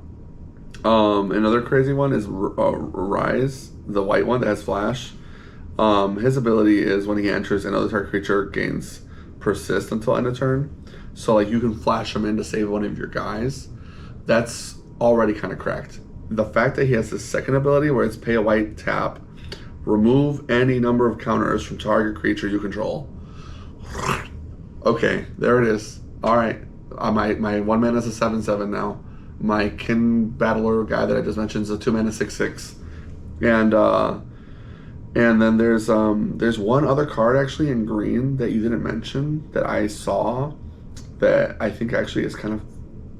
Another crazy one is Rise, the white one that has flash. His ability is when he enters, another target creature gains persist until end of turn. So like you can flash him in to save one of your guys. That's already kind of cracked. The fact that he has this second ability where it's pay a white, tap, remove any number of counters from target creature you control. Okay, there it is. All right, my 1 mana is a 7/7 now. My Kin Battler guy that I just mentioned is a 2 mana 6/6, and then there's one other card actually in green that you didn't mention that I saw that I think actually is kind of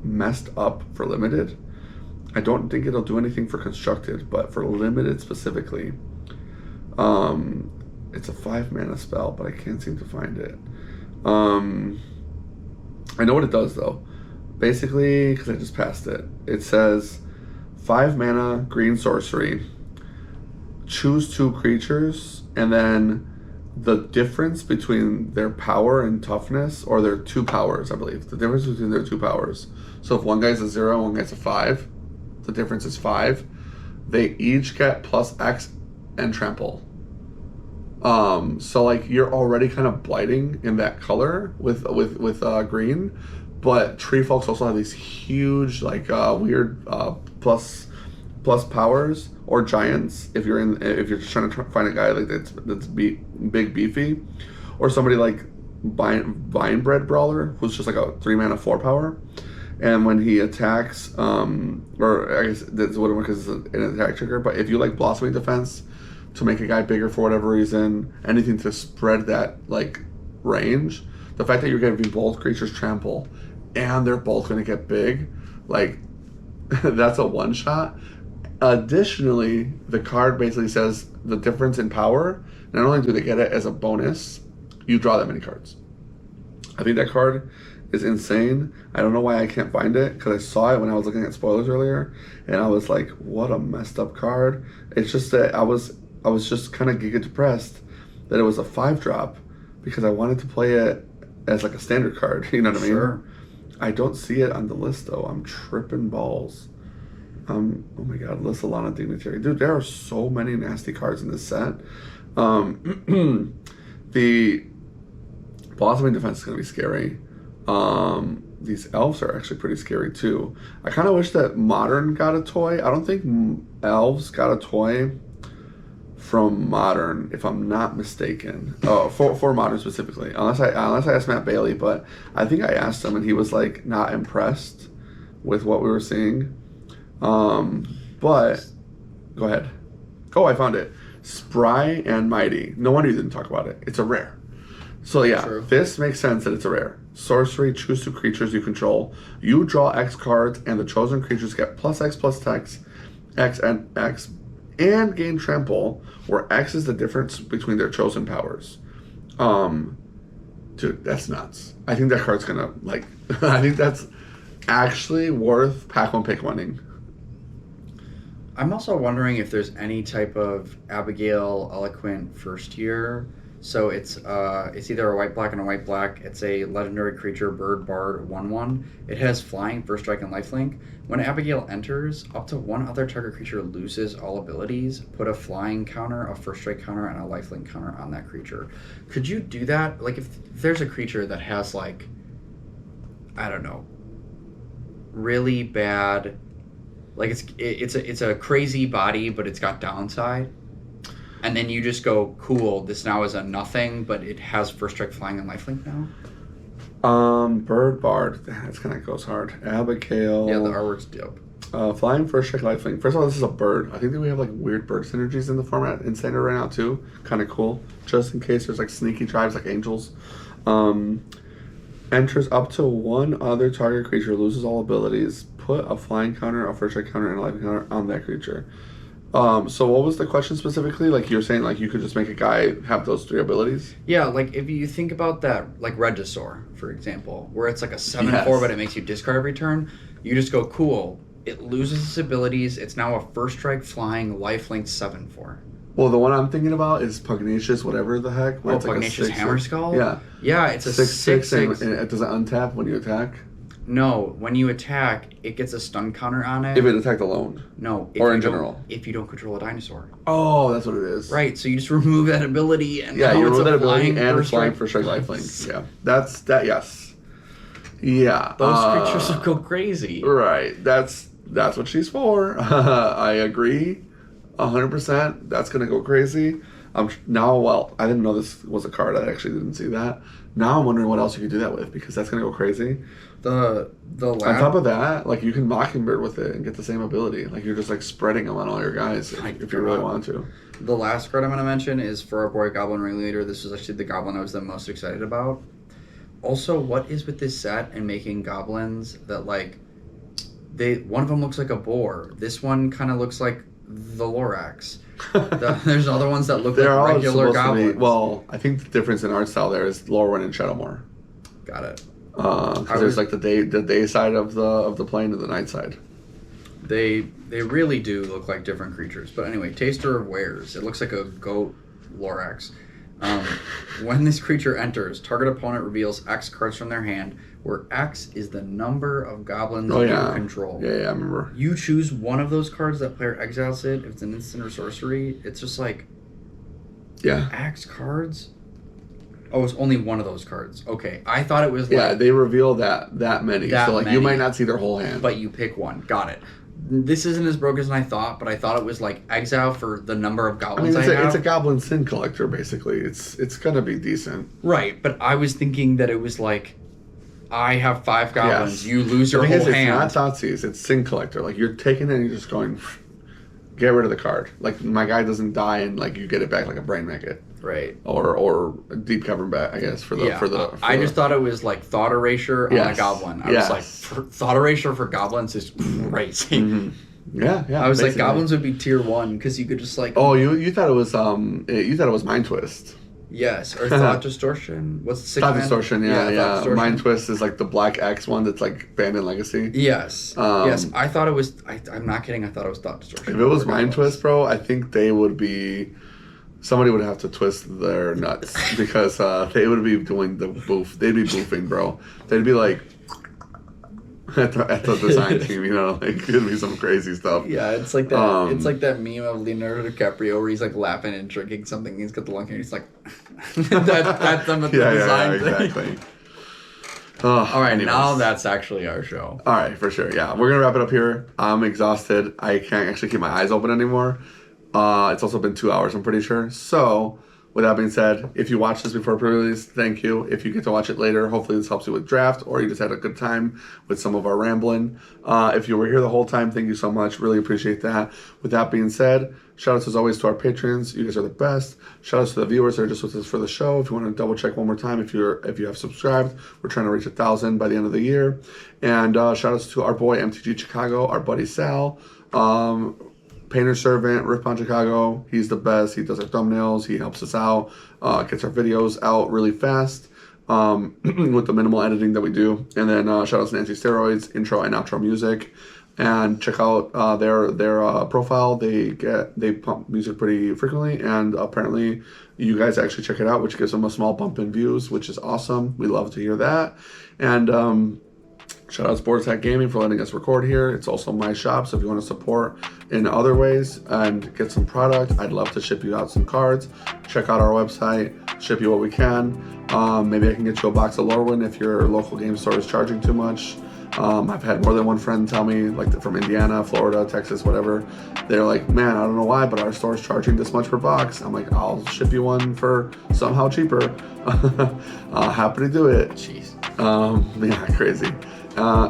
messed up for limited. I don't think it'll do anything for constructed, but for limited specifically, it's a 5 mana spell, but I can't seem to find it. I know what it does though. Basically, because I just passed it. It says 5 mana green sorcery. Choose 2 creatures, and then the difference between their power and toughness, or their 2 powers, I believe. The difference between their 2 powers. So if one guy's a 0, one guy's a 5, the difference is 5. They each get plus X and trample. So like you're already kind of blighting in that color with green, but tree folks also have these huge like weird plus powers, or giants if you're just trying to find a guy like that's big beefy, or somebody like Vinebread Brawler who's just like a 3 mana 4 power, and when he attacks, or I guess that's what it was because it's an attack trigger. But if you like Blossoming Defense to make a guy bigger for whatever reason, anything to spread that like range, the fact that you're giving both creatures trample and they're both going to get big, like That's a one shot. Additionally, the card basically says the difference in power. Not only do they get it as a bonus, you draw that many cards. I think that card is insane. I don't know why I can't find it because I saw it when I was looking at spoilers earlier, and I was like, "What a messed up card!" It's just that I was just kind of giga depressed that it was a 5-drop because I wanted to play it as like a standard card. You know what I mean? Sure. I don't see it on the list though. I'm tripping balls. Oh my god, Lissalana Dignitary. Dude, there are so many nasty cards in this set. The Blossoming Defense is going to be scary. These elves are actually pretty scary too. I kind of wish that Modern got a toy. I don't think elves got a toy from Modern, if I'm not mistaken. Oh, for Modern specifically. Unless I asked Matt Bailey, but I think I asked him and he was like not impressed with what we were seeing. But go ahead. Oh, I found it. Spry and Mighty. No wonder you didn't talk about it. It's a rare. So yeah, True. This makes sense that it's a rare. Sorcery, choose 2 creatures you control. You draw X cards, and the chosen creatures get +X and X, and gain trample, where X is the difference between their chosen powers. Dude, that's nuts. I think that card's gonna like. I think that's actually worth pack one, pick winning. I'm also wondering if there's any type of Abigail Eloquent first year. So it's either a white-black and a white-black. It's a legendary creature, bird, bard, 1/1. It has flying, first strike, and lifelink. When Abigail enters, up to one other target creature loses all abilities. Put a flying counter, a first strike counter, and a lifelink counter on that creature. Could you do that? Like if there's a creature that has like, I don't know, really bad, like it's a crazy body, but it's got downside. And then you just go, cool, this now is a nothing, but it has first strike, flying, and lifelink now? Bird Bard. That's kind of goes hard. Abigail. Yeah, the artwork's dope. Flying, first strike, lifelink. First of all, this is a bird. I think that we have like weird bird synergies in the format in Standard right now too. Kind of cool. Just in case there's like sneaky tribes like angels. Enters up to one other target creature, loses all abilities. Put a flying counter, a first strike counter, and a lifelink counter on that creature. So what was the question specifically? Like you're saying, like you could just make a guy have those 3 abilities? Yeah, like if you think about that, like Regisaur, for example, where it's like a 7/4, Yes. but it makes you discard every turn, you just go, cool, it loses its abilities, it's now a first strike, flying, lifelink 7/4. Well, the one I'm thinking about is Pugnacious, whatever the heck. where Oh, it's like a Pugnacious 6/6. Hammerskull? Yeah. Yeah, it's a 6/6, 6/6. and it doesn't untap when you attack. No, when you attack, it gets a stun counter on it. If it attacked alone. No. Or you in don't- general. If you don't control a dinosaur. Oh, that's what it is. Right, so you just remove that ability, and Yeah, now you it's remove a that ability flying and first flying strike. for strike lifelink. Yeah, that's that. Yes. Yeah. Those creatures will go crazy. Right. That's what she's for. I agree, 100%. That's gonna go crazy. Now, well, I didn't know this was a card. I actually didn't see that. Now I'm wondering what else you could do that with because that's gonna go crazy. The On top of that, like you can Mockingbird with it and get the same ability. Like you're just like spreading them on all your guys if you really want to. The last card I'm going to mention is for our boy Goblin Ringleader. This was actually the Goblin I was the most excited about. Also, what is with this set and making goblins that like one of them looks like a boar. This one kind of looks like the Lorax. There's other ones that look They're all like regular supposed to goblins. be. Well, I think the difference in art style there is Lorwyn and Shadowmoor. Got it. Because there's like the day side of the plane and the night side. They really do look like different creatures. But anyway, Taster of Wares. It looks like a goat Lorax. When this creature enters, target opponent reveals X cards from their hand, where X is the number of goblins you control. Yeah, I remember. You choose one of those cards that player exiles it. If it's an instant or sorcery, it's just like X cards. Oh, it's only one of those cards. Okay, I thought it was like they reveal that many. So like you many. might not see their whole hand. But you pick one. Got it. This isn't as broken as I thought, but I thought it was like exile for the number of goblins I have. It's a goblin sin collector basically. It's gonna be decent. Right, but I was thinking that it was like I have 5 goblins. Yes. You lose your The whole thing is, hand. it's not Thoughtseize, it's sin collector. Like you're taking it and you're just going get rid of the card. Like my guy doesn't die and like you get it back like a brain maggot. Right. or deep cavern bat, I guess, for the. I just thought it was like thought erasure on a goblin. I was like, thought erasure for goblins is crazy. Yeah. I was like, goblins would be tier 1 because you could just like. Oh, you thought it was Mind Twist. Yes, or thought distortion. What's the sixth Thought man? distortion? Yeah. Distortion. Mind Twist is like the Black X one that's like banned in Legacy. Yes. Yes, I thought it was. I'm not kidding. I thought it was thought distortion. If it was Mind Twist, bro, I think they would be. Somebody would have to twist their nuts because they would be doing the boof. They'd be boofing, bro. They'd be like. At the design team, like it'd be some crazy stuff. Yeah, it's like that. It's like that meme of Leonardo DiCaprio where he's like laughing and drinking something. He's got the lung, and he's like, "That's them at the design thing." Exactly. All right, anyways. Now that's actually our show. All right, for sure. Yeah, we're gonna wrap it up here. I'm exhausted. I can't actually keep my eyes open anymore. It's also been 2 hours, I'm pretty sure. So. With that being said, if you watched this before pre-release, thank you. If you get to watch it later, hopefully this helps you with draft, or you just had a good time with some of our rambling. If you were here the whole time, thank you so much. Really appreciate that. With that being said, shout outs as always to our patrons. You guys are the best. Shout outs to the viewers that are just with us for the show. If you want to double check one more time, if you have subscribed, we're trying to reach 1,000 by the end of the year. And shout outs to our boy MTG Chicago, our buddy Sal. Painter Servant, Riftbound Chicago. He's the best. He does our thumbnails. He helps us out. Gets our videos out really fast with the minimal editing that we do. And then shout out to Nancy Steroids, intro and outro music. And check out their profile. They pump music pretty frequently, and apparently you guys actually check it out, which gives them a small bump in views, which is awesome. We love to hear that. And shout out Sports Hack Gaming for letting us record here. It's also my shop, so if you want to support in other ways and get some product, I'd love to ship you out some cards. Check out our website, ship you what we can. Maybe I can get you a box of Lorwyn if your local game store is charging too much. I've had more than one friend tell me, like from Indiana, Florida, Texas, whatever. They're like, man, I don't know why, but our store is charging this much per box. I'm like, I'll ship you one for somehow cheaper. Happy to do it. Jeez. Yeah, crazy.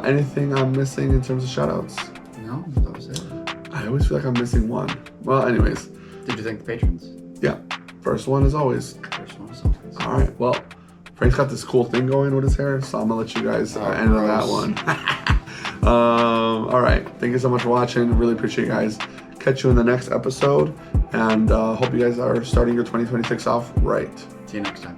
Anything I'm missing in terms of shoutouts? No, that was it. I always feel like I'm missing one. Well, anyways. Did you thank the patrons? Yeah. First one as always. All right. Well, Frank's got this cool thing going with his hair, so I'm going to let you guys end on that one. All right. Thank you so much for watching. Really appreciate you guys. Catch you in the next episode, and hope you guys are starting your 2026 off right. See you next time.